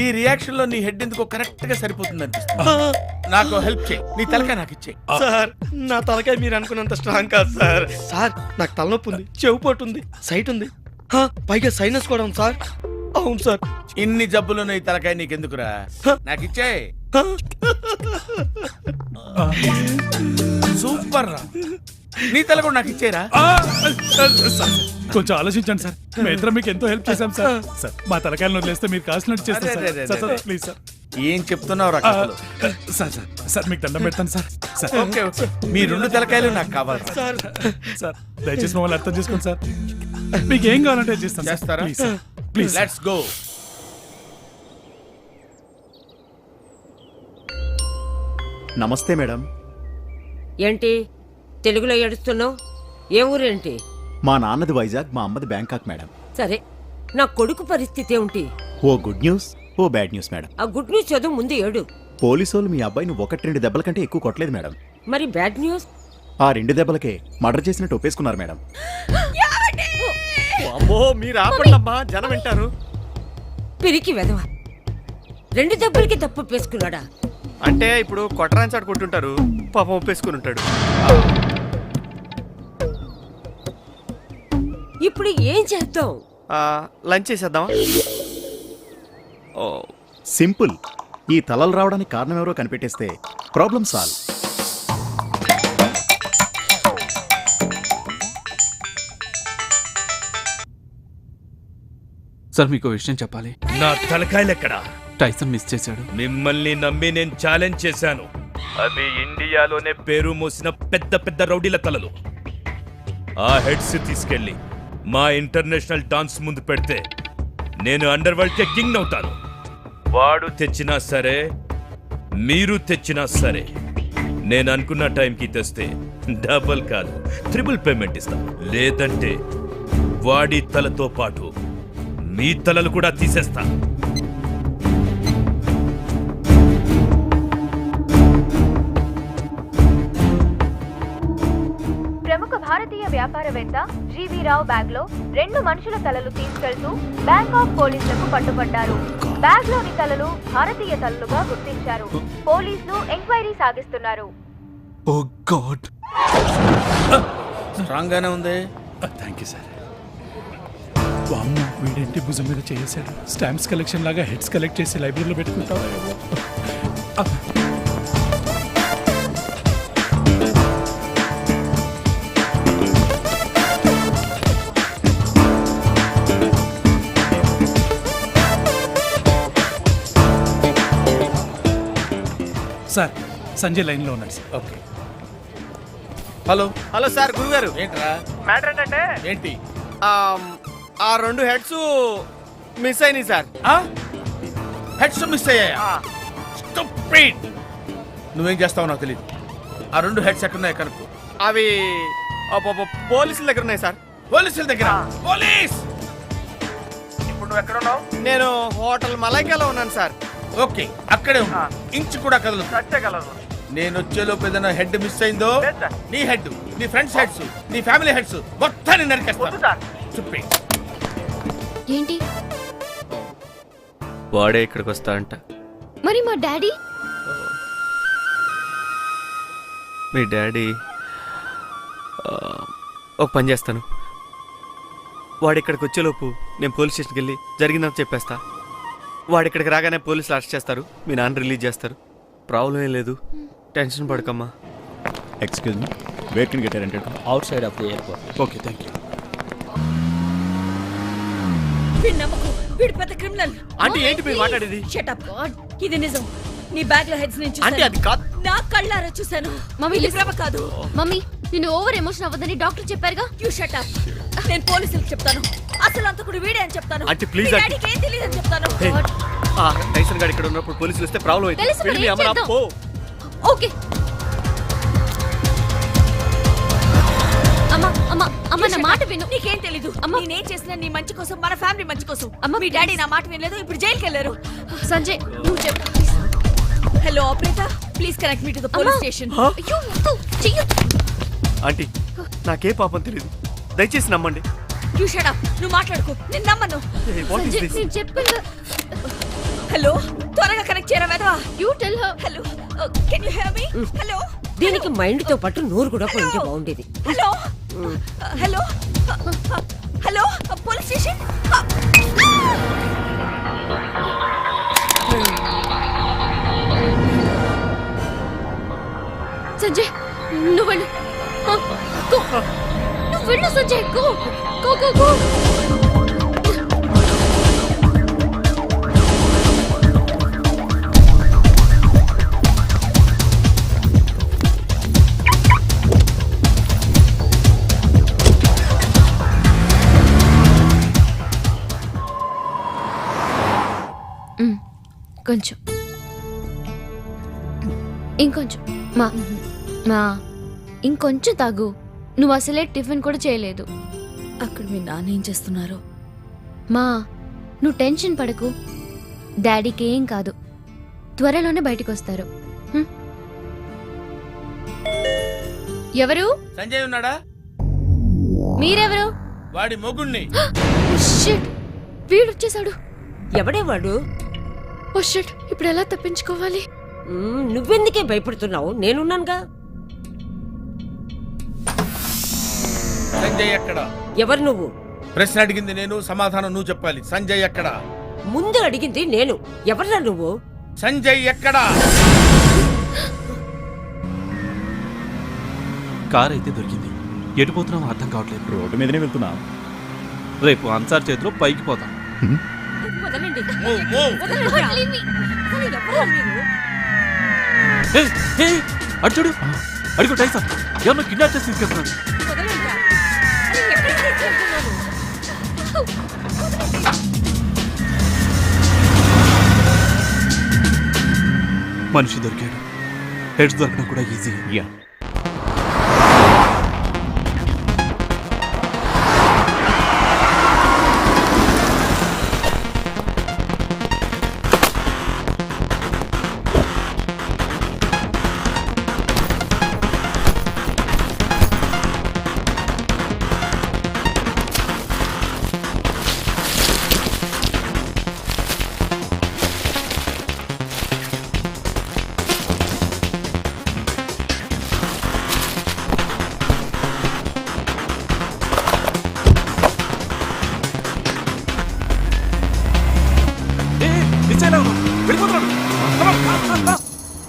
Speaker 11: ఈ రియాక్షన్ లో నీ హెడ్ ఎందుకో కరెక్ట్ గా సరిపోతుంది అనిపిస్తుంది. నాకు హెల్ప్ చేయి, నీ తలకాయ నాకు ఇచ్చే.
Speaker 3: సార్, నా తలకాయ మీరు అనుకున్నంత స్ట్రాంగ్ కాదు సార్. సార్, నాకు తలనొప్పి ఉంది, చెవు పోటు ఉంది, సైట్ ఉంది, పైగా సైనస్ కూడా ఉంది సార్. అవును సార్.
Speaker 11: ఇన్ని జబ్బులు ఈ తలకాయ నీకెందుకురా? నాకు ఇచ్చే. సూపర్ రా, నీ తల కూడా నాకు ఇచ్చేరా.
Speaker 4: కొంచెం ఆలోచించండి సార్, మేము మీకు ఎంతో హెల్ప్ చేశాం సార్. సార్, మా తలకాయలను వదిలేస్తే మీరు కాసినట్టు చేస్తారు సార్. Please sir.
Speaker 11: ఏం చెప్తున్నావు రా?
Speaker 4: సార్ సార్ సార్, మీకు దండం పెడతాను సార్. సార్,
Speaker 11: ఓకే ఓకే, మీ 2 తలకాయలు నాకు కావాలి
Speaker 3: సార్.
Speaker 4: సార్, దయచేసి మమ్మల్ని అర్థం చేసుకోండి సార్. మీకు ఏం కావాలంటే చేస్తాను.
Speaker 11: చేస్తారా?
Speaker 4: Please,
Speaker 11: let's go.
Speaker 6: నమస్తే మేడం.
Speaker 13: ఏంటి తెలుగులో ఏడుస్తున్నావు? ఏ ఊరేంటి?
Speaker 6: మా నాన్నది వైజాగ్, మా అమ్మది బ్యాంకాక్ మేడం.
Speaker 13: సరే, నా కొడుకు పరిస్థితి ఏమిటి?
Speaker 6: ఓ గుడ్ న్యూస్, ఓ బ్యాడ్ న్యూస్ మేడం.
Speaker 13: ఆ గుడ్ న్యూస్ చదువు ముందు ఏడు.
Speaker 6: పోలీసోళ్ళు మీ అబ్బాయిని 1-2 దెబ్బల కంటే ఎక్కువ కొట్టలేదు మేడం.
Speaker 13: మరి బ్యాడ్ న్యూస్?
Speaker 6: ఆ 2 దెబ్బలకే మర్డర్ చేసినట్టు ఒప్పేసుకున్నారు మేడం.
Speaker 1: అమ్మో, మీరు ఆపండమ్మా, జనం వింటారు.
Speaker 13: పిరికి వెదవ, 2 దెబ్బలకి తప్పు పేసుకున్నాడా?
Speaker 1: అంటే ఇప్పుడు కొట్టరాని చాటు కొట్టుంటారు, పాపం ఒప్పేసుకుని ఉంటాడు.
Speaker 13: ఇప్పుడు ఏం చేద్దాం?
Speaker 1: లంచ్ చేసేద్దామా?
Speaker 6: సింపుల్. ఈ తలలు రావడానికి కారణం ఎవరో కనిపెట్టేస్తే ప్రాబ్లం సాల్వ్.
Speaker 15: సార్, మీకు విషయం చెప్పాలి.
Speaker 8: నా తలకాయలు ఎక్కడా?
Speaker 15: టైసన్ మిస్ చేశాడు.
Speaker 8: మిమ్మల్ని నమ్మి నేను ఛాలెంజ్ చేశాను. అవి ఇండియాలోనే పేరు మోసిన పెద్ద పెద్ద రౌడీల తలలు. ఆ హెడ్స్ తీసుకెళ్ళి మా ఇంటర్నేషనల్ డాన్స్ ముందు పెడితే నేను అండర్ వరల్డ్ కే కింగ్ అవుతాను. వాడు తెచ్చినా సరే, మీరు తెచ్చినా సరే, నేను అనుకున్న టైంకి తెస్తే డబుల్ కాదు, 3 పేమెంట్ ఇస్తాను. లేదంటే వాడి తలతో పాటు మీ తలలు కూడా తీసేస్తా.
Speaker 5: ప్రముఖ భారతీయ వ్యాపారవేత్త జీవీ రావు బ్యాగ్ లో 2 మనుషుల తలలు తీసుకెళ్తూ బ్యాంకాక్ పోలీసులకు పట్టుబడ్డారు. బ్యాగ్ లోని తలలు భారతీయ తలలుగా గుర్తించారు. పోలీసులు ఎంక్వైరీ సాగిస్తున్నారు.
Speaker 15: ఓ గాడ్,
Speaker 11: స్ట్రాంగ్ గానే ఉంది.
Speaker 4: Thank you sir. వీడేంటి భుజం మీద చేసాడు? స్టాంప్స్ కలెక్షన్ లాగా హెడ్స్ కలెక్ట్ చేసి లైబ్రరీలో పెట్టుకుంటావా? సార్, సంజయ్ లైన్లో ఉన్నాడు sir.
Speaker 11: Okay. Hello
Speaker 1: hello sir, గురుగారు.
Speaker 11: ఏంట్రా
Speaker 1: మ్యాటర్ ఏంటంటే
Speaker 11: ఏంటి?
Speaker 1: ఆ 2 హెడ్స్ మిస్ అయినాయి సార్.
Speaker 11: హెడ్స్ మిస్ అయ్యాయా? స్టూపిడ్. నువ్వేం చేస్తావో నాకు తెలియదు. ఆ 2 హెడ్స్ ఎక్కడున్నాయి కనుక్కో.
Speaker 1: అవి పోలీసుల దగ్గర ఉన్నాయి సార్.
Speaker 11: పోలీసుల దగ్గర? పోలీస్! ఇప్పుడు నువ్వు ఎక్కడ ఉన్నావు?
Speaker 1: నేను హోటల్ మలైకాలో ఉన్నాను సార్.
Speaker 11: ఓకే, అక్కడే ఉన్నా. ఇంచు కూడా కదలదు. నేను వచ్చేలోపు ఏదైనా హెడ్ మిస్ అయిందో, నీ హెడ్, నీ ఫ్రెండ్స్ హెడ్స్, నీ ఫ్యామిలీ హెడ్స్ మొత్తాన్ని నరికేస్తాను.
Speaker 5: ఏంటి?
Speaker 1: వాడే ఇక్కడికి వస్తా అంట.
Speaker 5: మరి మా డాడీ?
Speaker 1: మీ డాడీ ఒక పని చేస్తాను. వాడు ఇక్కడికి వచ్చేలోపు నేను పోలీస్ స్టేషన్కి వెళ్ళి జరిగిందని చెప్పేస్తా. వాడు ఇక్కడికి రాగానే పోలీసులు అరెస్ట్ చేస్తారు, మీ నాన్న రిలీజ్ చేస్తారు. ప్రాబ్లం ఏం లేదు, టెన్షన్ పడకమ్మా.
Speaker 6: Excuse me, where can get rented?
Speaker 15: Outside of the airport.
Speaker 6: Okay, thank you.
Speaker 7: వీడు పెద్ద క్రిమినల్.
Speaker 1: ఆంటీ ఏంటి మీరు మాట్లాడేది?
Speaker 7: Shut up. ఇది నిజం. నీ బ్యాగ్ లో హెడ్స్ నుంచి
Speaker 1: ఆంటీ అది కాదు.
Speaker 7: నా కళ్ళారా చూశాను.
Speaker 5: మమ్మీ,
Speaker 7: ఇది ప్రభ కాదు.
Speaker 5: మమ్మీ నేను ఓవర్ ఎమోషన్ అవ్వదని డాక్టర్ చెప్పారుగా.
Speaker 7: You shut up. నేను పోలీసులకు చెప్తాను. అసలు అంతకుడు వీడే అని చెప్తాను.
Speaker 1: ఆంటీ, ప్లీజ్
Speaker 7: మీ
Speaker 1: ఆంటీ.
Speaker 7: డాడీకి ఏం తెలియదని చెప్తాను.
Speaker 1: టైసన్ గారు ఇక్కడ ఉన్నప్పుడు పోలీసులు వస్తే ప్రాబ్లం
Speaker 5: తెలుసు మరి, ఏం చేద్దాం? ఓకే అమ్మ నా మాట విను.
Speaker 7: నీకేం తెలీదు. నేనేం చేసినా నీ మంచి కోసం, మన ఫ్యామిలీ మంచి కోసం. మీ డాడీ నా మాట వినలేదు, ఇప్పుడు జైలుకి వెళ్ళారు.
Speaker 5: సంజయ్ నువ్వు చెప్పు.
Speaker 7: Hello operator, please connect me to the police station.
Speaker 5: అయ్యో వద్దు, చెయ్యొద్దు.
Speaker 1: ఆంటీ నాకే పాపం తెలియదు, దయచేసి నమ్మండి.
Speaker 7: You shut up. నువ్వు మాట్లాడుకో, నేను నమ్మను.
Speaker 5: సంజయ్ నేను చెప్పాను.
Speaker 7: హలో, త్వరగా కనెక్ట్ చేయరా వెధవా.
Speaker 5: You tell her.
Speaker 7: Hello, can you here me? Hello.
Speaker 13: దీనికి మైండ్ తో పాటు నోరు కూడా పోయింటే బాగుండేది.
Speaker 7: Hello hello hello, police station.
Speaker 5: Sanjay నువ్వు వెళ్ళు. గో. నువ్వు వెళ్ళు Sanjay. Go go go go. కొంచెం ఇంకొంచెం మా మా ఇంకొంచెం తాగు. నువ్వు అసలే టిఫిన్ కూడా చేయలేదు.
Speaker 7: అక్కడ మీ నాన్న ఏం చేస్తున్నారు?
Speaker 5: మా నువ్వు టెన్షన్ పడకు, డాడీకి ఏం కాదు, త్వరలోనే బయటికి వస్తారు. ఎవరు?
Speaker 11: సంజయ్ ఉన్నాడా?
Speaker 5: మీరెవరు?
Speaker 11: వాడి మొగుణ్ణి.
Speaker 5: షిట్, వీడు వచ్చేసాడు.
Speaker 13: ఎవడే వాడు?
Speaker 5: ఓ షిట్, ఇప్పుడు ఎలా తప్పించుకోవాలి?
Speaker 13: నువ్వెందుకే భయపడుతున్నావు? నేనున్నానుగా.
Speaker 11: సంజయ్ ఎక్కడ?
Speaker 13: ఎవరు నువ్వు?
Speaker 11: ప్రశ్న అడిగింది నేను, సమాధానం నువ్వు చెప్పాలి. సంజయ్ ఎక్కడ?
Speaker 13: ముందు అడిగింది నేను. ఎవరా నువ్వు?
Speaker 11: సంజయ్ ఎక్కడ?
Speaker 15: కార్ అయితే దొరికింది. ఎటు పోతున్నాం అర్థం కావట్లేదు.
Speaker 6: రోడ్డు మీదనే వెళ్తున్నా.
Speaker 15: రేపు అన్సార్ చేతిలో పైకి పోతాం.
Speaker 13: వదలండి.
Speaker 11: Move, move.
Speaker 13: వదలండి. అసలు ఎవరా మీరు?
Speaker 15: అడు చూడు, అడుగు టైసన్ ఎవరినో కిడ్నాప్ చేసి తీసుకెళ్తున్నాడు.
Speaker 13: వదలండి. అసలు ఎక్కడికి తీసుకెళ్తున్నారు?
Speaker 15: మనిషి దొరికాడు. హెడ్స్ దొరకడం కూడా ఈజీ.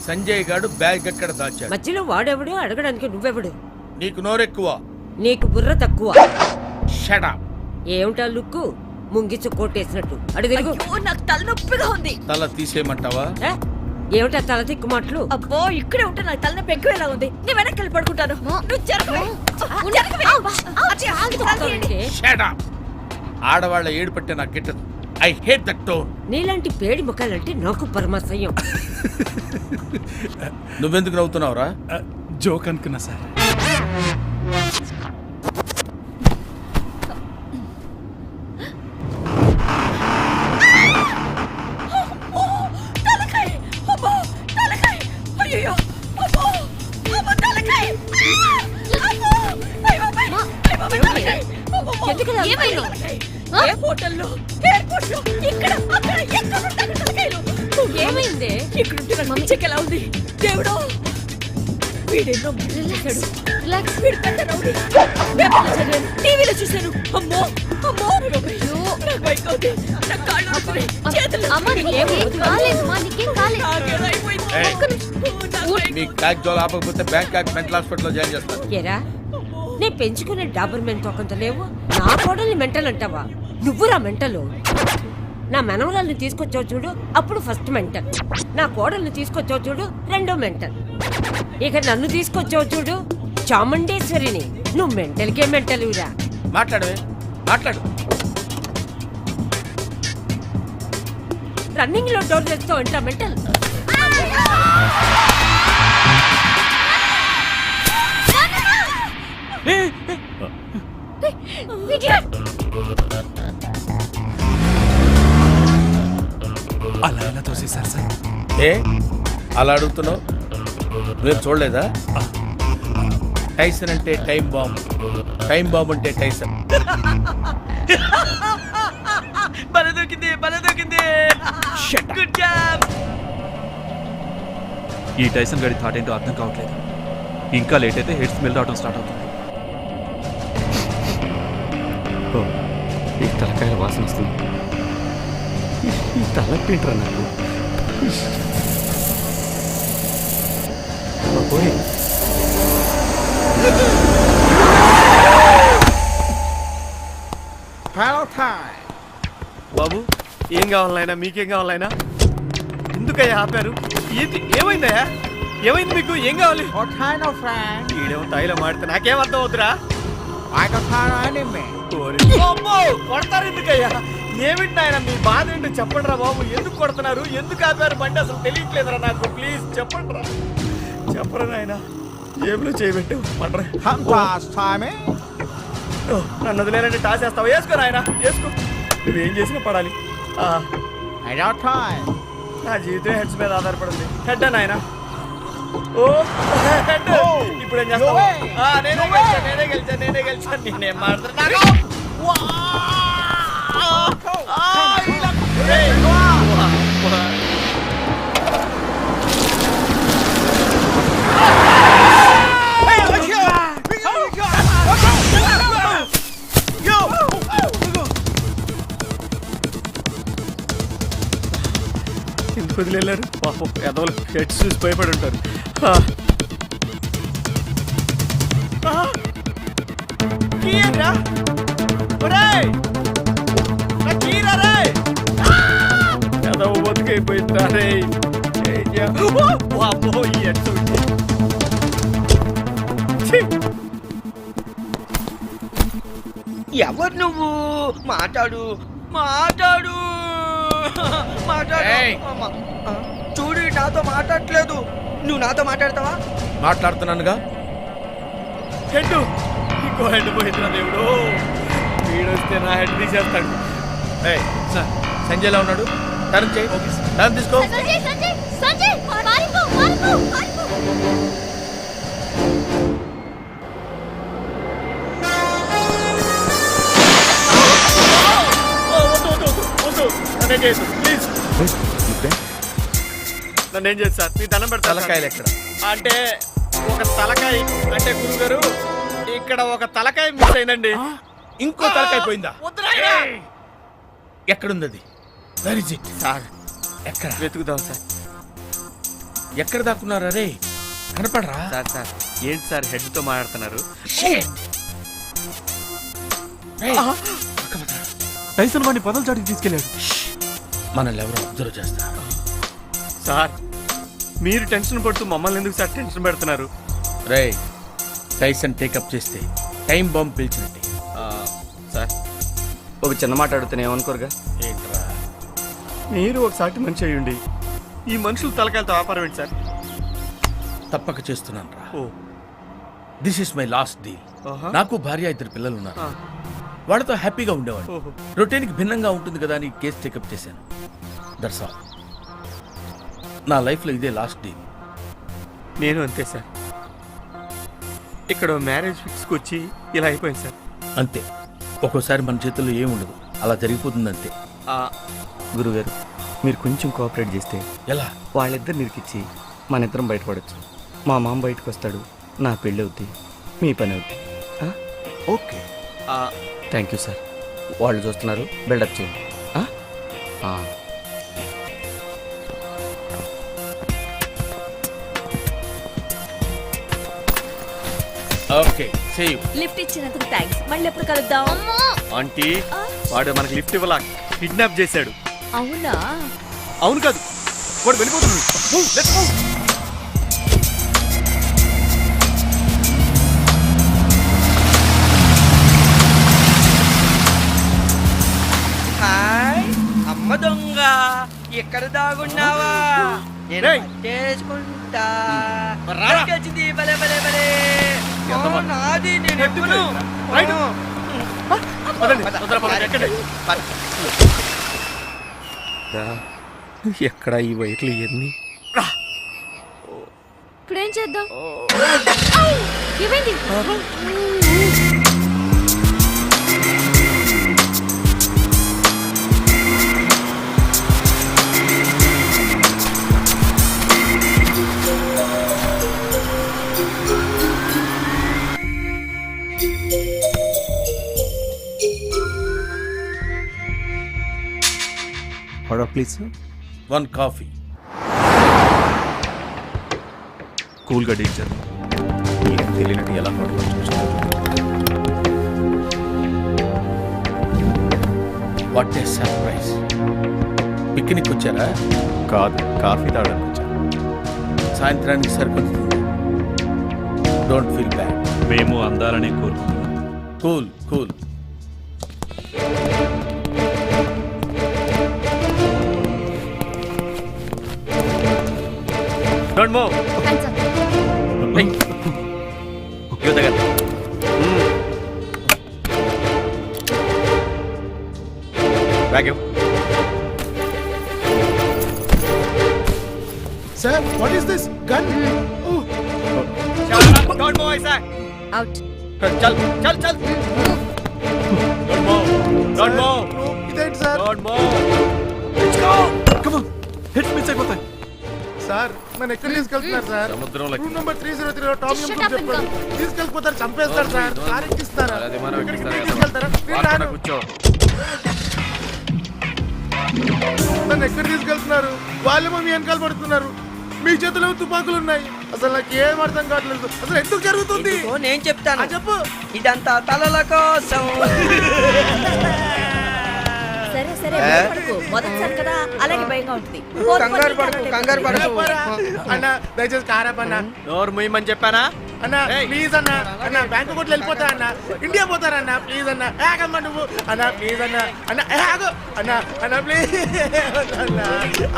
Speaker 11: సంజయ్ గాడు బ్యాగ్ ఎక్కడ దాచాడు?
Speaker 13: మధ్యలో వాడెవడు? అడగడానికి నువ్వెవడు?
Speaker 11: నీకు నోరెక్కువ.
Speaker 13: నీకు బుర్ర తక్కువ.
Speaker 11: Shut up.
Speaker 13: ఏమిటా లుక్కు? ముంగిచ్చు కొట్టేసినట్టు. అడు తిరుగు.
Speaker 7: నాకు తలనొప్పిగా ఉంది.
Speaker 11: తల తీసేయమంటావా?
Speaker 13: ఏమిటా తల తిక్కు మాటలు?
Speaker 7: అబ్బో, ఇక్కడే ఉంటే నాకు తలనొప్పి ఎక్కువేలా ఉంది. నేను వెనక్కి వెళ్ళి పడుకుంటాను. నువ్వు జరగవే.
Speaker 11: Shut up. ఆడవాళ్ళ ఏడు పట్టే నాకు గిట్టదు. I hate that tone.
Speaker 13: నీలాంటి పేడి ముఖాలంటే నాకు పరమాశయం.
Speaker 11: నువ్వెందుకు నవ్వుతున్నావురా?
Speaker 4: జోక్ అనుకున్నా సార్.
Speaker 7: ఏ హోటల్లో, ఎయిర్పోర్ట్ లో, ఇక్కడ అక్కడ ఎక్కడ ఉంటారు తలకాయలు?
Speaker 13: ఏమైంది?
Speaker 7: ఇక్కడ ఉంటే నాకు పిచ్చెక్కేలా ఉంది. దేవుడో, వీడెన్నో మోసాలు చేశాడు. వీడు పెద్ద రౌడీ. పేపర్లో చదివాను, టీవీలో చూశాను. అమ్మో అమ్మో, నాకు భయం అవుతుంది. నా కాళ్ళు నొప్పులు, చేతులు
Speaker 11: నీ బ్యాగ్ జోలు ఆపకపోతే బ్యాంకాక్ మెంటల్ హాస్పిటల్లో జాయిన్ చేస్తాను.
Speaker 13: ఏరా, నేను పెంచుకునే డాబర్ మెన్ తోకంత లేవు. నా కోడల్ని మెంటల్ అంటావా? నువ్వురా మెంటలు. నా మనవరాల్ని తీసుకొచ్చావు చూడు అప్పుడు ఫస్ట్ మెంటల్, నా కోడల్ని తీసుకొచ్చావు చూడు రెండో మెంటల్, ఇక నన్ను తీసుకొచ్చావు చూడు చాముండేశ్వరిని, నువ్వు మెంటల్కే మెంటల్ ఊరా.
Speaker 11: మాట్లాడవే మాట్లాడు.
Speaker 13: రన్నింగ్ లో డోర్ తెస్తావు అంట మెంటల్.
Speaker 15: అలా ఎలా తోసేశారు సార్?
Speaker 11: ఏ అలా అడుగుతున్నావు? నువ్వేం చూడలేదా? టైసన్ అంటే టైం బాంబ్, టైం బాంబ్ అంటే టైసన్.
Speaker 3: భలే దొరికింది, భలే దొరికింది. Good job.
Speaker 15: ఈ టైసన్ గడి థాట్ ఏంటో అర్థం కావట్లేదు. ఇంకా లేట్ అయితే హెడ్ స్మెల్ రావడం స్టార్ట్ అవుతుంది.
Speaker 1: ఈ తలకాయల వాసన వస్తుంది. ఈ తలపేంట్రా నాకు. పోయి
Speaker 3: బాబు ఏం కావాలైనా, మీకేం కావాలైనా? ఎందుకయ్యా ఆపారు? ఏంటి, ఏమైందయ్యా? ఏమైంది మీకు? ఏం కావాలి? ఈడేమో తైలం మాడితే నాకేం అర్థం అవుతురా? కొడతారు ఎందుకయ్యా? ఏమిటి నాయన మీ బాధ ఏంటో చెప్పండి రా బాబు. ఎందుకు కొడుతున్నారు? ఎందుకు ఆపారు బండి? అసలు తెలియట్లేదురా నాకు. ప్లీజ్ చెప్పండి రా. చెప్పరా నాయన. జేబులో చేయబెట్టు నన్ను వదిలేనంటే టాస్ వేస్తావు. వేసుకో నాయన, వేసుకో. నువ్వేం చేసినా పడాలి. నా జీవితం హెడ్స్ మీద ఆధారపడింది. హెడ్ నాయన. ఓ హెడ్. ఇప్పుడు ఏం చేస్తావు? నేనే గెలిచాను. నేనేం మాట్లాడుతున్నా? ఎందుకు వదిలేరు పాపం? ఎదవలు హెడ్స్ చూసి భయపడి ఉంటారు. ఎదవ బతుకైపోయిందా రే? ఎవరు నువ్వు? మాట్లాడు, మాట్లాడు, మాట్లాడు. చూడు నాతో మాట్లాడట్లేదు. నువ్వు నాతో మాట్లాడతావా?
Speaker 11: మాట్లాడుతున్నానుగా.
Speaker 3: హెడ్ ఇంకో హెడ్ పోయిందిరా దేవుడు. వీడొస్తే నా హెడ్ తీసేస్తాడు.
Speaker 11: సార్ సంజయ్లా ఉన్నాడు. టర్న్ చేయి. టర్న్ తీసుకో.
Speaker 3: నన్నేం చేసి సార్ మీ దండం పెడతా.
Speaker 11: తలకాయలు ఎక్కడ?
Speaker 3: అంటే ఒక తలకాయ అంటే గురుగారు ఇక్కడ ఒక తలకాయ మిస్ అయిందండి.
Speaker 11: ఇంకో తలకాయ పోయిందా?
Speaker 3: వద్దురాయనా.
Speaker 11: ఎక్కడుంది అది? Where is it?
Speaker 3: సార్
Speaker 11: ఎక్కడ
Speaker 3: వెతుకుదాం సార్.
Speaker 11: ఎక్కడ దాక్కున్నారా రే? కనపడరా?
Speaker 3: సార్ సార్ ఏంటి సార్ హెడ్ తో మాట్లాడుతున్నారు?
Speaker 15: టైసన్ వాడిని పదల చాటికి తీసుకెళ్ళాడు.
Speaker 11: మనల్ని ఎవరో అబ్జర్వ్ చేస్తారు.
Speaker 3: సార్ మీరు టెన్షన్ పడుతూ మమ్మల్ని ఎందుకు సార్ టెన్షన్ పెడుతున్నారు?
Speaker 11: రే టైసన్ టేకప్ చేస్తే టైం బాంబ్ పిలిచినట్టే.
Speaker 3: సార్ ఒక చిన్న మాట అడుగుతాను ఏమనుకోరుగా?
Speaker 11: ఏంట్రా?
Speaker 3: మీరు ఒకసారి మనిషి అయ్యుండి ఈ మనుషులు తలకాయలతో వ్యాపారం ఏంటి సార్?
Speaker 11: తప్పక చేస్తున్నాను రా.
Speaker 3: Oh
Speaker 11: this is my last deal. నాకు భార్య, 2 పిల్లలు ఉన్నారు. వాళ్ళతో హ్యాపీగా ఉండేవాడు. రొటీన్కి భిన్నంగా ఉంటుంది కదా అని కేసు టేకప్ చేశాను. That's all. నా లైఫ్లో ఇదే లాస్ట్ డీల్.
Speaker 3: నేను అంతే సార్. ఇక్కడ మ్యారేజ్ ఫిక్స్కి వచ్చి ఇలా అయిపోయింది సార్.
Speaker 11: అంతే. ఒక్కోసారి మన చేతుల్లో ఏముండదు, అలా జరిగిపోతుంది అంతే.
Speaker 3: గురుగారు మీరు కొంచెం కోఆపరేట్ చేస్తే
Speaker 11: ఎలా?
Speaker 3: వాళ్ళిద్దరు నిరికిచ్చి మన ఇద్దరం బయటపడచ్చు. మా మామ బయటకు వస్తాడు, నా పెళ్ళి అవుద్ది, మీ పని అవుద్ది.
Speaker 11: ఓకే.
Speaker 3: Thank you sir. వాళ్ళు చూస్తున్నారు, బిల్డప్ చేయండి.
Speaker 11: Okay see you.
Speaker 7: లిఫ్ట్ ఇచ్చినందుకు థ్యాంక్స్. మళ్ళీ ఎప్పుడు కలుద్దాం?
Speaker 3: ఆంటీ వాడు మనకి లిఫ్ట్ ఇవ్వాల, కిడ్నాప్ చేశాడు.
Speaker 14: అవునా?
Speaker 1: అవును కాదు, వాడు వెళ్ళిపోతున్నాడు. Move, let's move.
Speaker 3: హాయ్ అమ్మ దొంగ, ఎక్కడ దాగున్నావా? నేను
Speaker 1: రేయ్.
Speaker 3: చేసుకుంటా.
Speaker 1: రారా.
Speaker 3: వచ్చింది భలే భలే భలే. ఓ, నాది, నేను ఎప్పుడు
Speaker 1: రైట్. పదండి, తొందరగా పదండి, ఎక్కండి.
Speaker 3: ఎక్కడ ఈ వైర్లు ఎన్ని?
Speaker 5: ఇప్పుడేం చేద్దాం? ఏమైంది?
Speaker 11: Please one coffee.
Speaker 15: కూల్గా డీల్ చేద్దాం.
Speaker 11: తెలియనట్టు ఎలా వాట్ ఏ సర్ప్రైజ్. పిక్నిక్ వచ్చారా?
Speaker 15: కాదు, కాఫీ తాగడానికి వచ్చాను.
Speaker 11: సాయంత్రానికి సరిపోతుంది. Don't feel bad.
Speaker 15: మేము అందాలనే కోరుకుంటున్నాం.
Speaker 11: Cool cool.
Speaker 1: Don't move.
Speaker 5: Hands up.
Speaker 1: Hey. You the gun. Back you.
Speaker 10: Sir, what is this? Gun? Oh.
Speaker 1: Shut up. Don't move, Isaac.
Speaker 14: Out.
Speaker 1: Chal. Don't move. Don't move.
Speaker 10: No, ఇదేంటి sir?
Speaker 1: Don't move. Let's go. Come on. Hits miss అయిపోతాయి.
Speaker 10: Sir నన్ను ఎక్కడ తీసుకెళ్తున్నారు sir?
Speaker 1: సముద్రంలోకి.
Speaker 10: Room number 303 లో Tom
Speaker 5: Just
Speaker 10: um
Speaker 5: shut up and
Speaker 10: చెప్పారు. తీసుకెళ్ళిపోతారు, చంపేస్తారు సార్. సార్ ఎక్కిస్తారా?
Speaker 1: అది మనం
Speaker 10: ఎక్కడికి
Speaker 1: ఎక్కిస్తారా?
Speaker 10: తీసుకెళ్తారా? నేను రాను.
Speaker 1: కూర్చో.
Speaker 10: నన్ను ఎక్కడ తీసుకెళ్తున్నారు? వాళ్ళేమో మీ వెనకాల పడుతున్నారు. మీ చేతిలో తుపాకులు ఉన్నాయి. అసలు నాకు ఏం అర్థం కావట్లేదు. అసలు ఎందుకు జరుగుతుంది?
Speaker 3: ఓ, నేను చెప్తాను.
Speaker 10: చెప్పు.
Speaker 3: ఇదంతా తలల కోసం.
Speaker 14: సరే సరే భయపడకు. మొదటిసారి కదా, అలాగే భయంగా ఉంటుంది.
Speaker 3: కంగారు పడకు, కంగారు పడకు.
Speaker 10: అన్న దయచేసి కారాపన్న.
Speaker 1: నోరు ముయ్యమని చెప్పానా?
Speaker 10: అన్న ప్లీజ్ అన్న. అన్న బ్యాంకు కొట్లు వెళ్ళిపోతా అన్న. ఇండియా పోతారన్న ప్లీజ్ అన్న. ఆగమ్మ నువ్వు అన్న ప్లీజ్ అన్న. అన్న ఆగు అన్న. అన్న ప్లీజ్ అన్న.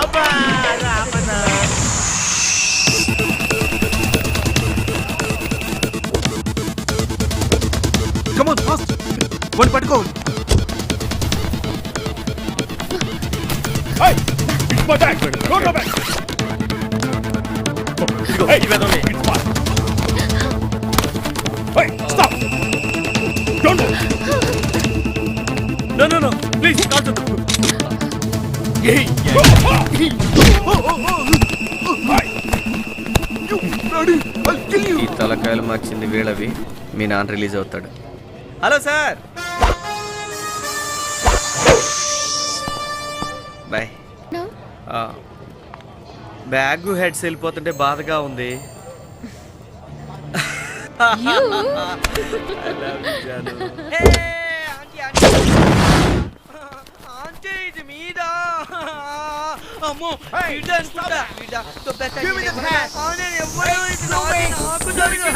Speaker 10: అబ్బా రామన్న.
Speaker 15: Come on, fast. వాడిని పట్టుకో.
Speaker 1: Hey, it's my bag. Don't go back. Hey, it's mine. Hey, stop. Don't move. No. Please, not to. Hey. You bloody! I'll kill you.
Speaker 3: ఈ తలకాయలు మార్చింది వీళ్ళవి. మీ నాన్న రిలీజ్ అవుతాడు. Hello sir. Bye.
Speaker 5: No.
Speaker 3: Bag heads వెళ్ళిపోతుంటే బాధగా ఉంది.
Speaker 5: You.
Speaker 3: ఇది మీద. అమ్మో, వీడు అనుకుంటా. వీడా, దొబ్బేస్తాడు.
Speaker 10: Give me the hat.
Speaker 3: అవునే, ఎవ్వరూ ఇది నాది, నాకు దొరికింది.